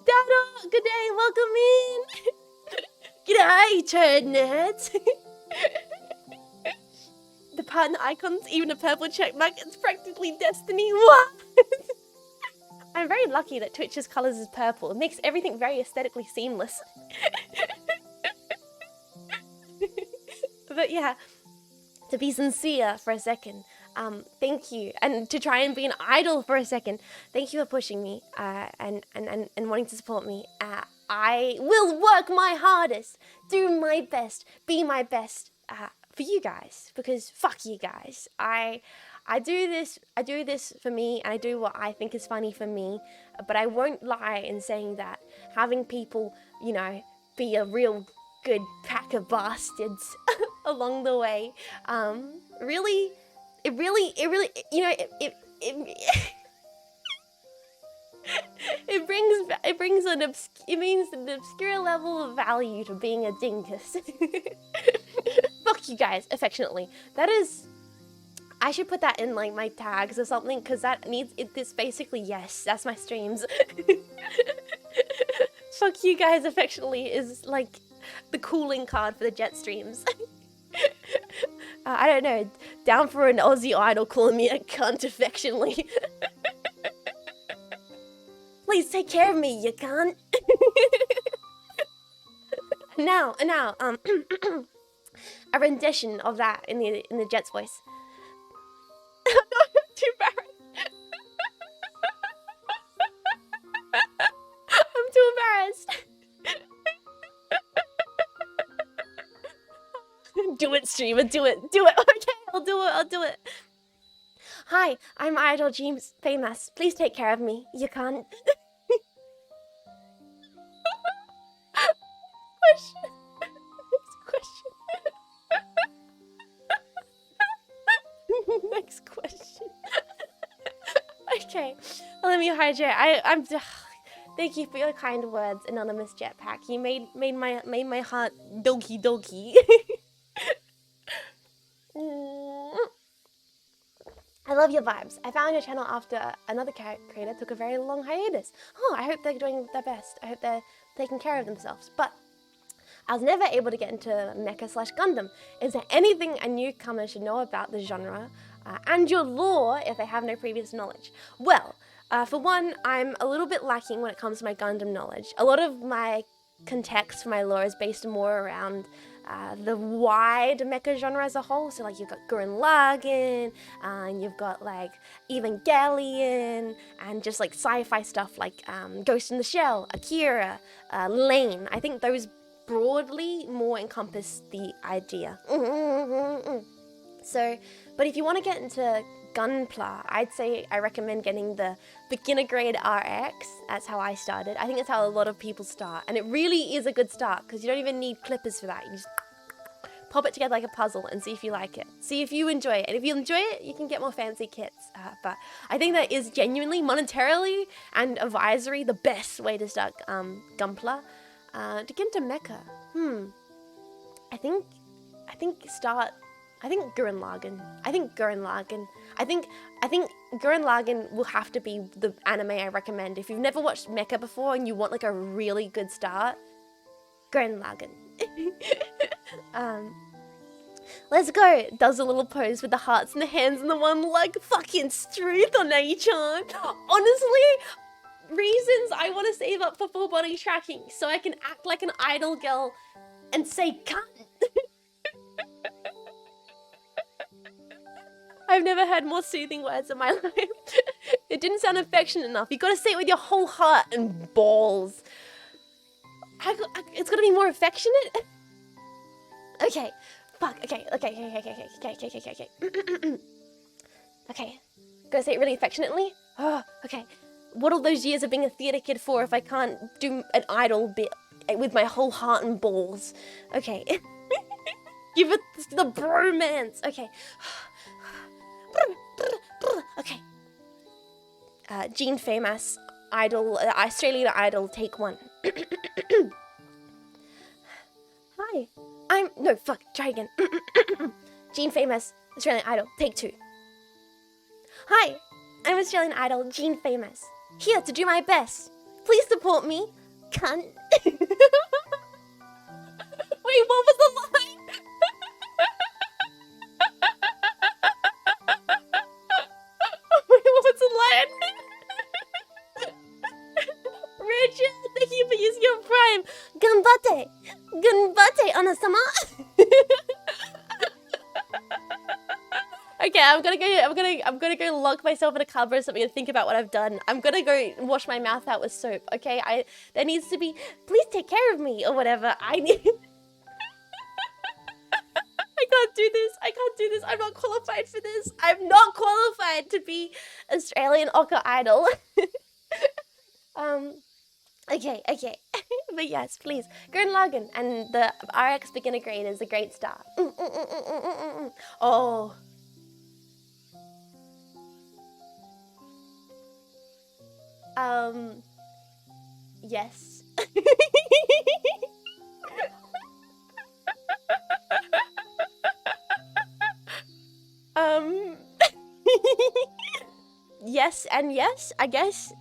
Dada, good day, welcome in. G'day, turd nerds. The partner icons, even a purple check mark, it's practically destiny. What? I'm very lucky that Twitch's colours is purple. It makes everything very aesthetically seamless. But yeah, to be sincere for a second, thank you. And to try and be an idol for a second, thank you for pushing me and wanting to support me. I will work my hardest, do my best, be my best for you guys, because fuck you guys. I do this for me, and I do what I think is funny for me, but I won't lie in saying that having people, you know, be a real good pack of bastards along the way, really, you know, it brings an obscure level of value to being a dingus. Fuck you guys, affectionately. That is, I should put that in like my tags or something, because that needs this basically, yes, that's my streams. Fuck you guys, affectionately is like the cooling card for the Jet streams. I don't know, down for an Aussie idol calling me a cunt affectionately. Please take care of me, you cunt. Now, a rendition of that in the Jet's voice. No, I'm too embarrassed. I'm too embarrassed. Do it, streamer, do it. Okay, I'll do it. Hi, I'm idol Jean Faymas. Please take care of me. You can't. Next question. Okay, let me hydrate. I'm. Thank you for your kind words, anonymous jetpack. You made my heart doki. I love your vibes. I found your channel after another creator took a very long hiatus. Oh, I hope they're doing their best. I hope they're taking care of themselves. But I was never able to get into Mecha/Gundam. Is there anything a newcomer should know about the genre and your lore if they have no previous knowledge? Well, for one, I'm a little bit lacking when it comes to my Gundam knowledge. A lot of my context for my lore is based more around the wide mecha genre as a whole. So like you've got Gurren Lagann, and you've got like Evangelion, and just like sci-fi stuff like Ghost in the Shell, Akira, Lane. I think those broadly more encompass the idea. So, but if you want to get into Gunpla, I'd say I recommend getting the beginner grade RX. That's how I started. I think that's how a lot of people start, and it really is a good start because you don't even need clippers for that. You just pop it together like a puzzle and see if you like it. See if you enjoy it, and if you enjoy it, you can get more fancy kits. But I think that is genuinely, monetarily and advisory, the best way to start Gunpla. To get into mecha, I think Gurren Lagann. I think Gurren Lagann will have to be the anime I recommend. If you've never watched mecha before and you want like a really good start, Gurren Lagann. Let's go. Does a little pose with the hearts and the hands and the one like fucking Struth on Achan. Honestly, reasons I want to save up for full body tracking so I can act like an idol girl and say cunt. I've never heard more soothing words in my life. It didn't sound affectionate enough. You gotta say it with your whole heart and balls. It's gotta be more affectionate. Okay, fuck. Okay. Okay, gotta say it really affectionately. Oh, okay. What all those years of being a theatre kid for if I can't do an idol bit with my whole heart and balls? Okay. Give it the bromance. Okay. Okay. Jean Faymas, idol, Australian Idol, take 1. Hi, try again. Jean Faymas, Australian Idol, take 2. Hi, I'm Australian Idol, Jean Faymas, here to do my best. Please support me, cunt. Wait, what was the line? Richard, thank you for using your prime. Ganbate, Anna-sama. Okay, I'm gonna go lock myself in a cupboard or something and think about what I've done. I'm gonna go wash my mouth out with soap. Okay, there needs to be. Please take care of me or whatever. I need. I can't do this. I'm not qualified for this. I'm not qualified to be Australian Oka Idol. Okay. But yes, please. Gurren Lagann and the RX beginner grade is a great start. Oh. Yes. Yes and yes, I guess.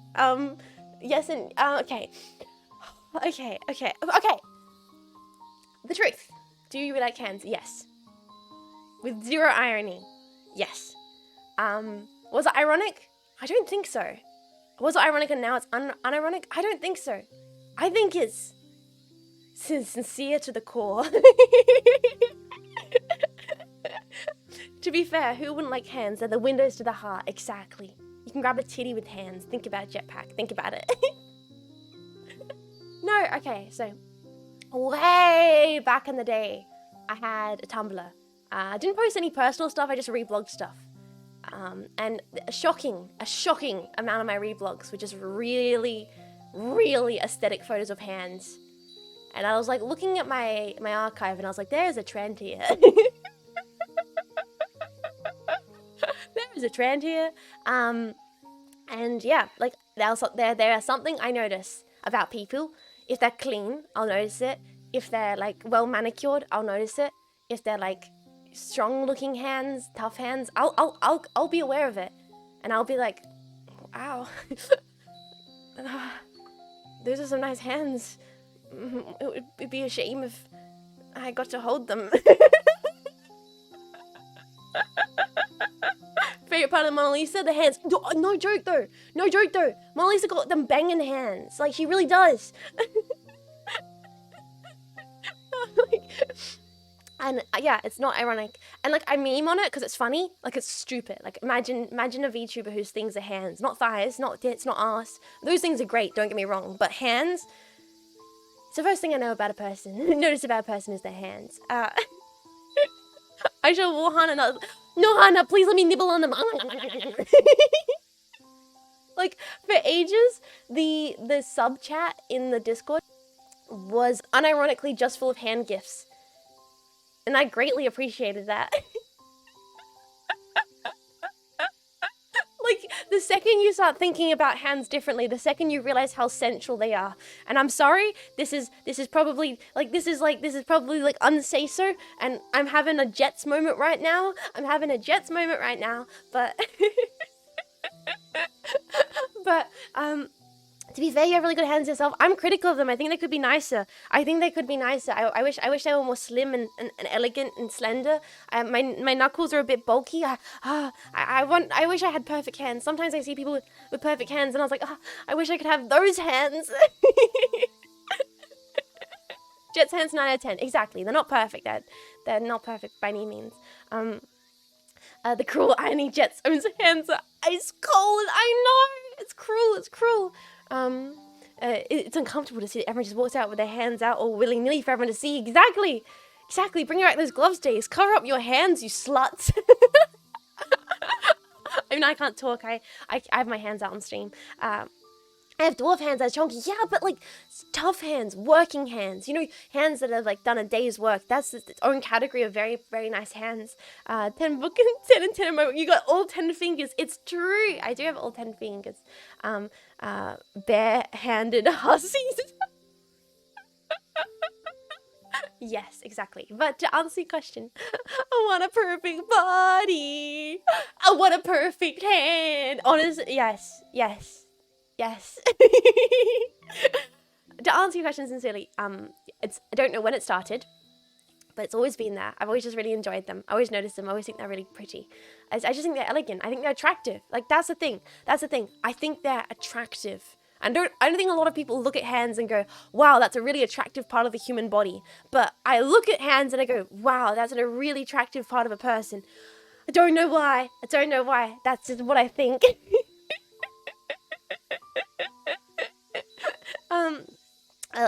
Yes and okay. The truth. Do you like hands? Yes. with zero irony. Yes. Was it ironic? I don't think so. Was it ironic and now it's unironic? I don't think so. I think it's sincere to the core. To be fair, who wouldn't like hands? They're the windows to the heart. Exactly. You can grab a titty with hands. Think about jetpack. Think about it. No, okay, so way back in the day, I had a Tumblr. I didn't post any personal stuff, I just reblogged stuff. And a shocking amount of my reblogs were just really, really aesthetic photos of hands. And I was like looking at my archive and I was like, there's a trend here. There's a trend here. And yeah, like there is something I notice about people. If they're clean, I'll notice it. If they're like well manicured, I'll notice it. If they're like strong looking hands, tough hands, I'll be aware of it. And I'll be like, wow. Those are some nice hands. It would be a shame if I got to hold them. Favorite part of Mona Lisa? The hands. No joke though. No joke though. Mona Lisa got them banging hands. Like, she really does. And yeah, it's not ironic. And like, I meme on it because it's funny. Like, it's stupid. Like, imagine a VTuber whose things are hands. Not thighs, not tits, not ass. Those things are great, don't get me wrong. But hands? It's the first thing I know about a person. Notice about a person is their hands. I shall warn Hannah. No, Hannah, please let me nibble on them. Like, for ages, the sub chat in the Discord was unironically just full of hand gifs. And I greatly appreciated that. Like, the second you start thinking about hands differently, the second you realize how central they are. And I'm sorry, this is probably like unsay so, and I'm having a Jets moment right now. But but to be fair, you have really good hands yourself. I'm critical of them. I think they could be nicer. I wish they were more slim and elegant and slender. My knuckles are a bit bulky. I wish I had perfect hands. Sometimes I see people with perfect hands and I was like, I wish I could have those hands. Jet's hands 9 out of 10. Exactly. They're not perfect. They're not perfect by any means. The cruel irony, Jet's own hands are ice cold. I know. It's cruel. It's uncomfortable to see that everyone just walks out with their hands out all willy-nilly for everyone to see. Exactly. Bring back those gloves days. Cover up your hands, you sluts. I mean, I can't talk. I have my hands out on stream. I have dwarf hands that are chunky. Yeah, but like tough hands, working hands. You know, hands that have like done a day's work. That's its own category of very, very nice hands. 10 book and 10 and 10 in my book. You got all 10 fingers. It's true. I do have all 10 fingers. Bare-handed hussies. Yes, exactly. But to answer your question, I want a perfect body. I want a perfect hand. Honestly, yes. To answer your question sincerely, I don't know when it started, but it's always been there. I've always just really enjoyed them. I always noticed them. I always think they're really pretty. I just think they're elegant. I think they're attractive. Like, that's the thing. I think they're attractive. I don't think a lot of people look at hands and go, wow, that's a really attractive part of the human body. But I look at hands and I go, wow, that's a really attractive part of a person. I don't know why. That's just what I think.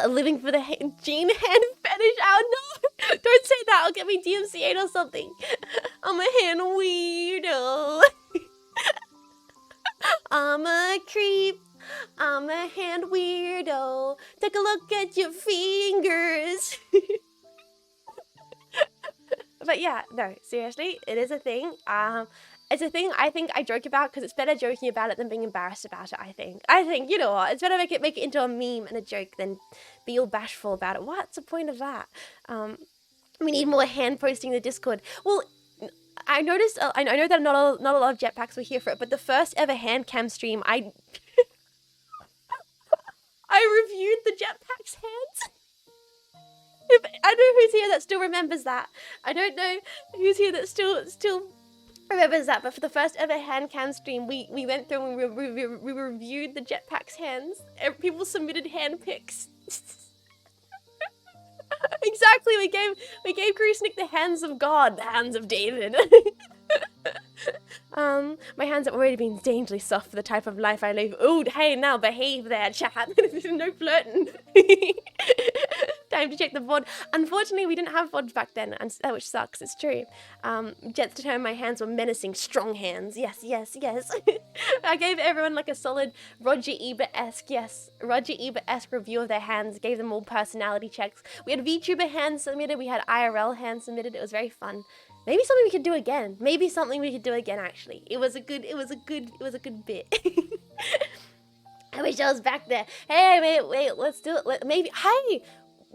Living for the Jean hand fetish. Oh no! Don't say that. I'll get me DMCA'd or something. I'm a hand weirdo. I'm a creep. I'm a hand weirdo. Take a look at your fingers. But yeah, no, seriously, it is a thing. It's a thing I think I joke about because it's better joking about it than being embarrassed about it, I think. You know what, it's better make it into a meme and a joke than be all bashful about it. What's the point of that? We need more hand posting in the Discord. Well, I noticed, I know that not a lot of jetpacks were here for it, but the first ever hand cam stream, I reviewed the jetpack's hands. I know who's here that still remembers that. I don't know who's here that still remembers that. But for the first ever hand cam stream, we went through and we reviewed the jetpack's hands. People submitted hand pics. Exactly, we gave Krusnik the hands of God, the hands of David. My hands have already been dangerously soft for the type of life I live. Oh, hey, now behave there, chat. No flirting. Time to check the VOD. Unfortunately, we didn't have VODs back then, which sucks, it's true. Jets determined my hands were menacing, strong hands. Yes, yes, yes. I gave everyone like a solid Roger Ebert-esque, Roger Ebert-esque review of their hands, gave them all personality checks. We had VTuber hands submitted, we had IRL hands submitted, it was very fun. Maybe something we could do again. Maybe something we could do again, actually. It was a good bit. I wish I was back there. Hey, wait, let's do it.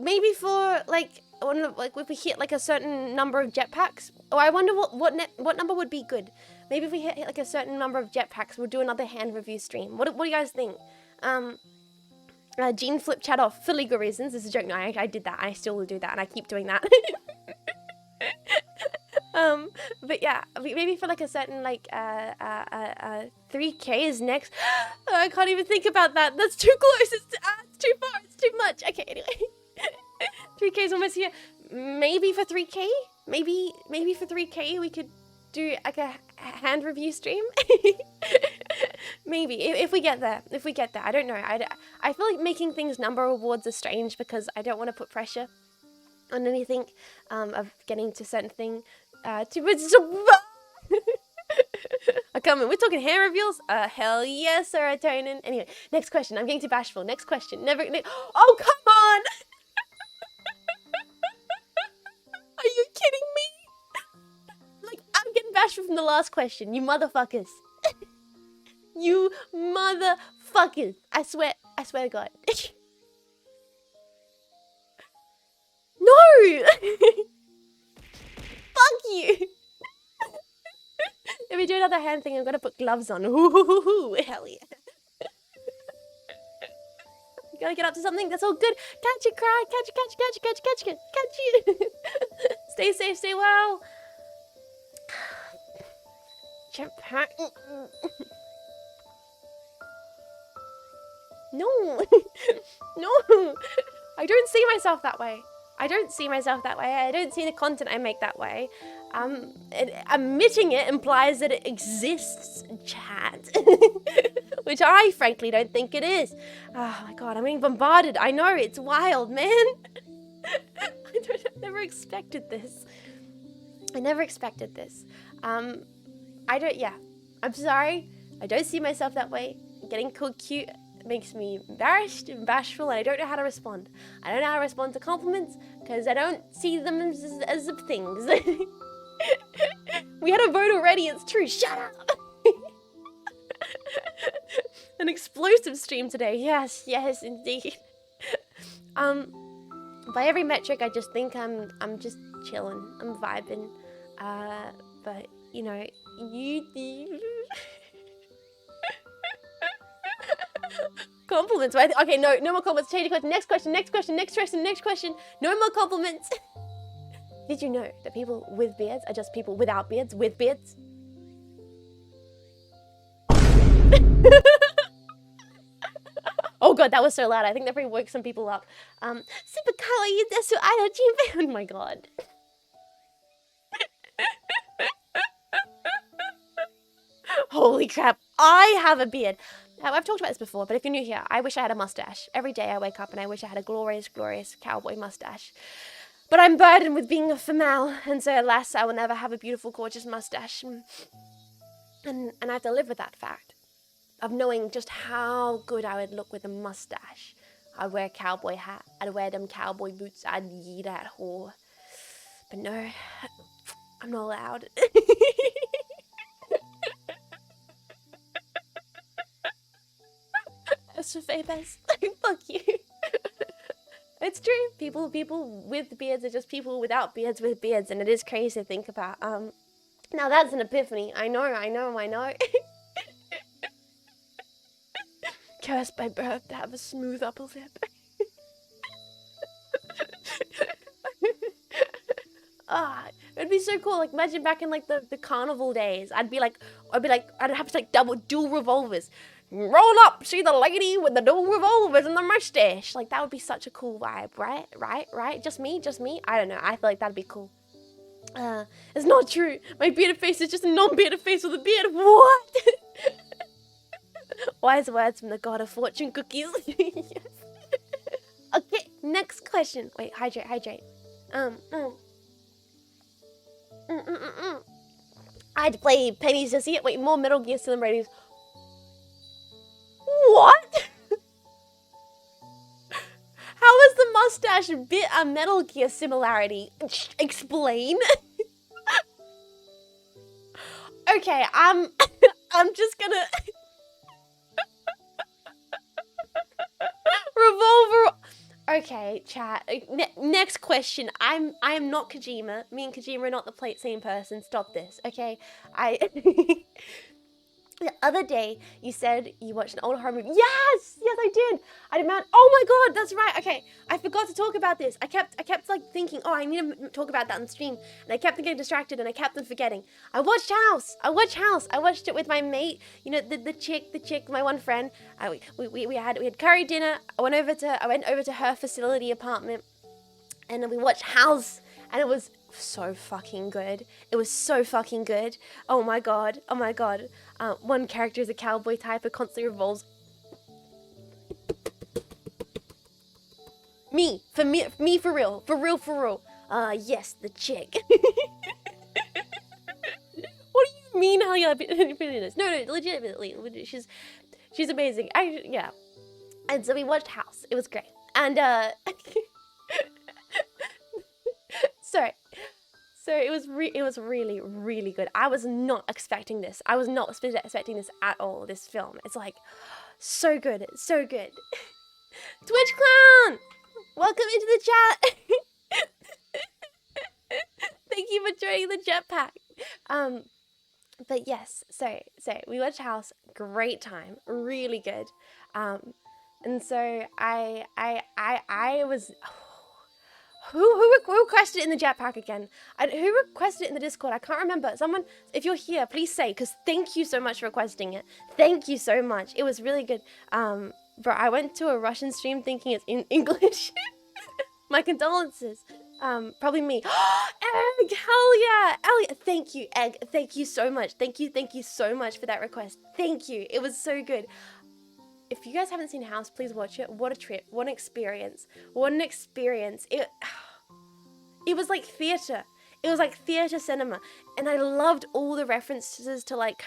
Maybe for, like, if we hit, like, a certain number of jetpacks. Oh, I wonder what number would be good. Maybe if we hit, like, a certain number of jetpacks, we'll do another hand review stream. What do you guys think? Jean flipped chat off for legal reasons. This is a joke. No, I did that. I still will do that, and I keep doing that. But yeah, maybe for like a certain like 3K is next. Oh, I can't even think about that. That's too close. It's too far. It's too much. Okay, anyway. 3K is almost here. Maybe for 3K? Maybe for 3K we could do like a hand review stream. Maybe if we get there. I don't know. I feel like making things number awards are strange because I don't want to put pressure on anything of getting to certain thing. I come in. We're talking hair reveals. Hell yes, serotonin. Anyway, next question. I'm getting too bashful. Next question. Oh, come on! Are you kidding me? Like, I'm getting bashful from the last question. You motherfuckers. You motherfuckers. I swear to God. No! Fuck you! If we do another hand thing, I'm gonna put gloves on. Ooh, hell yeah. You gotta get up to something, that's all good. Catch it, cry, catch you. Stay safe, stay well. Jetpack. No. No. I don't see myself that way. I don't see the content I make that way. Admitting it implies that it exists, chat. Which I frankly don't think it is. Oh my god, I'm being bombarded. I know, it's wild, man. I never expected this. I'm sorry. I don't see myself that way. Getting called cute makes me embarrassed and bashful, and I don't know how to respond. I don't know how to respond to compliments because I don't see them as things. We had a vote already, it's true. Shut up. An explosive stream today. Yes, indeed. By every metric, I just think I'm just chilling. I'm vibing. But you know, you. Compliments. Okay, no more compliments. Change the question. Next question. No more compliments. Did you know that people with beards are just people without beards with beards? Oh god, that was so loud. I think that probably woke some people up. Super kawaii desu oh my god. Holy crap, I have a beard. Now, I've talked about this before, but if you're new here, I wish I had a mustache. Every day I wake up and I wish I had a glorious, glorious cowboy mustache. But I'm burdened with being a female, and so alas, I will never have a beautiful, gorgeous mustache. And I have to live with that fact of knowing just how good I would look with a mustache. I'd wear a cowboy hat, I'd wear them cowboy boots, I'd yeet that whore. But no, I'm not allowed. Jean Faymas, fuck you. It's true. People with beards are just people without beards with beards, and it is crazy to think about. Now that's an epiphany. I know. Cursed by birth to have a smooth upper lip. It'd be so cool. Like, imagine back in like the carnival days. I'd have to like dual revolvers. Roll up, see the lady with the dual revolvers and the mustache. Like, that would be such a cool vibe, right? Right? Just me? I don't know. I feel like that'd be cool. It's not true. My bearded face is just a non-bearded face with a beard. What? Wise words from the god of fortune cookies. Yes. Okay, next question. Wait, hydrate. I'd play pennies to see it. Wait, more Metal Gear celebrities. What? How is the mustache bit a Metal Gear similarity? Explain. Okay, I'm just gonna revolver. Okay, chat. Next question. I am not Kojima. Me and Kojima are not the same person. Stop this, okay? The other day, you said you watched an old horror movie. Yes, I did. I demand. Oh my god, that's right. Okay, I forgot to talk about this. I kept like thinking, oh, I need to talk about that on the stream, and I kept getting distracted, and I kept on forgetting. I watched House. I watched it with my mate. You know, the chick, my one friend. We had curry dinner. I went over to her facility apartment, and then we watched House, and it was so fucking good. Oh my god. One character is a cowboy type who constantly revolves. Me for real. Yes, the chick. What do you mean how you're feeling this? No, legitimately. She's amazing. Yeah. And so we watched House. It was great. And sorry. So it was really, really good. I was not expecting this. I was not expecting this at all, this film. It's like, so good. Twitch Clown! Welcome into the chat! Thank you for joining the jetpack. But yes, so we watched House, great time, really good. And so I was... Who requested it in the jetpack again? Who requested it in the Discord? I can't remember. Someone, if you're here, please say, because thank you so much for requesting it. Thank you so much. It was really good. Bro, I went to a Russian stream thinking it's in English. My condolences. Probably me. Egg, hell yeah. Thank you, Egg. Thank you so much. Thank you so much for that request. Thank you. It was so good. If you guys haven't seen House, please watch it. What a trip. What an experience. It was like theater. It was like theater cinema. And I loved all the references to like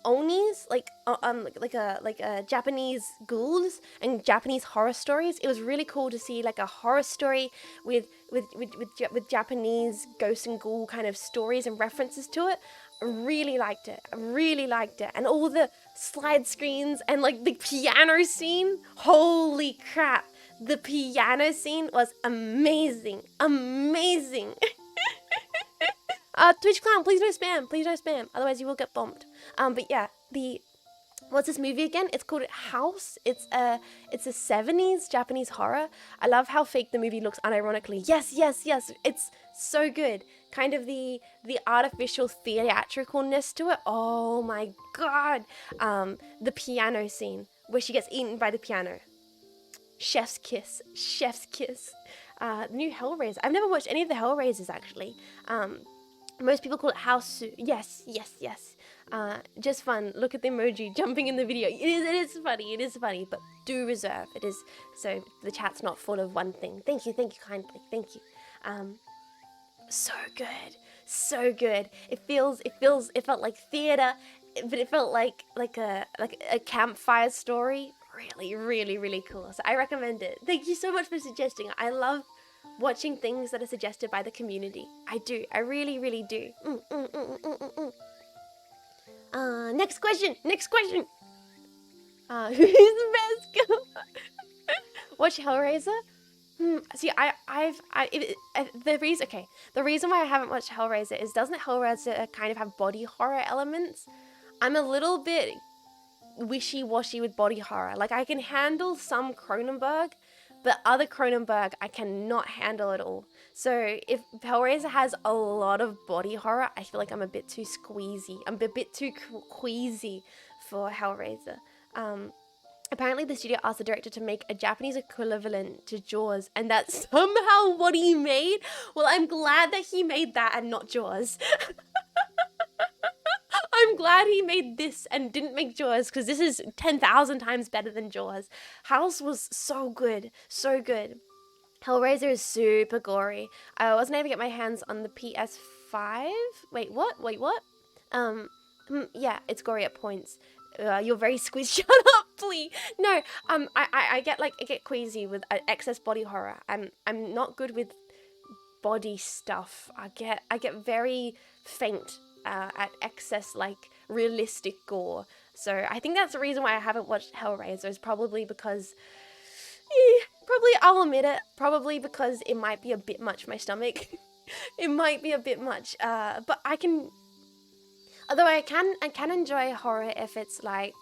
onis, like Japanese ghouls and Japanese horror stories. It was really cool to see like a horror story with Japanese ghost and ghoul kind of stories and references to it. I really liked it. And all the slide screens and like the piano scene. Holy crap. The piano scene was amazing. Twitch Clown, please don't spam. Otherwise you will get bombed. But yeah, what's this movie again? It's called House. It's a 70s Japanese horror. I love how fake the movie looks unironically. Yes. It's so good. Kind of the artificial theatricalness to it. Oh my god. The piano scene where she gets eaten by the piano. Chef's kiss. New Hellraiser. I've never watched any of the Hellraisers actually. Most people call it House. Yes. Just fun. Look at the emoji jumping in the video. It is funny, but do reserve. It is so the chat's not full of one thing. Thank you kindly. Thank you. So good. It felt like theater, but it felt like a campfire story. Really cool. So I recommend it. Thank you so much for suggesting. I love watching things that are suggested by the community. I do. I really do. Next question. Who's the best girl? Watch Hellraiser? See, the reason why I haven't watched Hellraiser is, doesn't Hellraiser kind of have body horror elements? I'm a little bit wishy-washy with body horror. Like, I can handle some Cronenberg, but other Cronenberg I cannot handle at all. So if Hellraiser has a lot of body horror, I feel like I'm a bit too squeezy. I'm a bit too queasy for Hellraiser. Apparently the studio asked the director to make a Japanese equivalent to Jaws, and that's somehow what he made. Well, I'm glad that he made that and not Jaws. I'm glad he made this and didn't make Jaws, because this is 10,000 times better than Jaws. House was so good, so good. Hellraiser is super gory. I wasn't able to get my hands on the PS5. Wait, what? Yeah, it's gory at points. You're very squeezed. Shut up, please. No, I get queasy with excess body horror. I'm not good with body stuff. I get very faint at excess, like, realistic gore. So I think that's the reason why I haven't watched Hellraiser, is probably because, probably, I'll admit it, probably because it might be a bit much for my stomach. It might be a bit much, but I can, although I can enjoy horror if it's like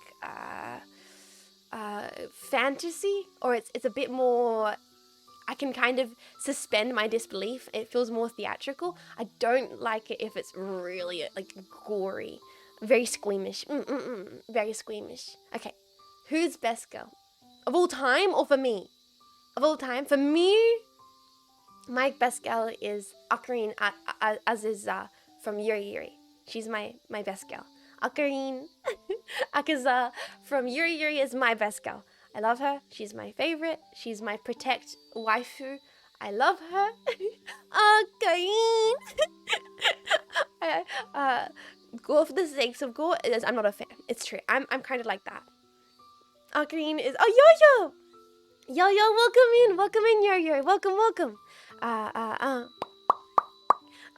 fantasy, or it's a bit more, I can kind of suspend my disbelief. It feels more theatrical. I don't like it if it's really, like, gory. Very squeamish. Very squeamish. Okay. Who's best girl? Of all time, or for me? Of all time? For me, my best girl is Ocarina Azusa from Yuri Yuri. She's my best girl. Ocarina Akaza from Yuri Yuri is my best girl. I love her. She's my favorite. She's my protect waifu. I love her. Ocarina. Gore for the sakes of gore. I'm not a fan. It's true. I'm kind of like that. Ocarina is. Oh, Yo-Yo! Yo-Yo, welcome in, Yo-Yo. Welcome.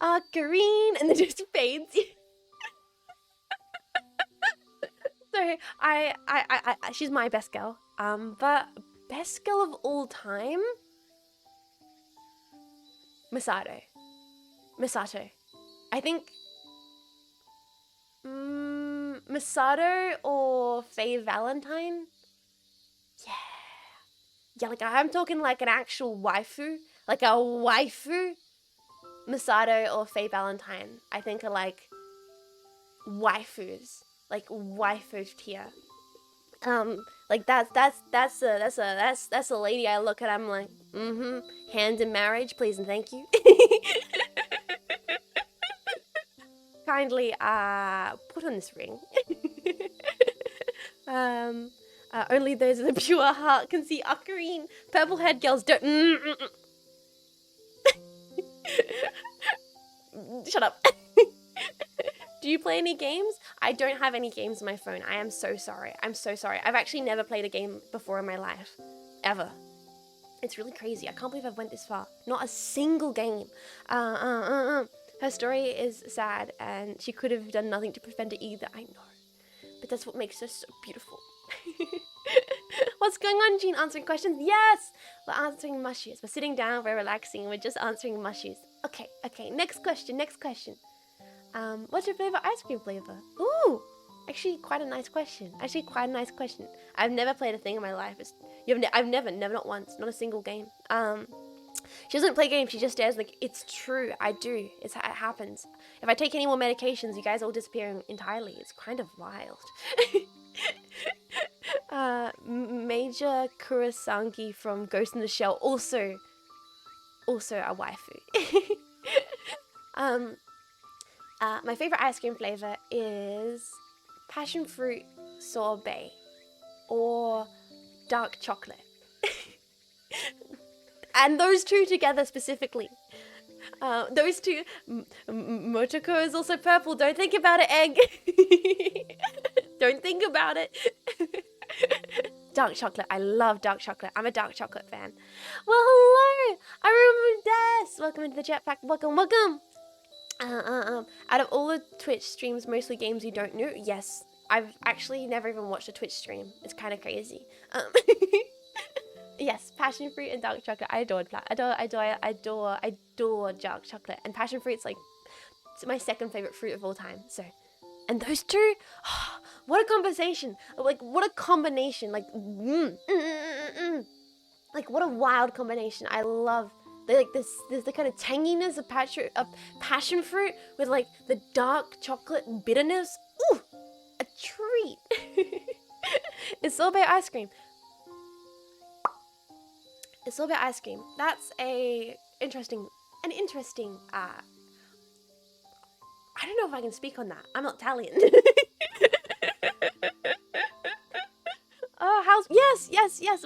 Ocarina, and then just fades. So I she's my best girl. But best girl of all time, Misato. I think Misato or Faye Valentine. Yeah, like, I'm talking like an actual waifu, like a waifu. Misato or Faye Valentine, I think, are like waifus, like waifu tier. Like that's a lady I look at. I'm like, hand in marriage, please and thank you. Kindly, put on this ring. Only those with a pure heart can see Ocarina. Purple-haired girls don't. Shut up. Do you play any games? I don't have any games on my phone. I am so sorry. I'm so sorry. I've actually never played a game before in my life. Ever. It's really crazy. I can't believe I've went this far. Not a single game. Her story is sad, and she could have done nothing to prevent it either. I know. But that's what makes her so beautiful. What's going on, Jean? Answering questions? Yes! We're answering mushies. We're sitting down, we're relaxing, we're just answering mushies. Okay. Next question. What's your favorite ice cream flavor? Ooh! Actually, quite a nice question. I've never played a thing in my life. I've never, not once, not a single game. She doesn't play games, she just stares like, it's true, I do. It happens. If I take any more medications, you guys all disappear entirely. It's kind of wild. Major Kurosangi from Ghost in the Shell, also a waifu. My favorite ice cream flavor is passion fruit sorbet or dark chocolate. And those two together specifically. Those two. Motoko is also purple. Don't think about it, egg. Don't think about it. Dark chocolate. I love dark chocolate. I'm a dark chocolate fan. Well, hello. I remember Des. Welcome into the jetpack. Welcome. Out of all the Twitch streams, mostly games you don't know. Yes, I've actually never even watched a Twitch stream. It's kind of crazy. Yes, passion fruit and dark chocolate. I adore dark chocolate. And passion fruit's like, it's my second favorite fruit of all time. So And those two, what a conversation. Like, what a combination. Like, like, what a wild combination. I love the kind of tanginess of passion fruit with like the dark chocolate bitterness. Ooh, a treat. It's sorbet ice cream. It's sorbet ice cream. That's an interesting, I don't know if I can speak on that. I'm not Italian. Oh, yes.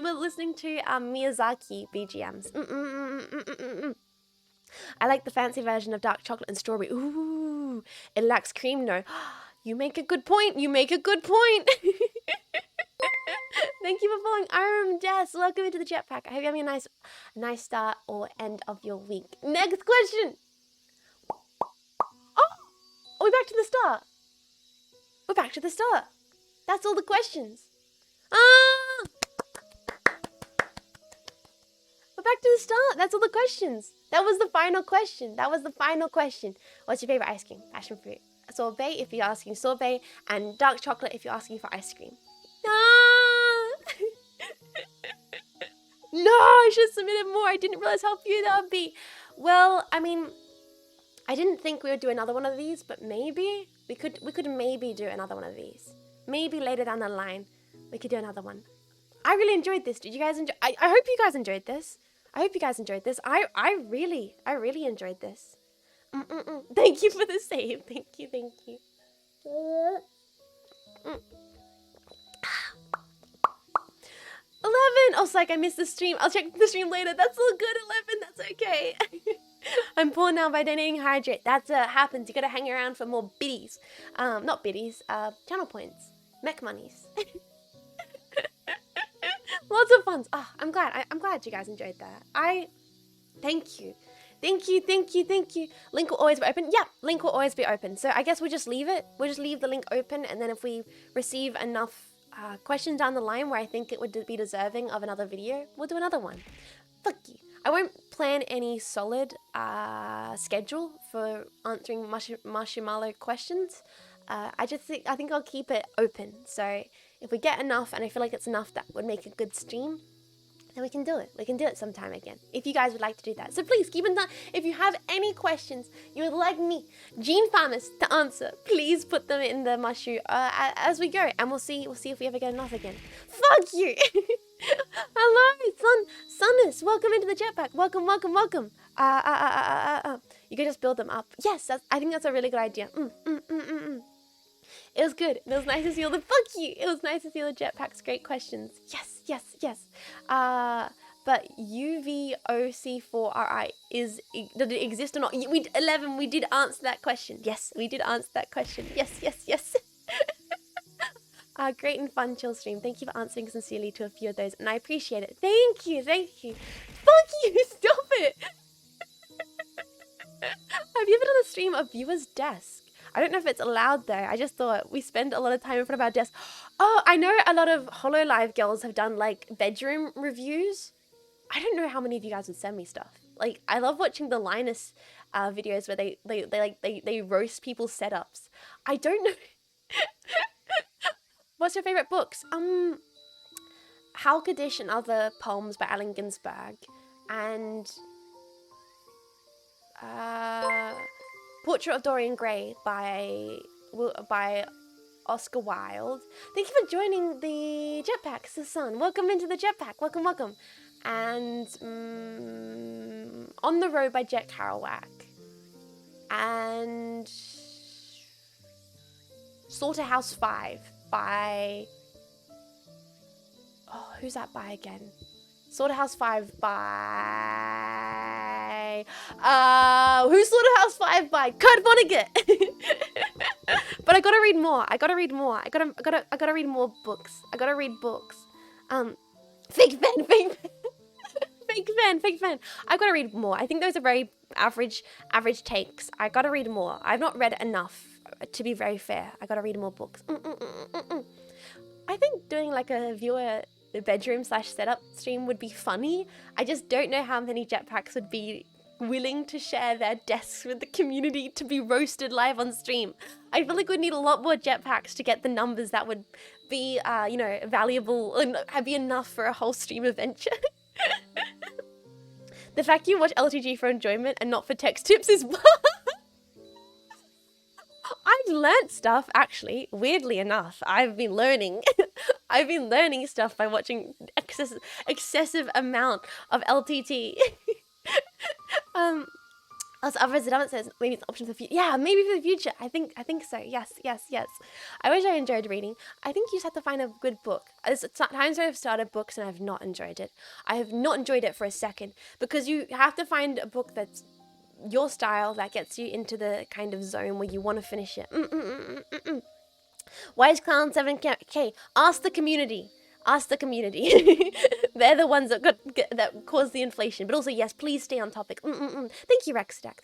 We're listening to Miyazaki BGMs. I like the fancy version of dark chocolate and strawberry. Ooh, it lacks cream, no. You make a good point. Thank you for following Jess. Welcome into the jetpack. I hope you're having a nice start or end of your week. Next question. Oh, are we back to the start? We're back to the start. That's all the questions. We're back to the start. That's all the questions. That was the final question. What's your favorite ice cream? Passion fruit. Sorbet if you're asking sorbet, and dark chocolate if you're asking for ice cream. No, I should have submitted more. I didn't realize how few that would be. Well, I mean, I didn't think we would do another one of these, but maybe we could maybe do another one of these. Maybe later down the line, we could do another one. I really enjoyed this. Did you guys enjoy? I hope you guys enjoyed this. I really enjoyed this. Thank you for the save. Thank you. 11. Oh, psych, I missed the stream. I'll check the stream later. That's all good. 11. That's okay. I'm poor now by donating hydrate. That happens. You gotta hang around for more biddies. Not biddies. Channel points. Mech monies. Lots of fun. Oh, I'm glad you guys enjoyed that. Thank you. Link will always be open. Yeah, link will always be open. So I guess we'll just leave it. We'll just leave the link open, and then if we receive enough questions down the line where I think it would be deserving of another video, we'll do another one. Fuck you. I won't plan any solid schedule for answering marshmallow questions. I think I'll keep it open. So if we get enough, and I feel like it's enough that would make a good stream, then we can do it. We can do it sometime again, if you guys would like to do that. So please keep in touch. If you have any questions you would like me, Jean Faymas, to answer, please put them in the mushu as we go, and we'll see if we ever get enough again. Fuck you. Hello, Sunnis. Welcome into the jetpack. Welcome. You can just build them up. Yes, I think that's a really good idea. It was good. It was nice to see all the It was nice to see all the jetpacks. Great questions. Yes. But UVOC4RI did it exist or not? 11. We did answer that question. Yes, we did answer that question. Yes. Great and fun chill stream. Thank you for answering sincerely to a few of those, and I appreciate it. Thank you. Fuck you. Stop it. Have you ever done a stream of viewer's desk? I don't know if it's allowed though. I just thought we spend a lot of time in front of our desk. Oh, I know a lot of HoloLive girls have done like bedroom reviews. I don't know how many of you guys would send me stuff. Like, I love watching the Linus videos where they roast people's setups. I don't know. What's your favorite books? Hal Kaddish and Other Poems by Allen Ginsberg, and Portrait of Dorian Gray by Oscar Wilde. Thank you for joining the jetpack, Sasan. Welcome into the jetpack. Welcome. And On the Road by Jack Kerouac. And Slaughterhouse 5 by... Oh, who's that by again? Slaughterhouse 5 by... who's Slaughterhouse 5 by? Kurt Vonnegut! But I gotta read more. I gotta read more books. I gotta read books. Fake fan. I gotta read more. I think those are very average takes. I gotta read more. I've not read enough, to be very fair. I gotta read more books. I think doing like a viewer bedroom / setup stream would be funny. I just don't know how many jetpacks would be willing to share their desks with the community to be roasted live on stream. I feel like we'd need a lot more jetpacks to get the numbers that would be, valuable and be enough for a whole stream adventure. The fact you watch LTG for enjoyment and not for text tips is... I've learnt stuff, actually, weirdly enough. I've been learning. I've been learning stuff by watching excessive amount of LTT. As Resident says, maybe it's an option for the future. Yeah, maybe for the future. I think so. Yes. I wish I enjoyed reading. I think you just have to find a good book. There's times where I've started books and I've not enjoyed it. I have not enjoyed it for a second because you have to find a book that's your style that gets you into the kind of zone where you want to finish it. Why is Clown 7K? Ask the community. They're the ones that caused the inflation. But also, yes, please stay on topic. Thank you, Rexadak.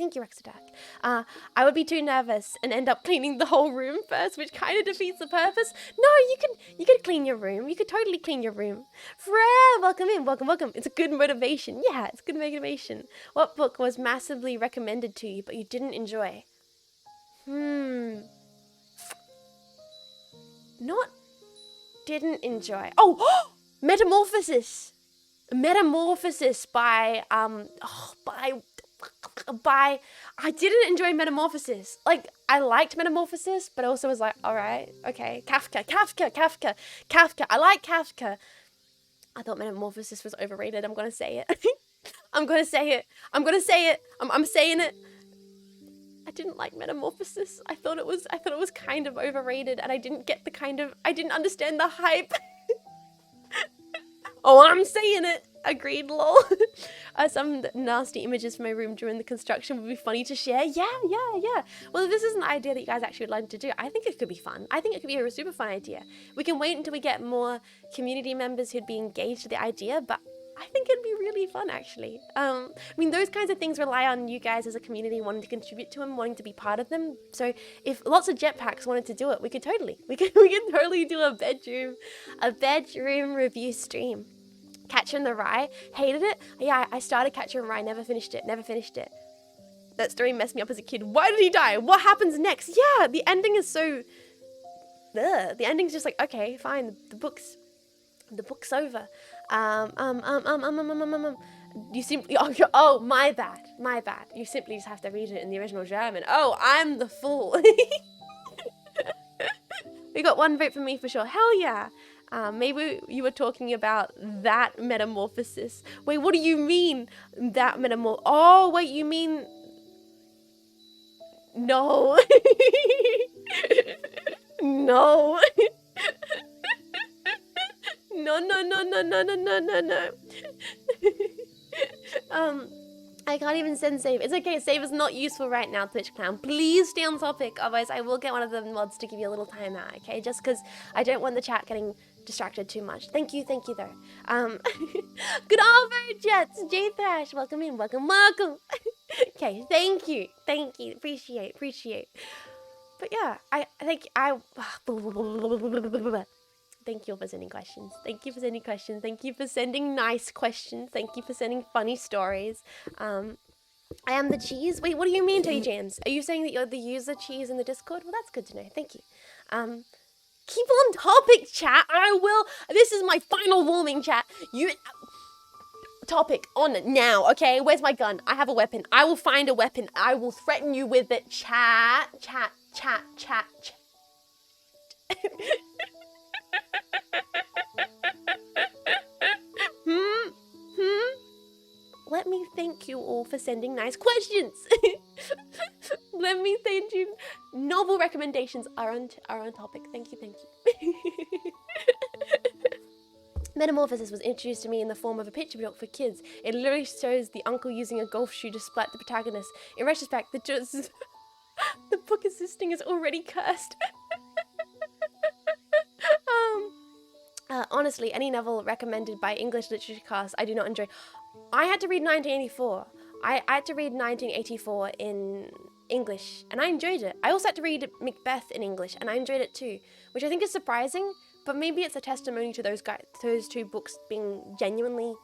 I would be too nervous and end up cleaning the whole room first, which kind of defeats the purpose. No, you could clean your room. You could totally clean your room. Fred, welcome in. Welcome. It's a good motivation. Yeah, it's good motivation. What book was massively recommended to you, but you didn't enjoy? Not didn't enjoy. Oh, Metamorphosis by I didn't enjoy Metamorphosis. Like, I liked Metamorphosis, but I also was like, all right, okay. Kafka. I like Kafka. I thought Metamorphosis was overrated. I'm gonna say it. I'm saying it. I didn't like Metamorphosis. I thought it was kind of overrated, and I didn't understand the hype. Oh, I'm saying it. Agreed, lol. Some nasty images from my room during the construction would be funny to share. Yeah. Well, if this is an idea that you guys actually would like to do, I think it could be fun. I think it could be a super fun idea. We can wait until we get more community members who'd be engaged with the idea, but I think it'd be really fun, actually. I mean, those kinds of things rely on you guys as a community wanting to contribute to them, wanting to be part of them. So if lots of jetpacks wanted to do it, we could totally do a bedroom review stream. Catcher in the Rye, hated it. Yeah, I started Catcher in the Rye, never finished it. That story messed me up as a kid. Why did he die? What happens next? Yeah, the ending is so... Ugh. The ending's just like, okay, fine, the book's over. You simply, oh, my bad. You simply just have to read it in the original German. Oh, I'm the fool. We got one vote for me for sure. Hell yeah. Maybe you were talking about that Metamorphosis. Wait, what do you mean that Oh, wait, you mean... No. No. No. I can't even send save. It's okay, save is not useful right now, Twitch Clown. Please stay on topic, otherwise I will get one of the mods to give you a little timeout, okay? Just because I don't want the chat getting distracted too much. Thank you though. Good over, Jets. J Thrash, welcome in, welcome. Okay, thank you. Appreciate. But yeah, thank you for sending questions. Thank you for sending nice questions. Thank you for sending funny stories. I am the cheese. Wait, what do you mean, Teddy James? Are you saying that you're the user cheese in the Discord? Well, that's good to know. Thank you. Keep on topic, chat. I will. This is my final warning, chat. Topic on now, okay? Where's my gun? I have a weapon. I will find a weapon. I will threaten you with it. Chat. Let me thank you all for sending nice questions. Let me thank you. Novel recommendations are on topic. Thank you. Metamorphosis was introduced to me in the form of a picture book for kids. It literally shows the uncle using a golf shoe to splat the protagonist. In retrospect, the book assisting is already cursed. Honestly, any novel recommended by English literature class, I do not enjoy. I had to read 1984. I had to read 1984 in English, and I enjoyed it. I also had to read Macbeth in English, and I enjoyed it too, which I think is surprising, but maybe it's a testimony to those two books being genuinely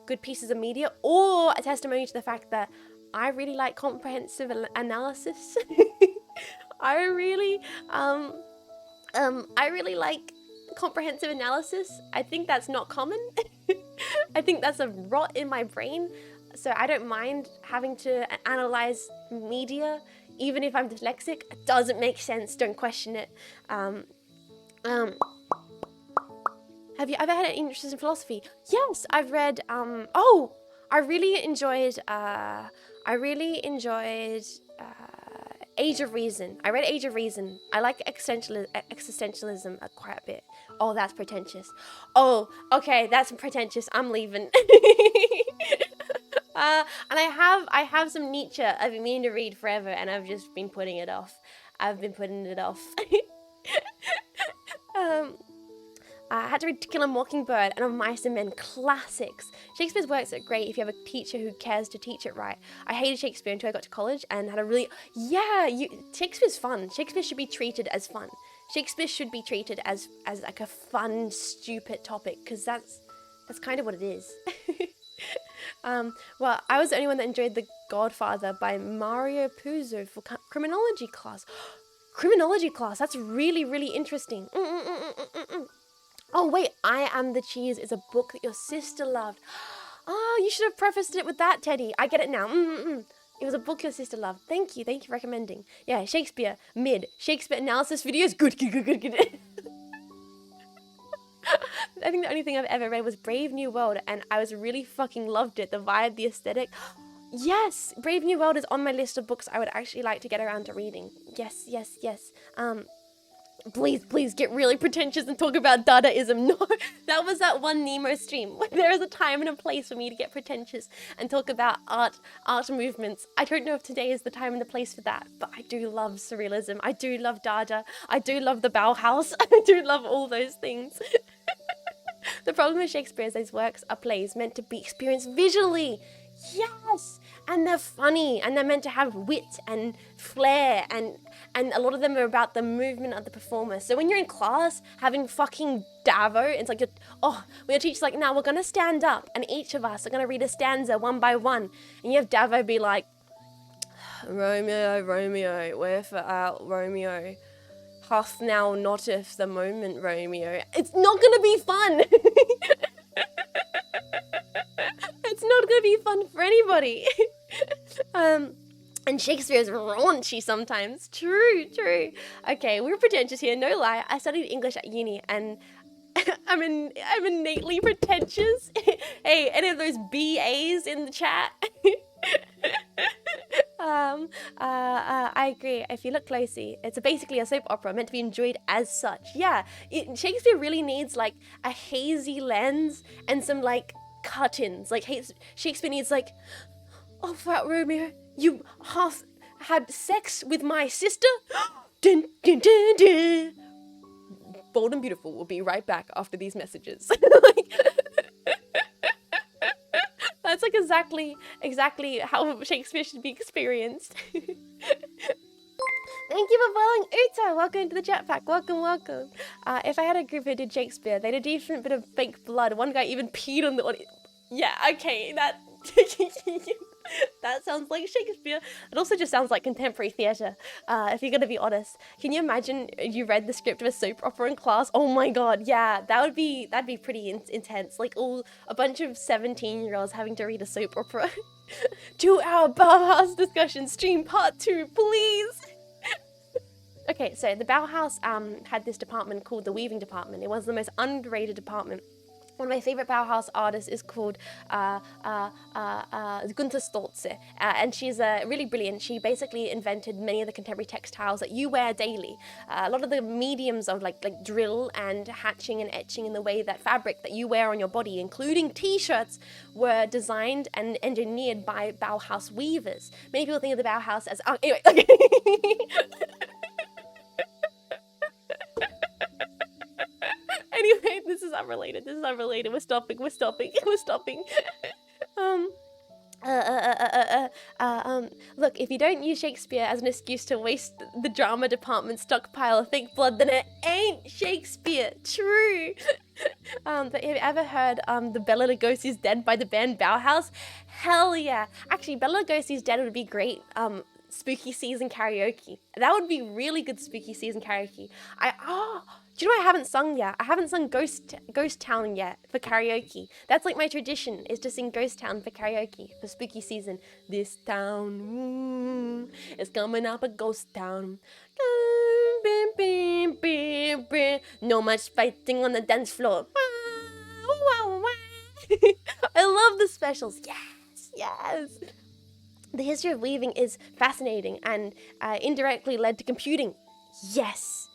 good pieces of media, or a testimony to the fact that I really like comprehensive analysis. I really like comprehensive analysis. I think that's not common. I think that's a rot in my brain. So I don't mind having to analyze media, even if I'm dyslexic. It doesn't make sense. Don't question it. Have you ever had an interest in philosophy? Yes, I've read. I really enjoyed. Age of Reason. I read Age of Reason. I like existentialism quite a bit. Oh, that's pretentious. Oh, okay, that's pretentious. I'm leaving. And I have some Nietzsche I've been meaning to read forever, and I've just been putting it off. I had to read To Kill a Mockingbird and Of Mice and Men, classics. Shakespeare's works are great if you have a teacher who cares to teach it right. I hated Shakespeare until I got to college and had a really... Shakespeare's fun. Shakespeare should be treated as fun. Shakespeare should be treated as like a fun, stupid topic, because that's kind of what it is. Well, I was the only one that enjoyed The Godfather by Mario Puzo for criminology class. Criminology class, that's really, really interesting. Oh wait, I Am the Cheese is a book that your sister loved. Oh, you should have prefaced it with that, Teddy. I get it now. It was a book your sister loved. Thank you for recommending. Yeah, Shakespeare, mid. Shakespeare analysis videos, good. I think the only thing I've ever read was Brave New World, and I was really fucking loved it. The vibe, the aesthetic. Yes, Brave New World is on my list of books I would actually like to get around to reading. Yes. Please get really pretentious and talk about Dadaism. No, that was that one Nemo stream. There is a time and a place for me to get pretentious and talk about art movements. I don't know if today is the time and the place for that, but I do love surrealism. I do love Dada. I do love the Bauhaus. I do love all those things. The problem with Shakespeare is those works are plays meant to be experienced visually. Yes! And they're funny, and they're meant to have wit and flair, and a lot of them are about the movement of the performer. So when you're in class having fucking Davo, it's like, when your teacher's like, now we're gonna stand up, and each of us are gonna read a stanza one by one, and you have Davo be like, Romeo, Romeo, wherefore art Romeo? Hath now notteth the moment, Romeo. It's not gonna be fun. It's not gonna be fun for anybody. And Shakespeare is raunchy sometimes. True. Okay, we're pretentious here, no lie. I studied English at uni, and I'm innately pretentious. Hey, any of those BAs in the chat? I agree. If you look closely, it's basically a soap opera meant to be enjoyed as such. Yeah, Shakespeare really needs like a hazy lens and some like cut-ins. Like Shakespeare needs like, oh, fat Romeo, you half had sex with my sister? Dun, dun, dun, dun. Bold and Beautiful will be right back after these messages. That's like exactly how Shakespeare should be experienced. Thank you for following Uta. Welcome to the chat pack. Welcome. If I had a group who did Shakespeare, they had a different bit of fake blood. One guy even peed on the audience. Yeah, okay, that sounds like Shakespeare. It also just sounds like contemporary theatre, if you're gonna be honest. Can you imagine you read the script of a soap opera in class? Oh my god, yeah, that'd be pretty intense. Like a bunch of 17-year-olds having to read a soap opera. 2-hour Bauhaus discussion stream part 2, please. Okay, so the Bauhaus had this department called the weaving department. It was the most underrated department. One of my favorite Bauhaus artists is called Gunther Stolze, and she's really brilliant. She basically invented many of the contemporary textiles that you wear daily. A lot of the mediums of like drill and hatching and etching in the way that fabric that you wear on your body, including t-shirts, were designed and engineered by Bauhaus weavers. Many people think of the Bauhaus as... anyway, okay. Anyway, this is unrelated. We're stopping. Look, if you don't use Shakespeare as an excuse to waste the drama department's stockpile of fake blood, then it ain't Shakespeare. True. But have you ever heard the Bela Lugosi's Dead by the band Bauhaus? Hell yeah. Actually, Bela Lugosi's Dead would be great spooky season karaoke. That would be really good spooky season karaoke. Do you know I haven't sung yet? I haven't sung Ghost Town yet for karaoke. That's like my tradition, is to sing Ghost Town for karaoke for spooky season. This town is coming up a ghost town. No much fighting on the dance floor. I love the specials. Yes. The history of weaving is fascinating and indirectly led to computing. Yes,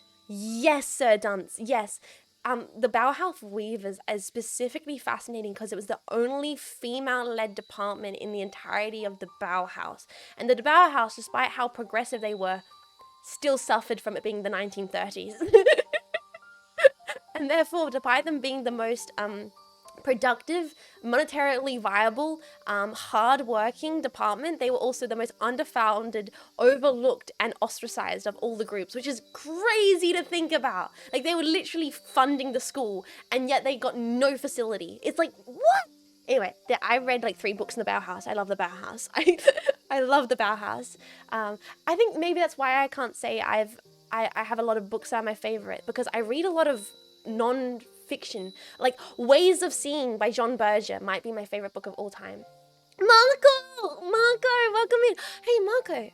Sir Dunce. Yes. The Bauhaus weavers is specifically fascinating because it was the only female-led department in the entirety of the Bauhaus. And the Bauhaus, despite how progressive they were, still suffered from it being the 1930s. And therefore, despite them being the most productive, monetarily viable, hard-working department, they were also the most underfunded, overlooked, and ostracized of all the groups, which is crazy to think about. Like, they were literally funding the school, and yet they got no facility. It's like, what? Anyway, I read like 3 books in the Bauhaus. I love the Bauhaus. I love the Bauhaus. I think maybe that's why I can't say I have a lot of books that are my favorite, because I read a lot of non-fiction. Like Ways of Seeing by Jean Berger might be my favorite book of all time. Marco, welcome in. Hey, Marco.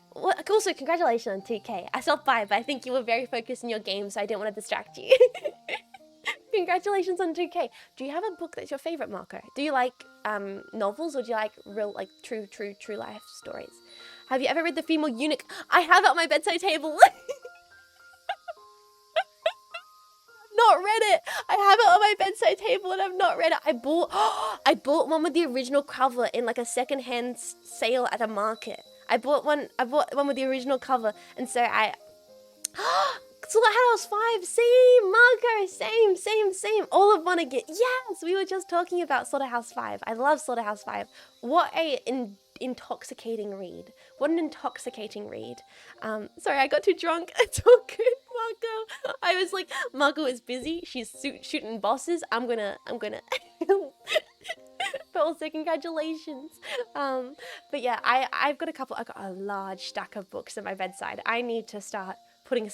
Also, congratulations on 2K. I stopped by, but I think you were very focused in your game, so I didn't want to distract you. Congratulations on 2K. Do you have a book that's your favorite, Marco? Do you like novels, or do you like real, like true life stories? Have you ever read The Female Eunuch? I have it on my bedside table. Not read it. I have it on my bedside table and I've not read it. I bought one with the original cover in like a secondhand sale at a market. I bought one with the original cover, and so I Slaughterhouse 5, same, Marco, same. All of Vonnegut. Yes, we were just talking about Slaughterhouse 5. I love Slaughterhouse 5. What a intoxicating read. What an intoxicating read. Sorry, I got too drunk. It's all good, Marco. I was like, Marco is busy. She's shooting bosses. I'm gonna. But also, congratulations. But yeah, I've got a large stack of books at my bedside. I need to start putting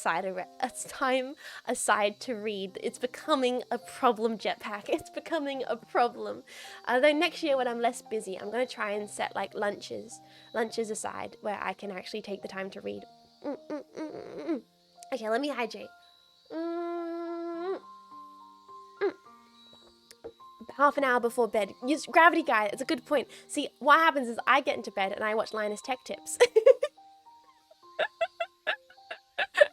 time aside to read. It's becoming a problem, Jetpack. It's becoming a problem. Though next year when I'm less busy, I'm going to try and set like lunches aside where I can actually take the time to read. Okay, let me hydrate. Half an hour before bed. Use Gravity Guide. It's a good point. See, what happens is I get into bed and I watch Linus Tech Tips.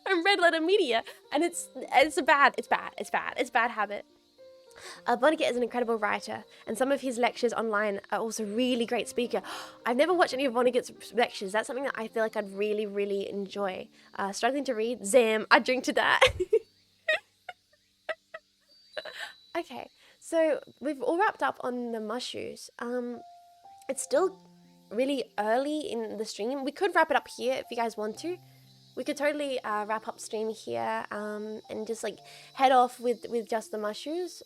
And Red Letter Media, and it's a bad habit. Vonnegut is an incredible writer, and some of his lectures online are also really great speaker. I've never watched any of Vonnegut's lectures. That's something that I feel like I'd really enjoy. Struggling to read? Zam, I'd drink to that. Okay, so we've all wrapped up on the mushrooms. It's still really early in the stream. We could wrap it up here if you guys want to. We could totally wrap up stream here and just like head off with just the mushrooms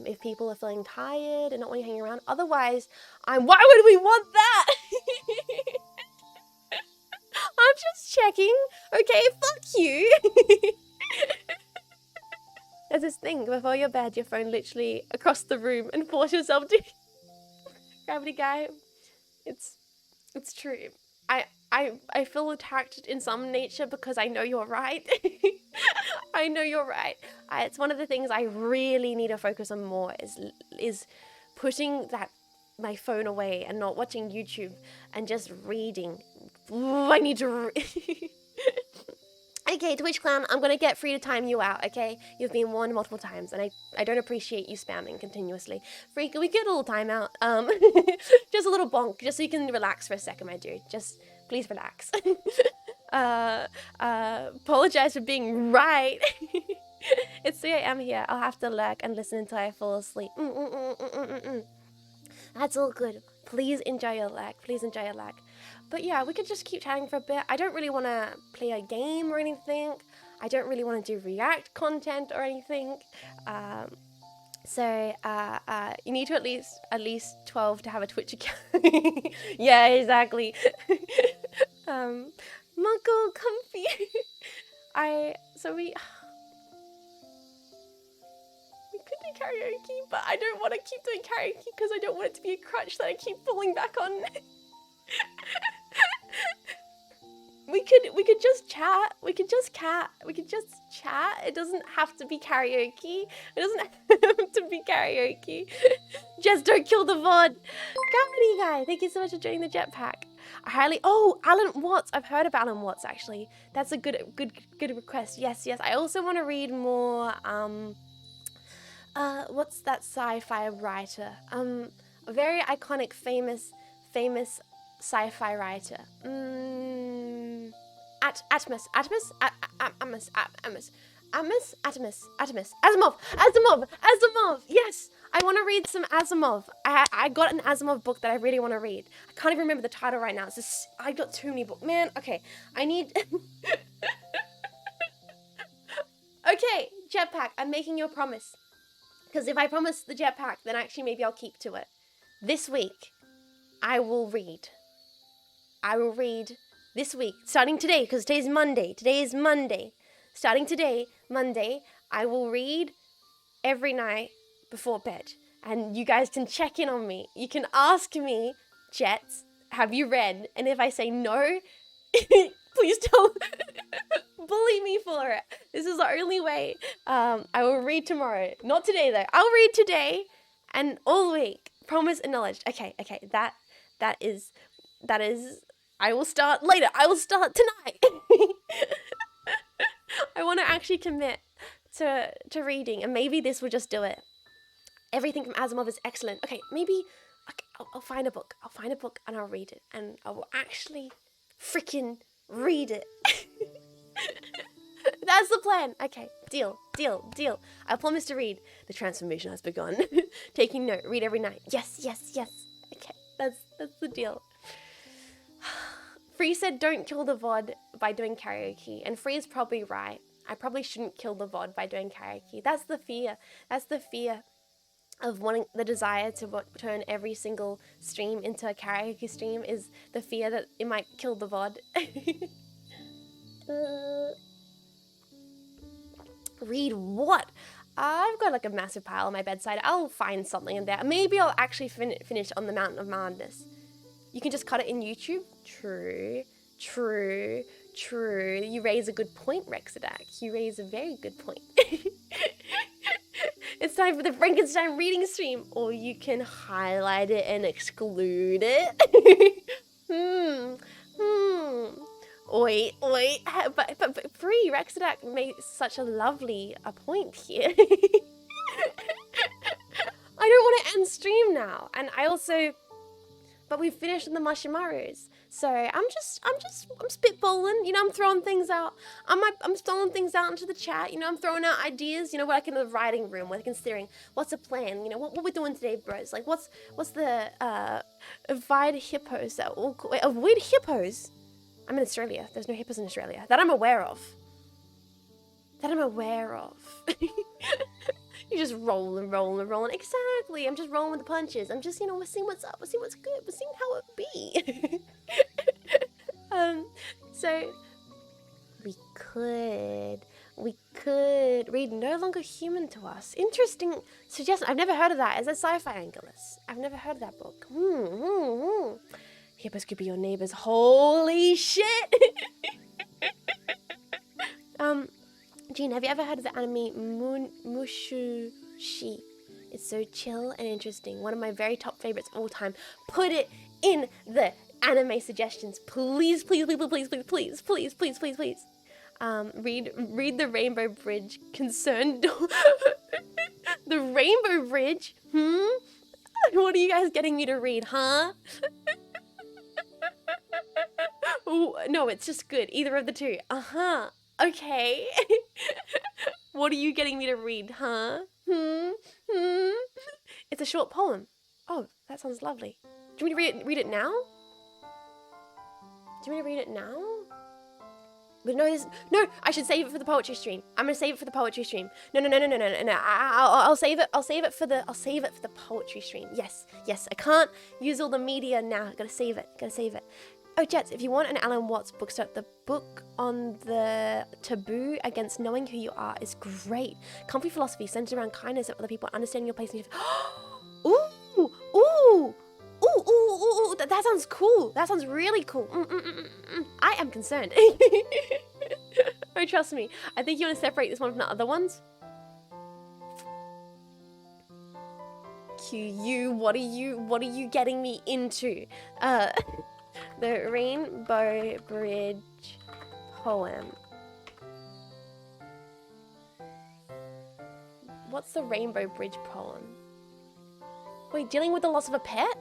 if people are feeling tired and not want to hang around. Otherwise, why would we want that? I'm just checking. Okay, fuck you. There's this thing before your bed, your phone literally across the room, and force yourself to Gravity Guy. It's true. I feel attacked in some nature because I know you're right. I know you're right. It's one of the things I really need to focus on more is putting my phone away and not watching YouTube and just reading. Ooh, I need to Okay, Twitch Clown, I'm gonna get free to time you out, okay? You've been warned multiple times, and I don't appreciate you spamming continuously. Free, can we get a little timeout? Just a little bonk, just so you can relax for a second, my dude. Just, please relax. Apologize for being right. It's 3 AM here. I'll have to lurk and listen until I fall asleep. That's all good. Please enjoy your lurk. Please enjoy your lurk. But yeah, we could just keep chatting for a bit. I don't really want to play a game or anything. I don't really want to do react content or anything. So you need to at least 12 to have a Twitch account. Yeah, exactly. Muckle comfy. We could do karaoke, but I don't want to keep doing karaoke because I don't want it to be a crutch that I keep falling back on. We could just chat. We could just chat. It doesn't have to be karaoke. It doesn't have to be karaoke. Just don't kill the VOD. Gravity guy, thank you so much for joining the jetpack. Alan Watts. I've heard of Alan Watts actually. That's a good request. Yes. I also want to read more. What's that sci-fi writer? A very iconic, famous sci-fi writer. Atomos. Asimov. Yes, I want to read some Asimov. I got an Asimov book that I really want to read. I can't even remember the title right now. I got too many books, man. Okay, I need. Okay, jetpack. I'm making you a promise. Because if I promise the jetpack, then actually maybe I'll keep to it. This week, I will read this week, starting today, because today's Monday. Starting today, Monday, I will read every night before bed. And you guys can check in on me. You can ask me, Jets, have you read? And if I say no, please don't bully me for it. This is the only way. I will read tomorrow. Not today though. I'll read today and all week. Promise acknowledged. Okay. That is. I will start later. I will start tonight. I want to actually commit to reading, and maybe this will just do it. Everything from Asimov is excellent. Okay, maybe I'll find a book. And I'll read it, and I will actually freaking read it. That's the plan. Okay, deal. I promise to read. The transformation has begun. Taking note. Read every night. Yes. Okay, that's the deal. Free said don't kill the VOD by doing karaoke, and Free is probably right. I probably shouldn't kill the VOD by doing karaoke. That's the fear of wanting, the desire to turn every single stream into a karaoke stream is the fear that it might kill the VOD. Read what? I've got like a massive pile on my bedside. I'll find something in there. Maybe I'll actually finish on the Mountain of Madness. You can just cut it in YouTube. True. You raise a good point, Rexadak. You raise a very good point. It's time for the Frankenstein reading stream. Or you can highlight it and exclude it. Wait. But Free, Rexadak made such a lovely point here. I don't want to end stream now. And I also... But we've finished on the marshmallows, so I'm spitballing. You know, I'm throwing things out. I'm throwing things out into the chat. You know, I'm throwing out ideas. You know, like in the writing room, we're considering what's the plan. You know, what we're doing today, bros. Like, what's the avoid hippos? Avoid hippos. I'm in Australia. There's no hippos in Australia that I'm aware of. You just rolling. Exactly. I'm just rolling with the punches. I'm just, we're seeing what's up. We're seeing what's good. We're seeing how it be. So we could read No Longer Human to Us. Interesting suggestion. I've never heard of that. Is that sci-fi, Angelus? I've never heard of that book. Hippos could be your neighbors. Holy shit. Jean, have you ever heard of the anime Mushushi? It's so chill and interesting. One of my very top favorites of all time. Put it in the anime suggestions. Please. Read the Rainbow Bridge. Concerned. The Rainbow Bridge? What are you guys getting me to read, huh? Ooh, no, it's just good. Either of the two. Okay. What are you getting me to read, huh? It's a short poem. Oh, that sounds lovely. Do you want me to read it now? But no, I should save it for the poetry stream. I'm gonna save it for the poetry stream. No. I'll save it for the poetry stream. Yes. I can't use all the media now. Gotta save it. Oh, Jets, if you want an Alan Watts book start, the book on the taboo against knowing who you are is great. Comfy philosophy centered around kindness of other people, understanding your place in your... Ooh, that sounds cool. That sounds really cool. I am concerned. Oh, trust me. I think you want to separate this one from the other ones. QU, what are you getting me into? The Rainbow Bridge poem. What's the Rainbow Bridge poem? Wait, dealing with the loss of a pet?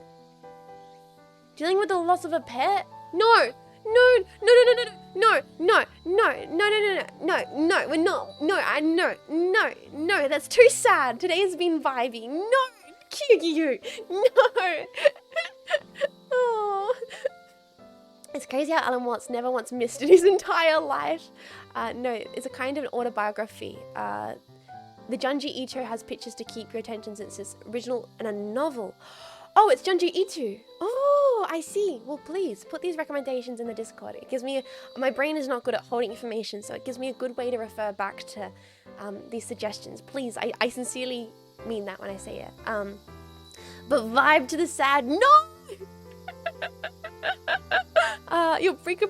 Dealing with the loss of a pet? No, we're not. No, that's too sad. Today's been vibey. No, no. Oh. It's crazy how Alan Watts never once missed in his entire life. No, it's a kind of an autobiography. The Junji Ito has pictures to keep your attention since it's original and a novel. Oh, it's Junji Ito. Oh, I see. Well, please put these recommendations in the Discord. It gives me, my brain is not good at holding information, so it gives me a good way to refer back to these suggestions. Please, I sincerely mean that when I say it. But vibe to the sad. No! You'll break a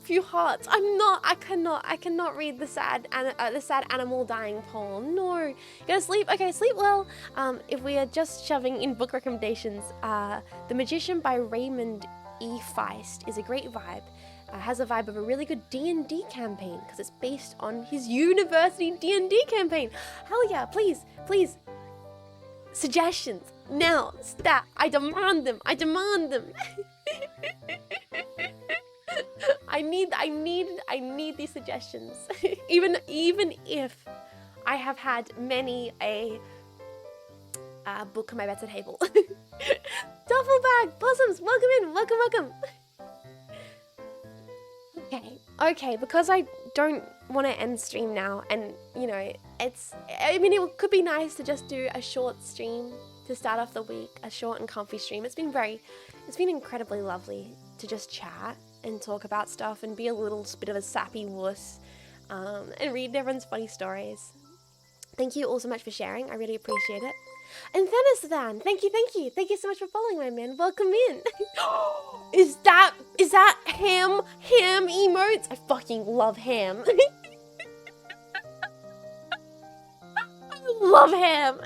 few hearts. I cannot read the sad animal dying poem. No. You gotta sleep. Okay, sleep well. If we are just shoving in book recommendations, The Magician by Raymond E. Feist is a great vibe. Has a vibe of a really good D&D campaign because it's based on his university D&D campaign. Hell yeah, please. Suggestions. Now, stat. I demand them. I need these suggestions. even if I have had many a book on my bedside table. Duffel bag, possums, welcome in, welcome. Okay, because I don't want to end stream now, and you know, it could be nice to just do a short stream to start off the week, a short and comfy stream. It's been incredibly lovely to just chat and talk about stuff and be a little bit of a sappy wuss, and read everyone's funny stories. Thank you all so much for sharing. I really appreciate it. And Thenisvan, thank you so much for following, my man. Welcome in. Is that ham emotes? I fucking love ham. I love ham.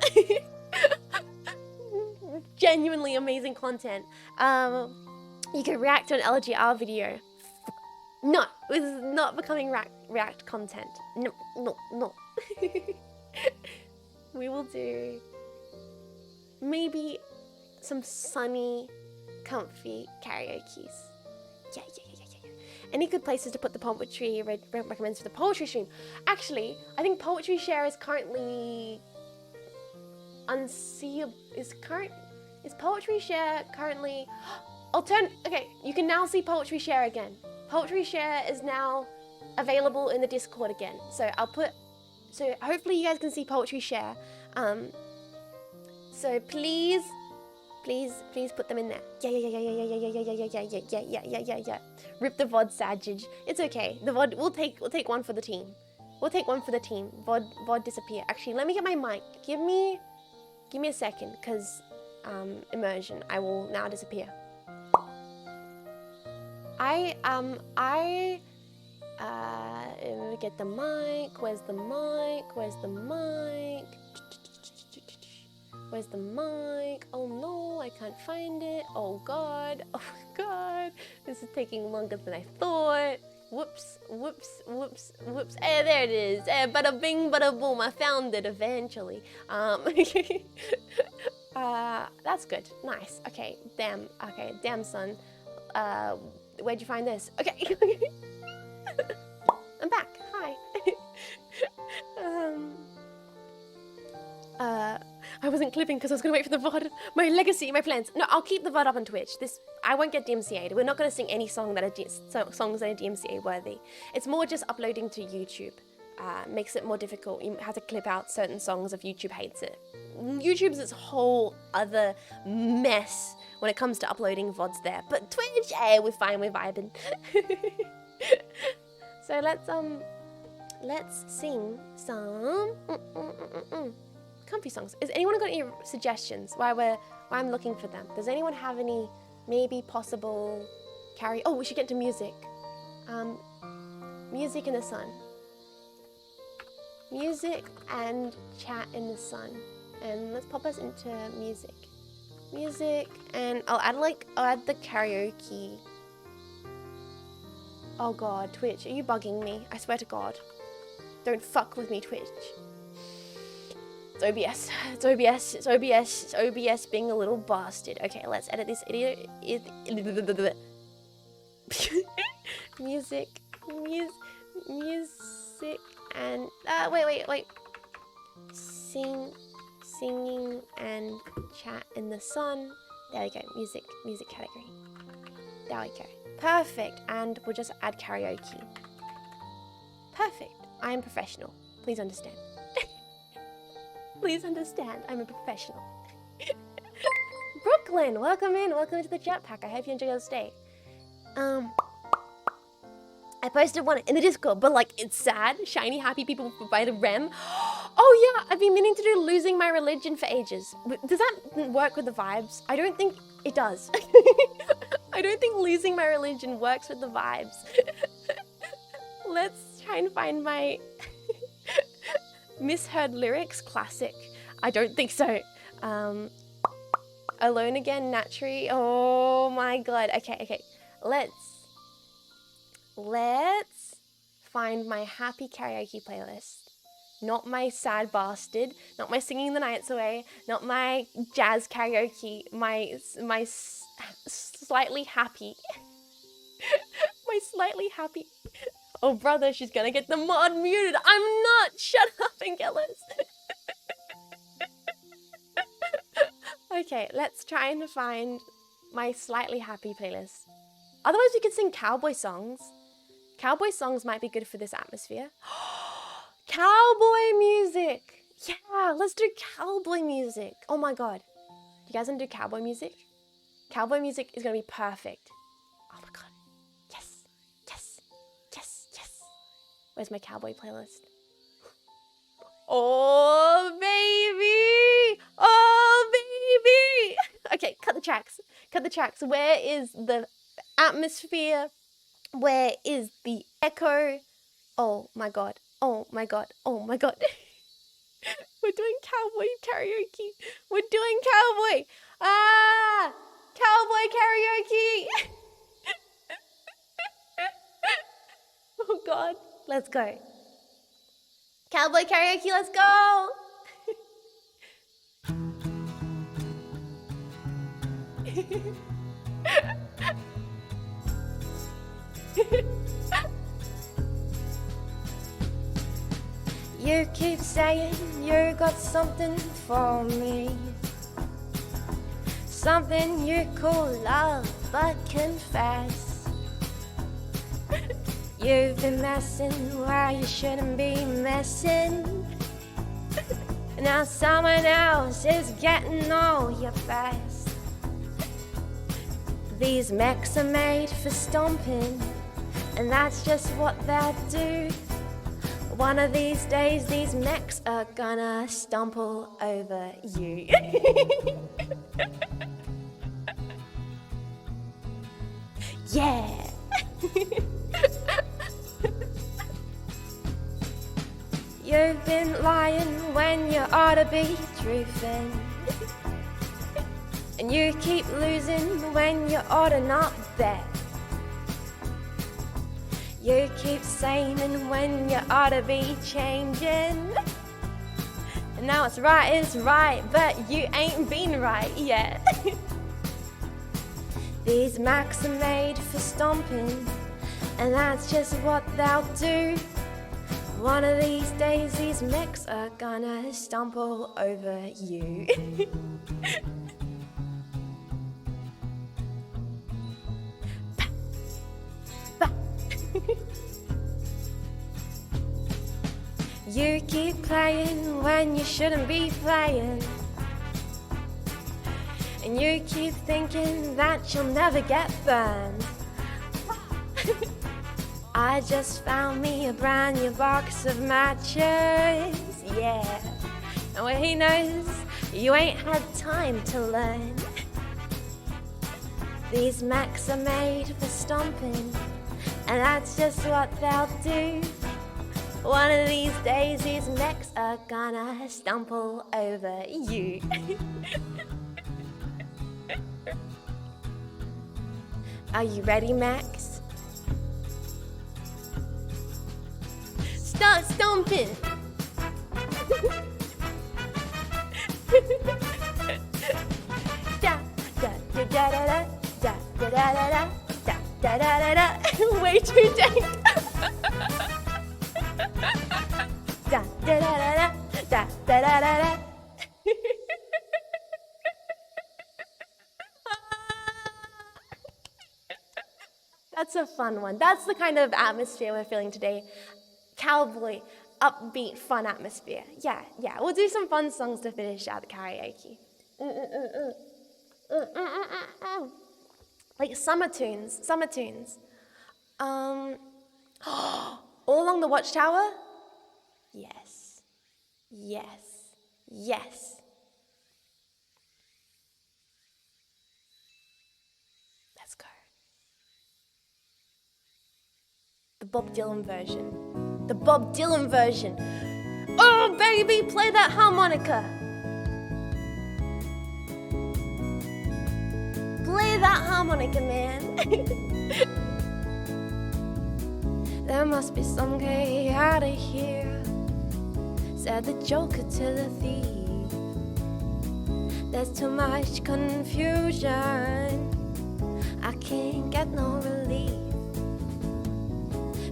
Genuinely amazing content. You can react to an LGR video. No, this is not becoming react content. No. We will do maybe some sunny, comfy karaoke's. Yeah. Any good places to put the poetry recommends for the poetry stream? Actually, I think Poetry Share is currently unseeable. Is Poetry Share currently... Okay, you can now see Poetry Share again. Poetry Share is now available in the Discord again. So hopefully you guys can see Poetry Share. So please put them in there. Yeah. Rip the VOD Sagage. It's okay. The VOD, we'll take one for the team. VOD disappear. Actually, let me get my mic. Give me a second, cause immersion. I will now disappear. Get the mic. Where's the mic? Oh no, I can't find it. Oh god. This is taking longer than I thought. Whoops. Hey, there it is. Hey, bada bing, bada boom. I found it eventually. That's good. Nice. Okay, damn son. Where'd you find this? Okay. I'm back. Hi. I wasn't clipping because I was gonna wait for the VOD. My legacy, my plans. No, I'll keep the VOD up on Twitch. I won't get DMCA'd. We're not gonna sing any songs that are DMCA worthy. It's more just uploading to YouTube. Makes it more difficult. You have to clip out certain songs if YouTube hates it. YouTube's this whole other mess when it comes to uploading VODs there. But Twitch, yeah, we're fine, we're vibing. So let's sing some comfy songs. Has anyone got any suggestions while I'm looking for them? Does anyone have any maybe possible oh, we should get to music. Music in the sun. Music and chat in the sun. And let's pop us into music. Music, and I'll add the karaoke. Oh God, Twitch, are you bugging me? I swear to God. Don't fuck with me, Twitch. It's OBS. It's OBS. It's OBS. It's OBS being a little bastard. Okay, let's edit this idiot. Music, and wait. Singing and chat in the sun. There we go. Music category. There we go. Perfect. And we'll just add karaoke. Perfect. I am professional. Please understand. Please understand. I'm a professional. Brooklyn, welcome in. Welcome to the chat pack. I hope you enjoy your stay. I posted one in the Discord, but like it's sad. Shiny happy people by the REM. Oh yeah, I've been meaning to do Losing My Religion for ages. Does that work with the vibes? I don't think it does. I don't think Losing My Religion works with the vibes. Let's try and find my misheard lyrics classic. I don't think so. Alone Again, naturally. Oh my God. Okay. Let's find my happy karaoke playlist. Not my sad bastard, not my singing the nights away, not my jazz karaoke, my slightly happy. My slightly happy. Oh brother, she's gonna get the mod muted. I'm not. Shut up, Angelus. Okay, let's try and find my slightly happy playlist. Otherwise we could sing cowboy songs. Cowboy songs might be good for this atmosphere. Cowboy music! Yeah, let's do cowboy music. Oh my God. You guys want to do cowboy music? Cowboy music is going to be perfect. Oh my God. Yes. Where's my cowboy playlist? Oh, baby! Oh, baby! Okay, cut the tracks. Where is the atmosphere? Where is the echo? Oh my God. We're doing cowboy karaoke. Cowboy karaoke. Oh God, let's go. Cowboy karaoke, let's go. You keep saying you got something for me, something you call love, but confess you've been messing where you shouldn't be messing. Now someone else is getting all your best. These mechs are made for stomping, and that's just what they'll do. One of these days, these mechs are gonna stumble over you. Yeah. You've been lying when you ought to be truthing, and you keep losing when you ought to not bet. You keep saying when you ought to be changing. And now it's right, but you ain't been right yet. These mechs are made for stomping, and that's just what they'll do. One of these days, these mechs are gonna stumble over you. You keep playing when you shouldn't be playing, and you keep thinking that you'll never get burned. I just found me a brand new box of matches, yeah. And well, he knows you ain't had time to learn. These mechs are made for stomping, and that's just what they'll do. One of these days, these mechs are gonna stumble over you. Are you ready, Max? Start stomping! Da da da da da da da da da da da da da. Way too dank. Da da da da da da da da da. That's a fun one. That's the kind of atmosphere we're feeling today. Cowboy, upbeat, fun atmosphere. Yeah. We'll do some fun songs to finish out the karaoke. Like summer tunes. All along the Watchtower? Yes. Let's go. The Bob Dylan version. Oh, baby, play that harmonica. Play that harmonica, man. There must be some way out of here, said the Joker to the thief. There's too much confusion, I can't get no relief.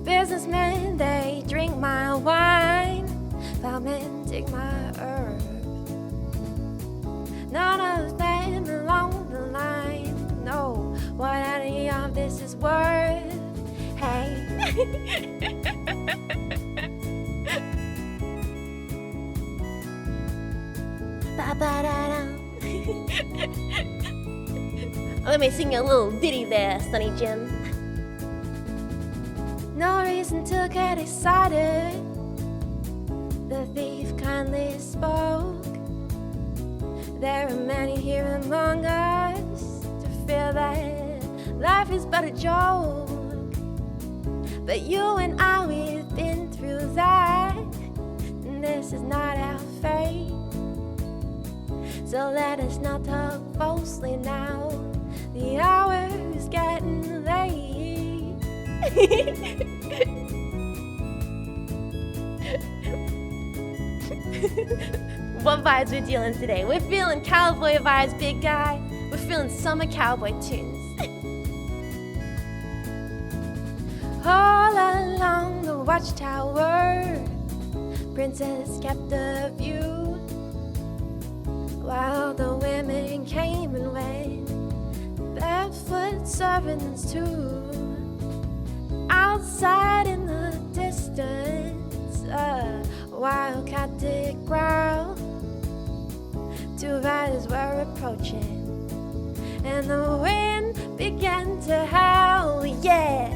Businessmen, they drink my wine, firemen dig my herb. None of them along the line know what any of this is worth. Hey. Let me sing a little ditty there, Sonny Jim. No reason to get excited, the thief kindly spoke. There are many here among us to feel that life is but a joke. But you and I, we've been through that, and this is not our fate. So let us not talk falsely now, the hour is getting late. What vibes we're dealing today? We're feeling cowboy vibes, big guy. We're feeling summer cowboy tunes. All along the Watchtower, princess kept the view, while the women came and went, barefoot servants too. Outside in the distance, a wildcat did growl. Two riders were approaching, and the wind began to howl, yeah.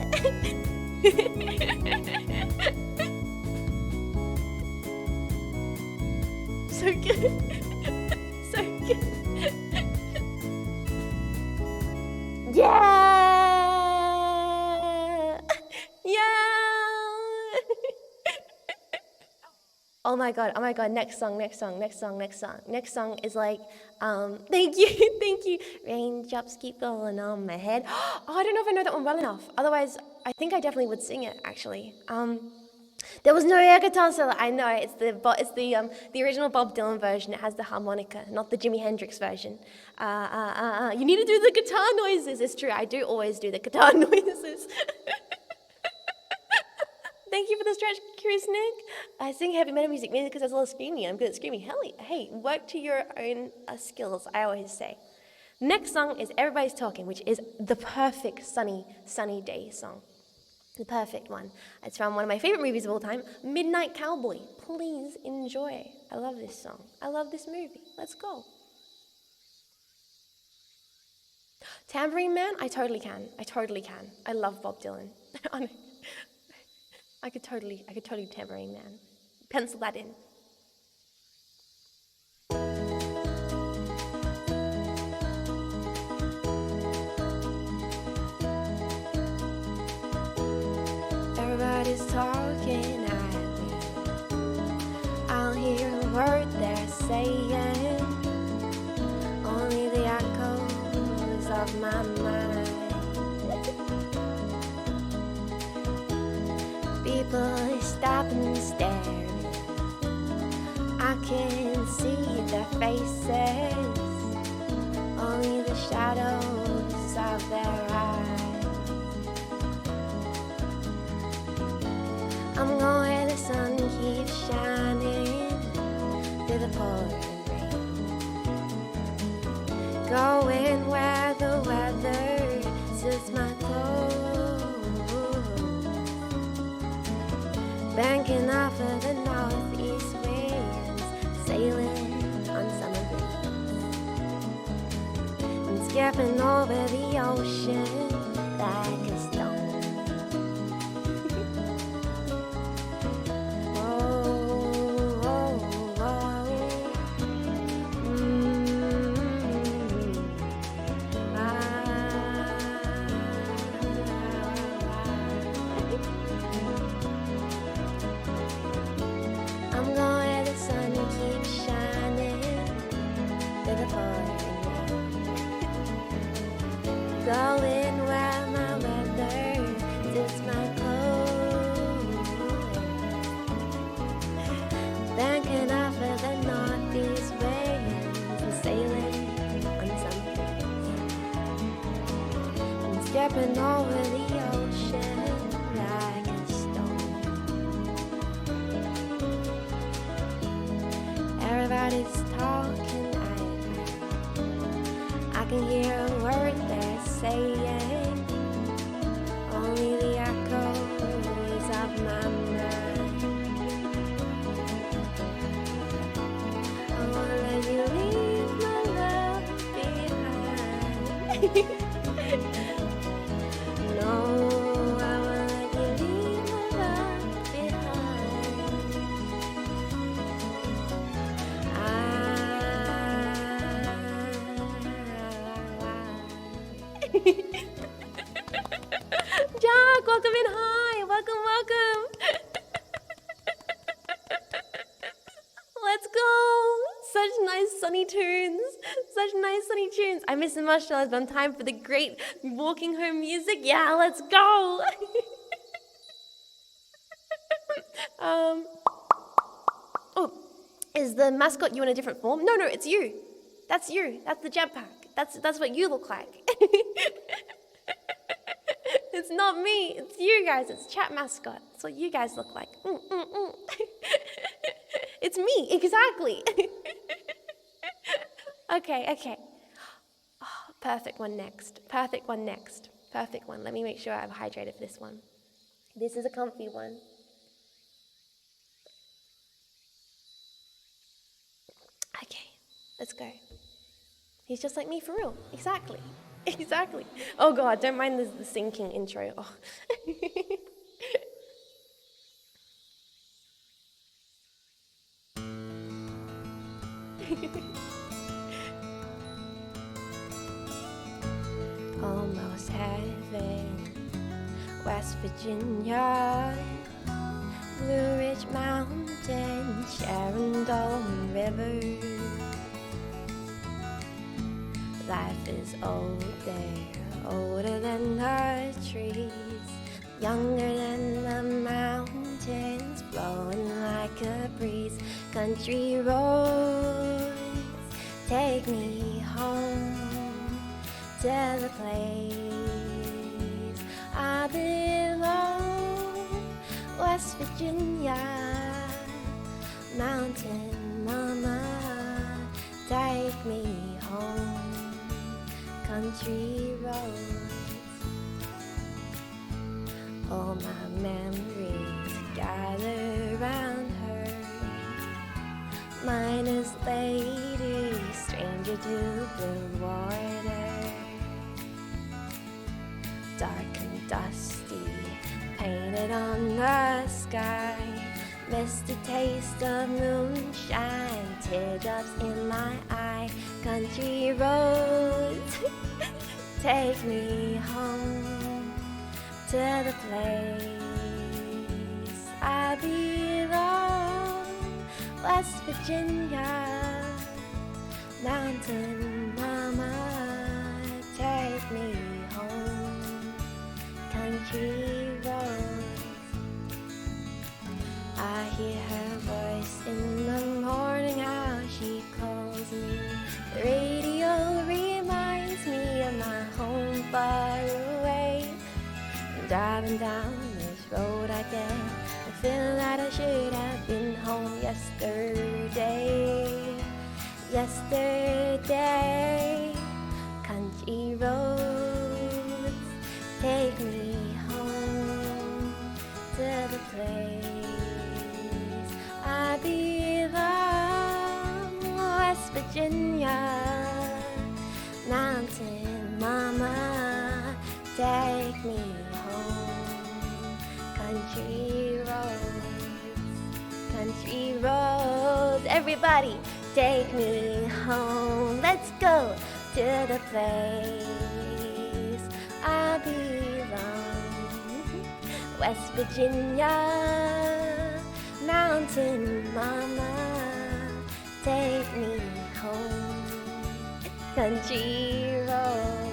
So good. Yeah. Oh my god, next song. Next song is like, thank you. Raindrops keep falling on my head. Oh, I don't know if I know that one well enough. Otherwise, I think I definitely would sing it, actually. There was no air guitar solo. I know, it's the original Bob Dylan version. It has the harmonica, not the Jimi Hendrix version. You need to do the guitar noises. It's true, I do always do the guitar noises. Thank you for the stretch, Curious Nick. I sing heavy metal music mainly because I was a little screamy. I'm good at screaming. Hell, hey, work to your own skills, I always say. Next song is Everybody's Talking, which is the perfect sunny day song. The perfect one. It's from one of my favorite movies of all time, Midnight Cowboy. Please enjoy. I love this song. I love this movie. Let's go. Tambourine Man, I totally can. I love Bob Dylan. I could totally Tambourine Man. Pencil that in. Everybody's talking at me. I'll hear a word they're saying. Only the echoes of my mind. People stop and stare. I can see their faces. Only the shadows of their eyes. I'm going where the sun keeps shining through the pouring rain. Going where the weather suits my clothes. Banking off of the northeast winds, sailing on summer breeze. I'm skipping over the ocean like a stone. Going where my weather suits my clothes. Banking off of the northeast winds and sailing on some breeze. I'm stepping over the ocean like a stone. Everybody's talking, I can hear a word they're saying. Only the echoes of my mind. I won't let you leave my love behind. No, I won't let you leave my love behind. Jack, welcome in. Hi, welcome. Let's go. Such nice sunny tunes. I miss the marshmallows, but I'm time for the great walking home music. Yeah, let's go. Oh, is the mascot you in a different form? No, it's you. That's you. That's the jetpack. That's what you look like. It's not me. It's you guys. It's chat mascot. That's what you guys look like. It's me. Exactly. Okay. Oh, perfect one next. Let me make sure I'm hydrated for this one. This is a comfy one. Okay, let's go. He's just like me for real. Exactly. Oh God, don't mind the sinking intro. Oh. Almost heaven, West Virginia, Blue Ridge Mountain, Shenandoah River. Life is older than the trees, younger than the mountains, blowing like a breeze. Country roads take me home to the place I belong. West Virginia, mountain mama, take me home, country roads, all my memories gather round her, miner's lady, stranger to blue water, dark and dusty, painted on the sky, misty taste of moonshine, teardrops in my eye, country roads, take me home to the place I belong, West Virginia, mountain mama, take me home, country roads. I hear her voice in the morning, how she calls me. The radio reminds me of my home far away. I'm driving down this road again, I feel that I should have been home yesterday. Yesterday, country roads, take me home to the place I belong, West Virginia, mountain mama, take me home, country roads, everybody, take me home, let's go to the place I belong, West Virginia, mountain mama, take me home, country road,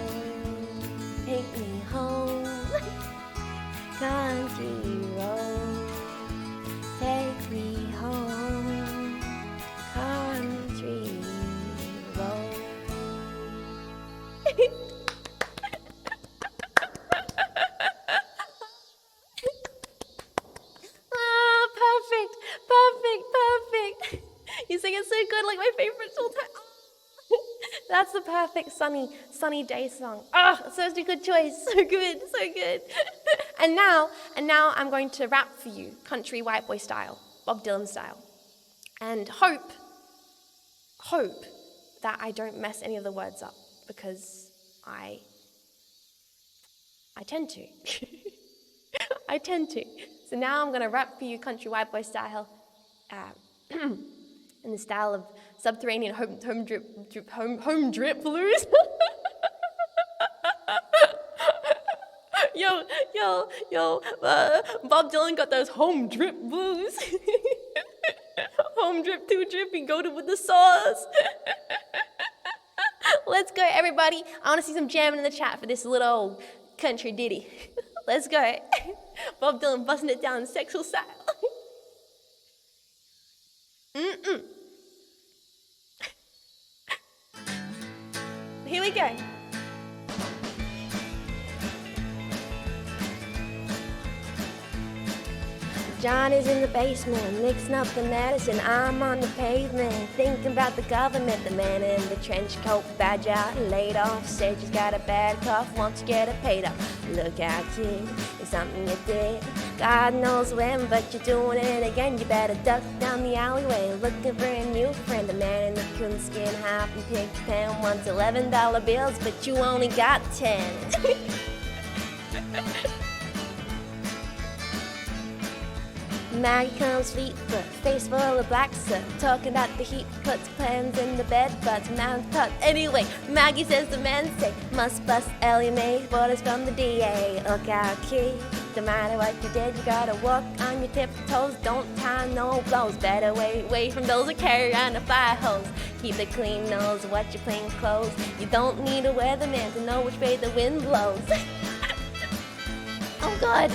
take me home, country road, take me home, country road. Perfect. You sing it so good, like my favorite all time. That's the perfect sunny day song. Such a good choice. So good. And now I'm going to rap for you, country white boy style, Bob Dylan style. And hope that I don't mess any of the words up, because I tend to. I tend to. So now I'm going to rap for you country white boy style, in the style of subterranean home drip blues. Yo, Bob Dylan got those home drip blues. Home drip, too drippy, go to with the sauce. Let's go, everybody. I want to see some jamming in the chat for this little old country ditty. Let's go. Bob Dylan busting it down in sexual style. Here we go. Johnny's in the basement, mixing up the medicine. I'm on the pavement, thinking about the government. The man in the trench coat, badge out, laid off. Said he's got a bad cough, wants to get it paid off. Look out, kid, it's something you did. God knows when, but you're doing it again. You better duck down the alleyway, looking for a new friend. The man in the coonskin hat and pink pen wants $11 bills, but you only got 10. Maggie comes feet foot, face full of black soot, talking about the heat, puts plans in the bed, but man's cut. Anyway, Maggie says the men say, must bust Ellie Mae, orders from the DA. Look out, kid, no matter what you did, you gotta walk on your tiptoes, don't tie no blows. Better wait away from those that carry around a fire hose. Keep it clean nose, watch your plain clothes. You don't need a weatherman to know which way the wind blows. Oh God.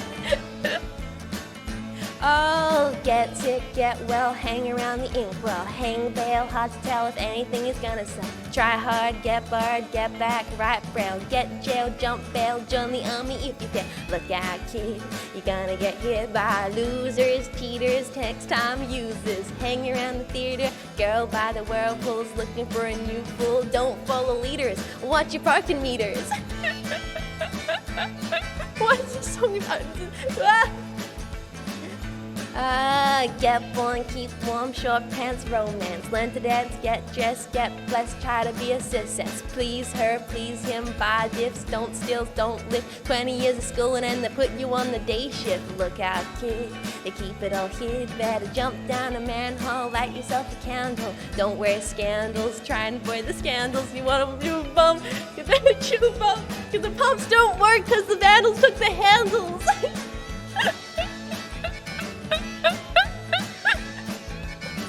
Oh get sick, get well, hang around the ink well, hang bail, hard to tell if anything is gonna sell. Try hard, get barred, get back, right braille, get jail, jump bail, join the army if you fail. Look out, kid, you're gonna get hit by losers, cheaters, text time users. Hang around the theater, girl by the whirlpools, looking for a new fool. Don't follow leaders, watch your parking meters. What is this song about? Get born, keep warm, short pants, romance. Learn to dance, get dressed, get blessed. Try to be a success. Please her, please him. Buy gifts, don't steal, don't live. 20 years of school and then they put you on the day shift. Look out, kid, they keep it all hid. Better jump down a manhole, light yourself a candle. Don't wear scandals, try and avoid the scandals. You want to do a bum, you better chew a bum. Cause the pumps don't work cause the vandals took the handles.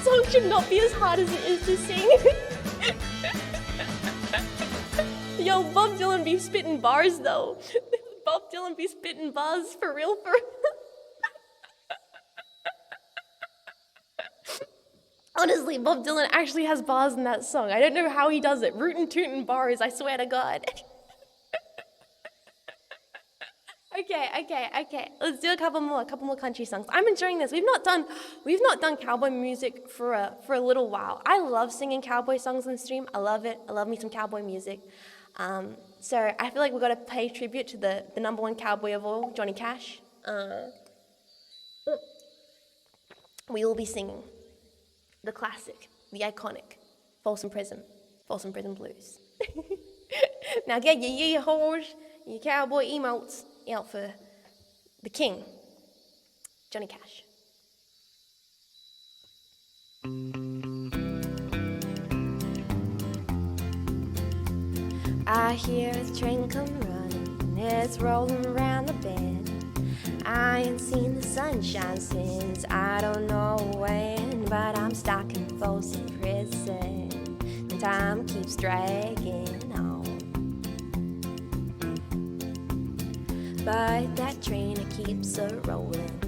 Song should not be as hard as it is to sing. Yo, Bob Dylan be spitting bars though. Bob Dylan be spitting bars for real, for real. Honestly, Bob Dylan actually has bars in that song. I don't know how he does it. Rootin' tootin' bars, I swear to God. Okay. Let's do a couple more country songs. I'm enjoying this. We've not done cowboy music for a little while. I love singing cowboy songs on stream. I love it. I love me some cowboy music. So I feel like we've got to pay tribute to the number one cowboy of all, Johnny Cash. We will be singing the classic, the iconic, Folsom Prison Blues. Now get your yee-haws, your cowboy emotes out for the king, Johnny Cash. I hear a train come running, it's rolling around the bend. I ain't seen the sunshine since I don't know when, but I'm stuck in Folsom Prison, and time keeps dragging on. But that train, it keeps a-rolling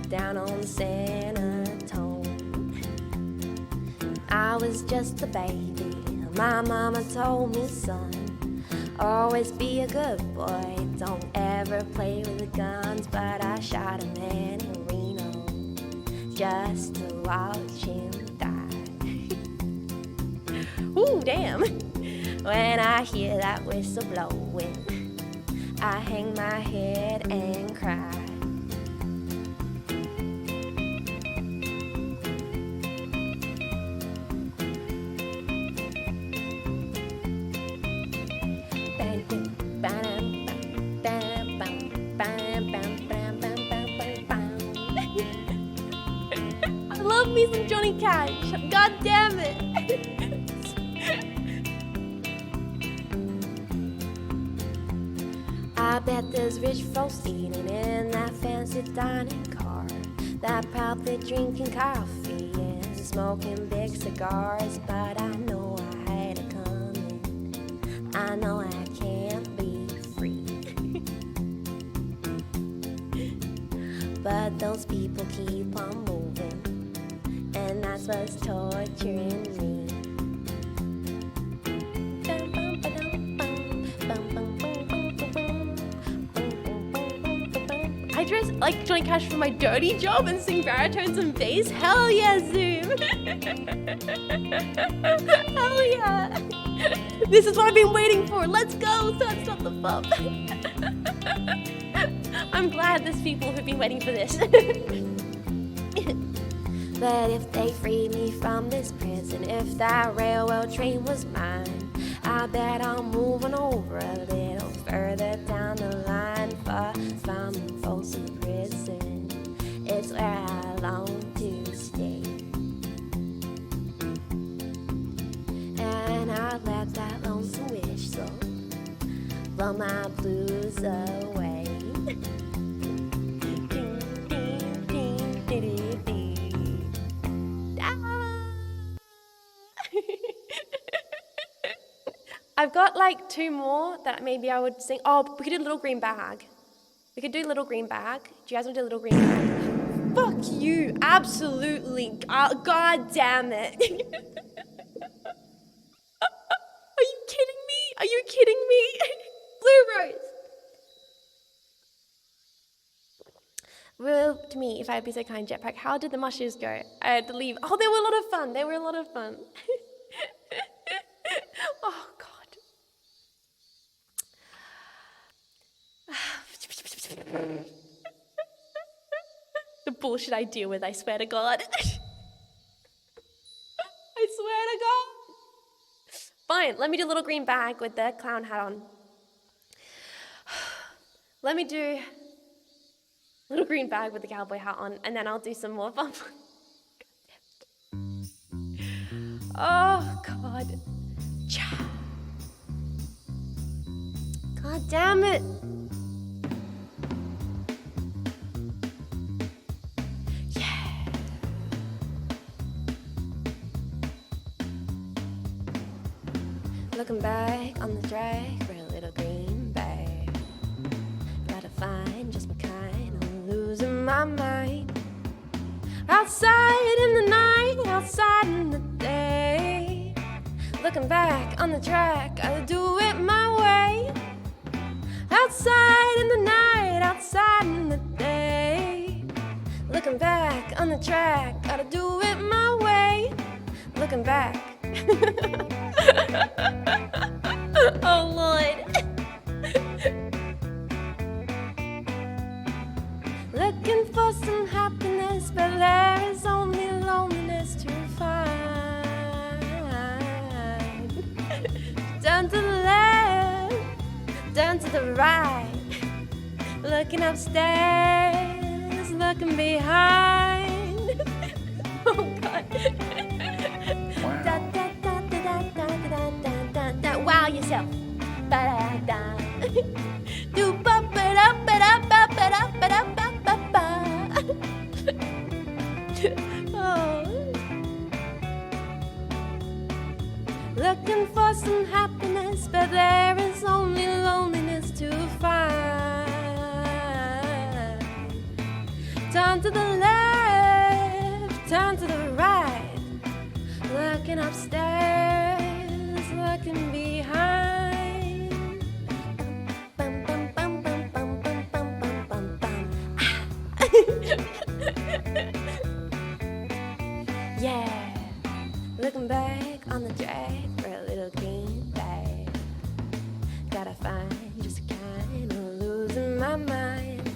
down on San Antone. I was just a baby, my mama told me, son, always be a good boy, don't ever play with the guns. But I shot a man in Reno just to watch him die. Ooh, damn. When I hear that whistle blowing, I hang my head and cry. I love me some Johnny Cash. God damn it. I bet there's rich folks eating in that fancy dining car, that probably drinking coffee and smoking big cigars. But I know I had it coming, I know I can't be free. But those people keep on moving, and that's what's torturing me. I dress like Johnny Cash for my dirty job and sing baritones and bass? Hell yeah, Zoom! Hell yeah! This is what I've been waiting for. Let's go! Stop the fup. I'm glad there's people who've been waiting for this. But if they free me from this prison, if that railroad train was mine, I bet I'm moving over a little further down the line, far from Folsom Prison. It's where I long to stay, and I let that lonesome whistle blow my blues away. I've got like two more that maybe I would sing. Oh, we could do Little Green Bag. We could do Little Green Bag. Do you guys want to do Little Green Bag? Fuck. Fuck you. Absolutely. God damn it. Are you kidding me? Are you kidding me? Blue rose. Real to me, if I'd be so kind, Jetpack, how did the mushes go? I had to leave. Oh, they were a lot of fun. They were a lot of fun. Oh, God. The bullshit I deal with, I swear to God. I swear to God. Fine, let me do a little green bag with the clown hat on. Let me do a little green bag with the cowboy hat on, and then I'll do some more fun. Oh, God. God damn it. Yeah. Looking back on the drag for a little green bag. Gotta find just my kind, I'm losing my mind. Outside in the night, outside in the day. Looking back on the track, gotta do it my way. Outside in the night, outside in the day. Looking back on the track, gotta do it my way. Looking back. Oh Lord. Looking for some happiness, but there is only loneliness to find. Down to the left, down to the right. Looking upstairs, looking behind. Oh God. Wow. Da, da, da, da, da, da, da, da, da. Wow yourself. Ba, da, da. Do ba, ba, da, ba, da, ba, ba, da, ba, da, ba, ba, ba. Oh. Looking for some happiness, but there is only loneliness to find. Turn to the left, turn to the right. Looking upstairs, looking behind. Bum, bum, bum, bum, bum, bum, bum, bum, bum, bum. Yeah, looking back on the drag for a little green bag. Gotta find just a kind of losing my mind.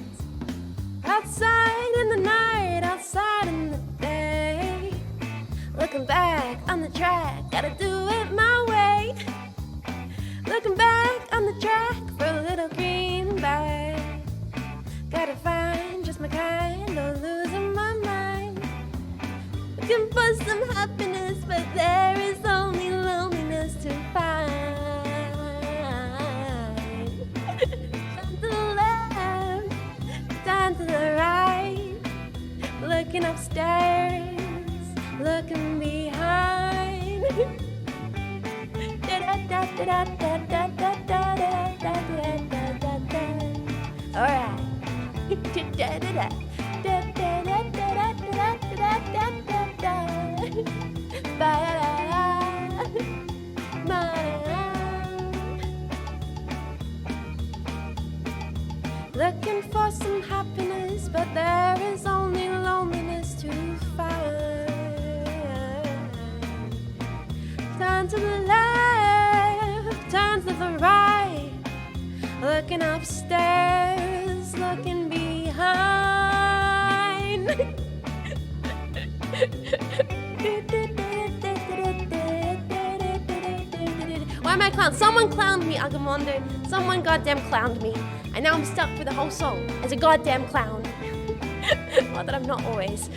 Outside in the night, outside in the day. Looking back on the track, gotta do it my way. Looking back on the track for a little green bag. Gotta find just my kind of losing my mind. Looking for some happiness, but there is only loneliness to find. Down to the left, down to the right. Looking upstairs, looking behind. Da da da da da da da da da da da da da. All right. Da da da da da da da da da da da da da. Ba da ba da. Looking for some happiness, but there is only loneliness to find. Turn to the left, turn to the right. Looking upstairs, looking behind. Why am I clowned? Someone clowned me, Agamondo. Someone goddamn clowned me. And now I'm stuck for the whole song as a goddamn clown. Not that I'm not always.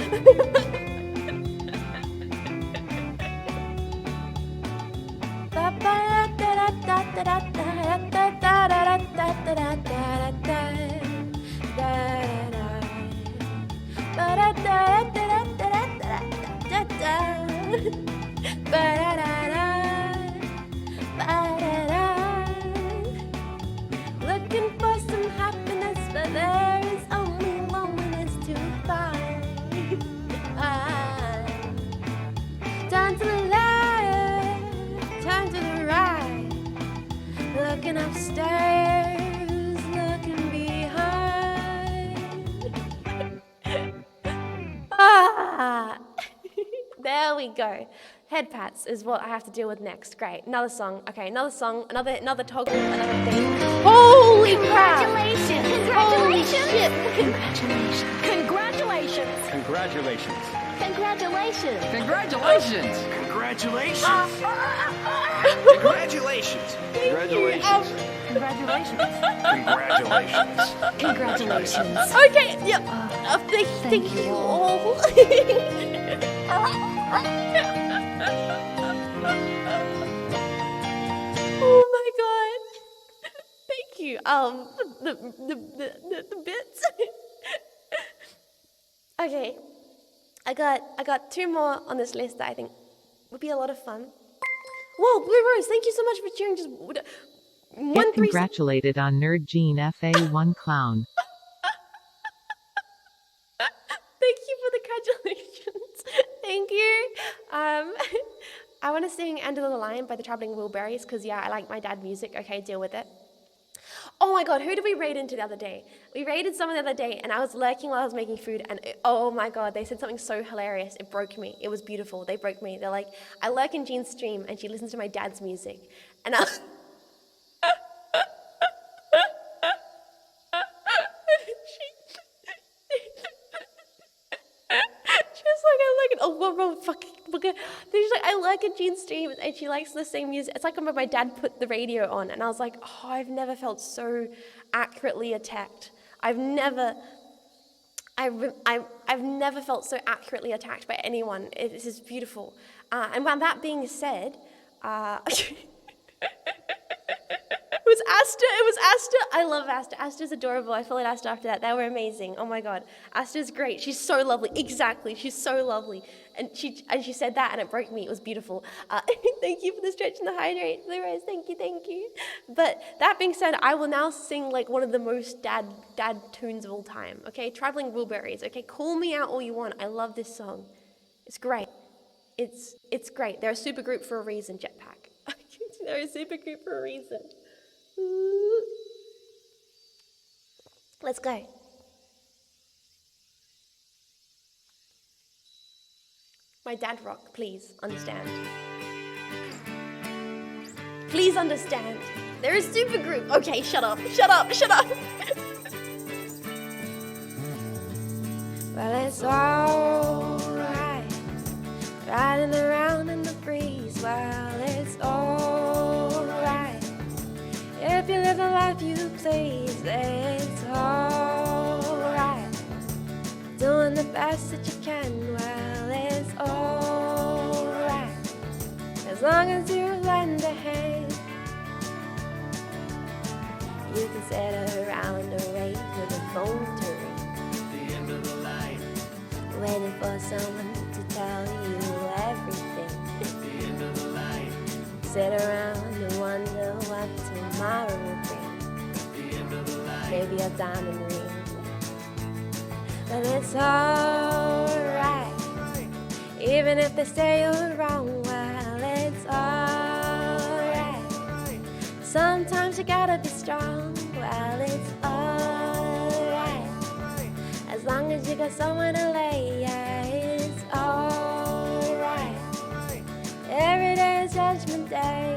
Looking for some happiness, but there is only loneliness to find. walking upstairs, looking behind. Ah, there we go. Head pats is what I have to deal with next. Great. Another song. Okay, another song. Another toggle. Another thing. Holy crap! Congratulations! Holy Congratulations! shit! Congratulations! Congratulations. Congratulations! Congratulations! Congratulations. Congratulations! Congratulations. Congratulations! Congratulations. Congratulations! Okay. Yep. Thank you all. Oh my god. Thank you. The bits. Okay. I got 2 more on this list that I think would be a lot of fun. Whoa, Blue Rose, thank you so much for cheering. Just Get congratulated on Nerd Gene FA1 Clown. Thank you for the congratulations. Thank you. I want to sing End of the Line by the Traveling Wilburys because, yeah, I like my dad music. Okay, deal with it. Oh my god, who did we raid into the other day? We raided someone the other day and I was lurking while I was making food and oh my god, they said something so hilarious. It broke me. It was beautiful. They broke me. They're like, I lurk in Jean's stream and she listens to my dad's music. And I was... She's like, I like a Jean stream and she likes the same music. It's like when my dad put the radio on and I was like, oh, I've never felt so accurately attacked. I've never felt so accurately attacked by anyone. This is beautiful. And when that being said, It was Asta. I love Asta. Asta's adorable. I followed Asta after that. They were amazing. Oh my god. Asta's great. She's so lovely. Exactly. She's so lovely. And she said that and it broke me. It was beautiful. Thank you for the stretch and the hydrate. Blue Rose, thank you. But that being said, I will now sing like one of the most dad tunes of all time. Okay? Traveling Wilburys. Okay? Call me out all you want. I love this song. It's great. It's great. They're a super group for a reason, Jetpack. They're a super group for a reason. Let's go. My dad rock, please understand. Please understand. They're a super group. Okay, shut up. Well, it's alright. Riding around in the breeze. Well, it's alright. If you live the life you please, it's alright. Doing the best that you can, well, it's alright. As long as you lend a hand, you can sit around or wait for the phone to ring. The end of the line. Waiting for someone to tell you everything. The end of the line. Sit around and wonder what tomorrow will bring. The end of the line. Maybe a diamond ring. But it's alright. Even if they say you're wrong, well, it's alright. Sometimes you gotta be strong, well, it's alright. As long as you got somewhere to lay, yeah, it's alright. Every day is Judgment Day.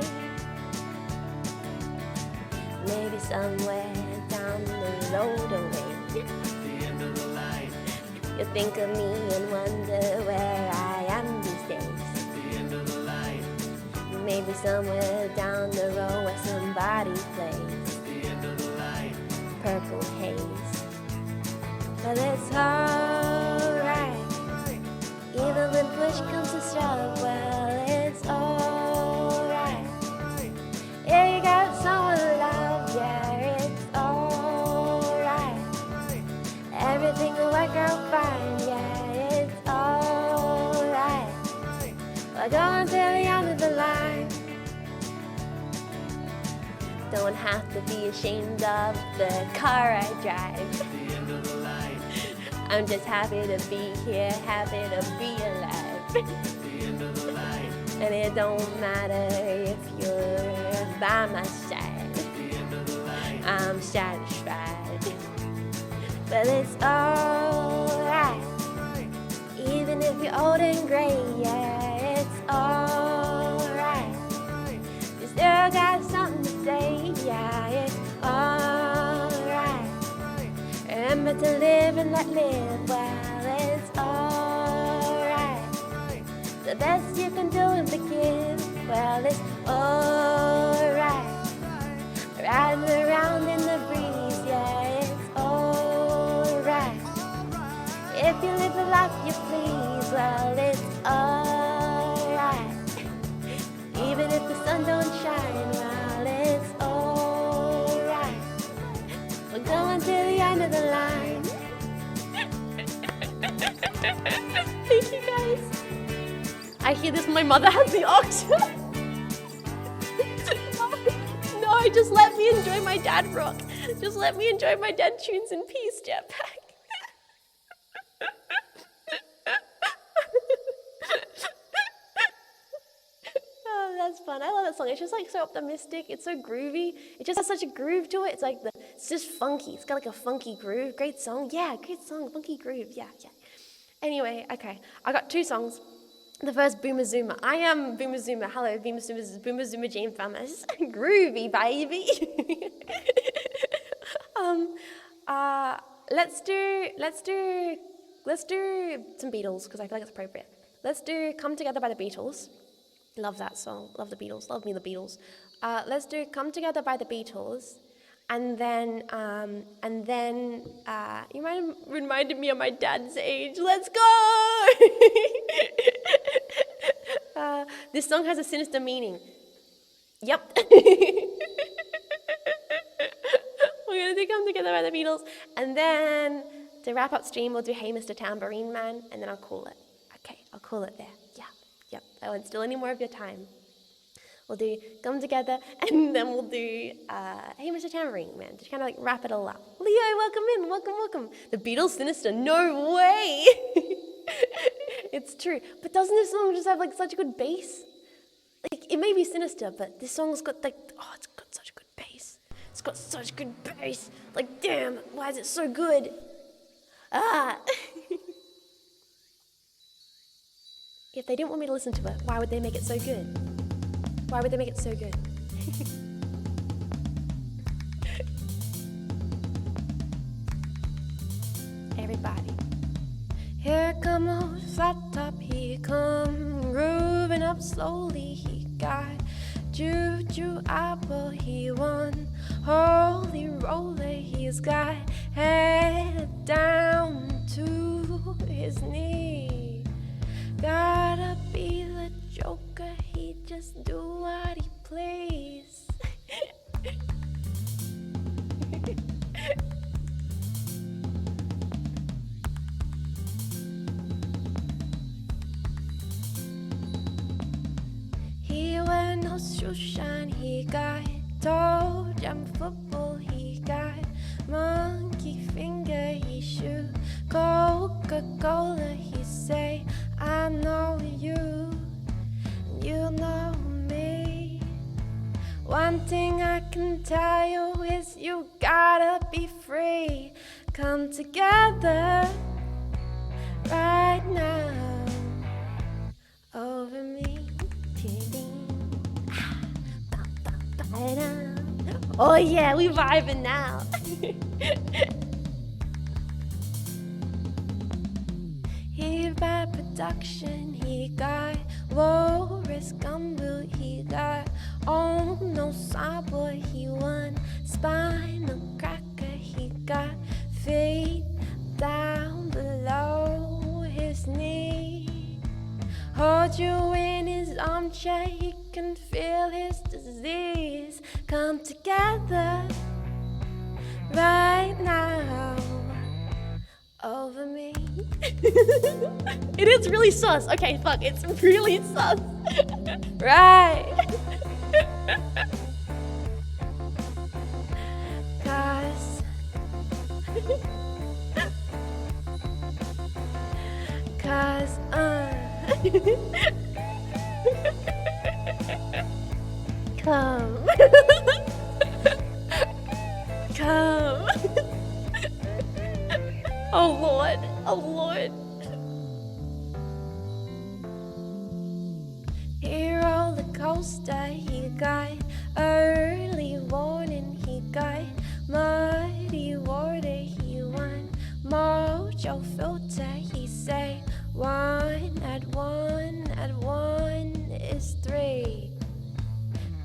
Maybe somewhere down the road away. The end of the line. You think of me and wonder where I am these days. The end of the line. Maybe somewhere down the road where somebody plays The end of the line. Purple Haze. But it's alright. Even when push comes to shove, well, it's alright. Yeah, you got someone to love, yeah, it's alright. Everything will work out fine, yeah, it's alright. We're going to the end of the line. Don't have to be ashamed of the car I drive. The end of the line. I'm just happy to be here, happy to be alive. The end of the line. And it don't matter if you're by my side. The I'm satisfied. Well, it's alright. Even if you're old and gray, yeah, it's alright. You still got something to say, yeah, it's alright. Remember to live and let live, well, it's alright. The best you can do and forgive, well, it's alright. Riding around in the breeze, yeah, it's alright. If you live the life you please, well, it's alright. Even if the sun don't shine, well, it's alright. We're going to the end of the line. Thank you guys. I hear this, my mother has the ox. No, just let me enjoy my dad rock. Just let me enjoy my dad tunes in peace, Jetpack. Oh, that's fun. I love that song. It's just like so optimistic. It's so groovy. It just has such a groove to it. It's just funky. It's got like a funky groove. Great song. Yeah, great song. Funky groove. Yeah. Anyway, okay. I got 2 songs. The first, Boomer Zoomer. I am Boomer Zoomer. Hello, Boomer Zoomer. This is Boomer Zoomer Jean Faymas. Groovy, baby. Let's do some Beatles because I feel like it's appropriate. Let's do "Come Together" by the Beatles. Love that song. Love the Beatles. Love me the Beatles. Let's do "Come Together" by the Beatles, and then you might have reminded me of my dad's age. Let's go. This song has a sinister meaning. Yep. We're gonna do "Come Together" by the Beatles, and then to wrap up stream, we'll do "Hey Mr. Tambourine Man," and then I'll call it. Okay, I'll call it there. Yep. I won't steal any more of your time. We'll do "Come Together," and then we'll do "Hey Mr. Tambourine Man," to kind of like wrap it all up. Leo, welcome in. Welcome. The Beatles sinister. No way. It's true. But doesn't this song just have like such a good bass? Like, it may be sinister, but this song's got like, it's got such a good bass. It's got such good bass. Like, damn, why is it so good? If they didn't want me to listen to it, why would they make it so good? Why would they make it so good? Everybody. Here come old flat top, he come grooving up slowly. He got juju apple, he won holy roller. He's got head down to his knee. Gotta be the Joker, he just do what he please. He wear no shoe shine, he got toe jam football, he got monkey finger, he shoot Coca-Cola, he say, I know you, you know me. One thing I can tell you is you gotta be free. Come together right now over me. Oh yeah, we vibing now. He bad production, he got low risk gumbo, he got no cyborg, he won spinal cracker, he got feet down below his knee. Hold you in his armchair, he can feel his disease. Come together right now over me. It is really sus. Okay, fuck, it's really sus. Right. Cause come. come. Oh Lord, oh Lord. Here roller coaster, he got early warning, he got muddy water, he won mojo filter, he say one at one is three.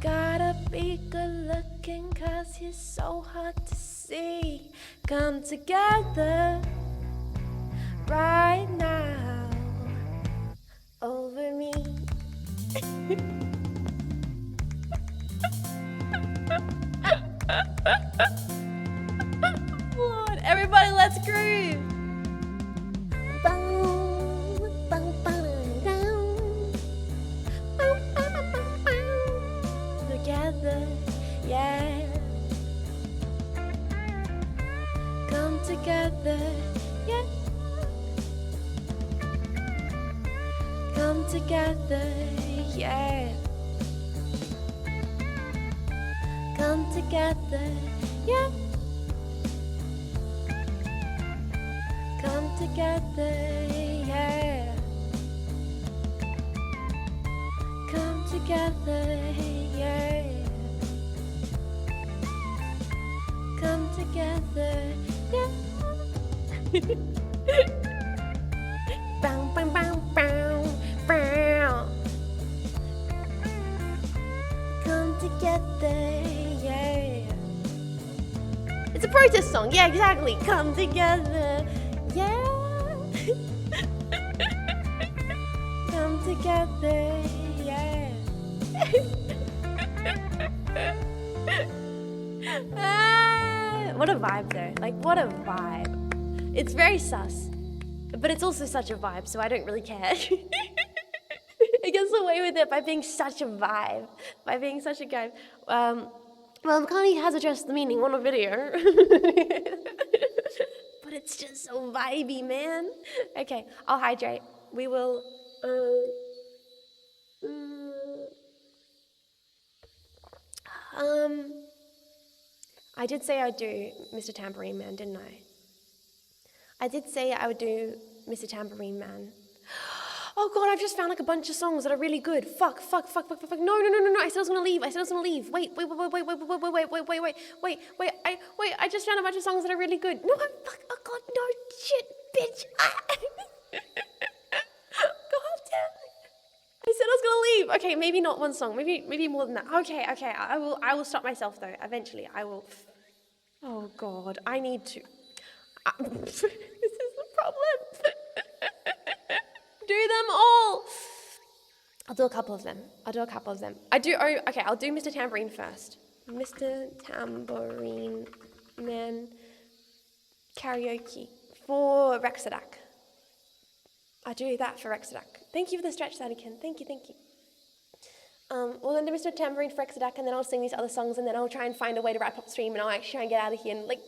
Gotta be good looking cause he's so hard to see. Come together right now over me. Lord, everybody, let's groove. Together, yeah. Come together, yeah. Come together, yeah. Come together, yeah. Come together, yeah. Come together, yeah. Come together, yeah. Bow, bow, bow, bow, bow. Come together, yeah. It's a protest song, yeah, exactly. Come together, yeah. Come together, yeah. What a vibe though, like what a vibe. It's very sus, but it's also such a vibe, so I don't really care. It gets away with it by being such a vibe, by being such a guy. Well, Makani has addressed the meaning on a video. But it's just so vibey, man. Okay, I'll hydrate. We will, I did say I'd do Mr. Tambourine Man, didn't I? I did say I would do Mr. Tambourine Man. Oh God, I've just found like a bunch of songs that are really good. Fuck. No. I said I was gonna leave. Wait. I just found a bunch of songs that are really good. No, fuck. Oh God, no shit, bitch. God damn. I said I was gonna leave. Okay, maybe not one song. Maybe more than that. Okay. I will stop myself though. Eventually, I will. Oh God, I need to. This is the problem. Do them all. I'll do a couple of them. I'll do Mr. Tambourine first. Mr. Tambourine Man karaoke for Rexadak. I'll do that for Rexadak. Thank you for the stretch, Sadikin. Thank you. Well, then do Mr. Tambourine for Rexadak, and then I'll sing these other songs, and then I'll try and find a way to wrap up stream, and I'll actually try and get out of here and like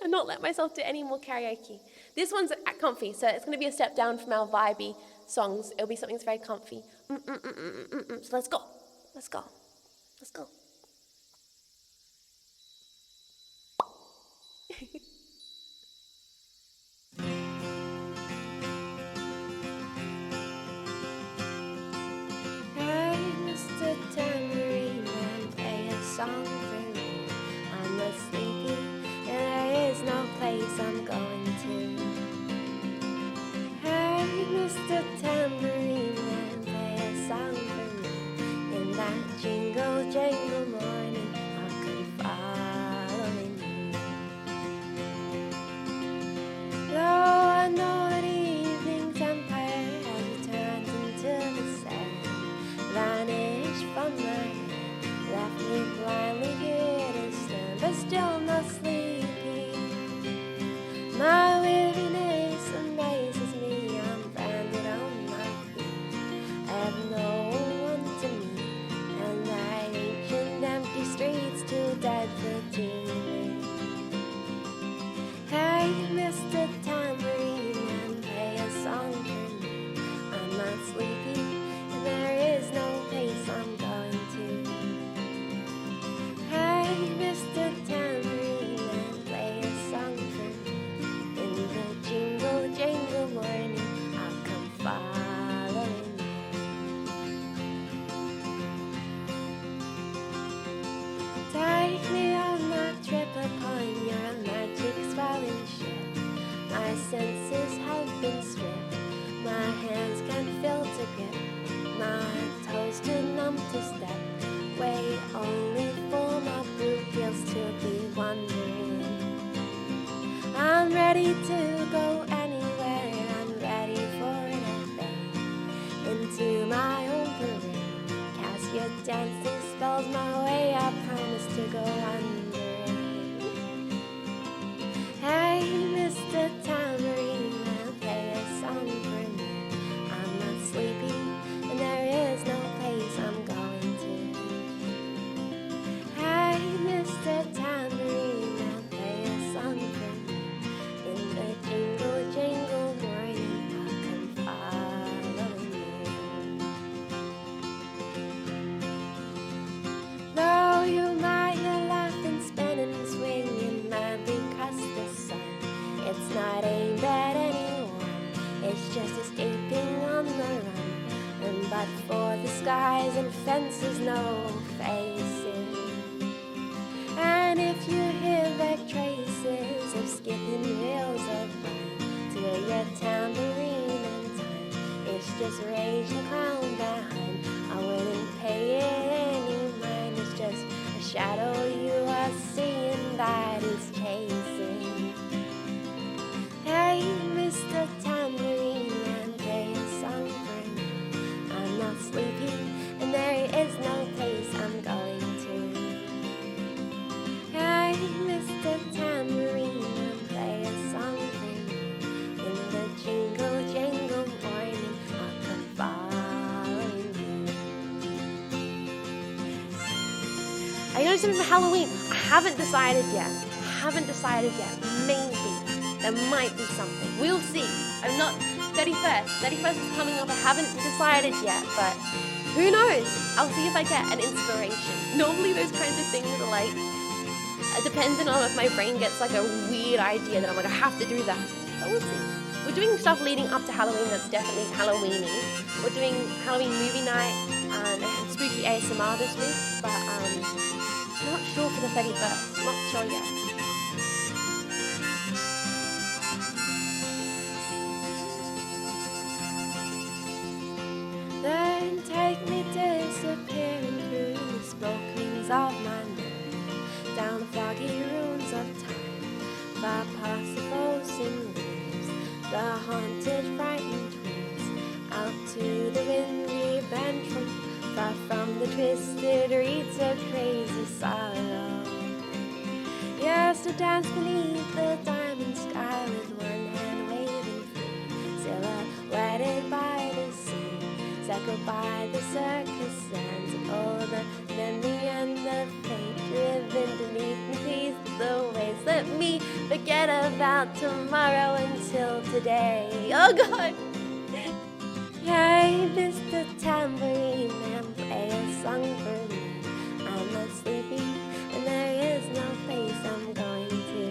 and not let myself do any more karaoke. This one's comfy, so it's going to be a step down from our vibey songs. It'll be something that's very comfy. So let's go. Hey, Mr. Tambourine Man, play a song for me. I'm not sleepy, and there is no place I'm going to. Hey, Mr. Tambourine Man, play a song for me. In that jingle jangle ready to go anywhere, and I'm ready for an fade into my own parade. Cast your dancing spells my way, I promise to go under it. Hey, Mr. Tambourine Man, play a song for me. I'm not sleeping, and there is no place I'm going to. Hey, Mr. Tambourine Man, play a song for me. In the jingle, jingle morning, I'll come following you. Though you might laugh and spin and swing in mad because the sun, it's not aimed at anyone, it's just escaping on the run. And but for the skies and fences, no faces. And if you hear the traces of skipping reels of fun to your tambourine in time, it's just rage and clown behind. I wouldn't pay it any mind, it's just a shadow you are seeing that is chasing. Hey, Mr. Tambourine Man, play a song for me. I'm not sleeping, and there is no place I'm going to. Hey, Mr. Tambourine Man, play a song for me. In the jingle, jangle morning, I'll come following you. Are you doing something for Halloween? I haven't decided yet. Maybe. There might be something. We'll see. I'm not 31st. 31st is coming up. I haven't decided yet, but who knows? I'll see if I get an inspiration. Normally those kinds of things are like, depending on if my brain gets like a weird idea that I'm like, I have to do that. But we'll see. We're doing stuff leading up to Halloween that's definitely Halloween-y. We're doing Halloween movie night and spooky ASMR this week, but not sure for the 31st. Not sure yet. Then take me disappearing through the smoke rings of my mind, down the foggy ruins of time, far past the frozen leaves, the haunted, frightened trees, out to the windy bench far from the twisted reeds of crazy sorrow. Yes, to dance beneath the diamond sky with one hand waving free, silhouetted by the sea. Said goodbye the circus sands and all the memory and the fate driven beneath me, please the waves. Let me forget about tomorrow until today. Oh God! Hey, Mr. Tambourine Man, play a song for me. I'm not sleeping, and there is no place I'm going to.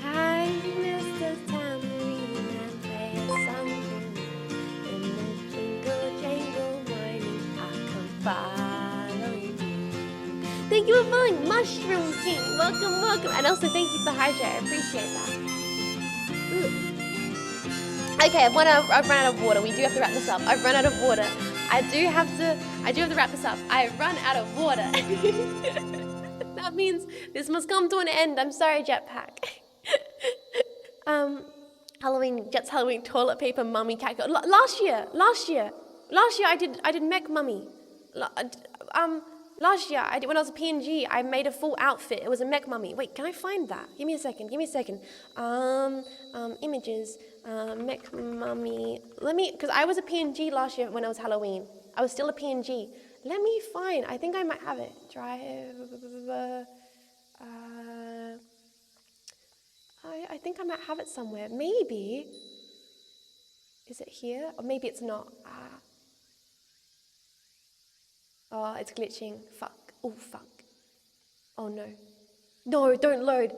Hey, Mr. Tambourine Man, play a song for me. In the jingle, jangle morning, I'll come following you. Thank you for following Mushroom King. Welcome, welcome. And also thank you for the hydrate. I appreciate that. Ooh. Okay, I've run out of water. We do have to wrap this up. I've run out of water. I do have to wrap this up. I've run out of water. That means this must come to an end. I'm sorry, Jetpack. Jet's Halloween toilet paper mummy cat. Last year I did mech mummy. Last year when I was a PNG, I made a full outfit. It was a mech mummy. Wait, can I find that? Give me a second. Images. Mech mummy. Because I was a PNG last year when it was Halloween. I was still a PNG. Let me find. I think I might have it. I think I might have it somewhere. Maybe. Is it here? Or maybe it's not. Oh, it's glitching. Fuck. Oh, fuck. Oh, no. No, don't load.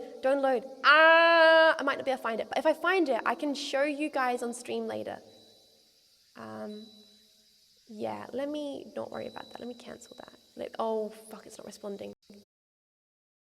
I might not be able to find it. But if I find it, I can show you guys on stream later. Yeah, let me not worry about that. Let me cancel that. Oh, fuck, it's not responding.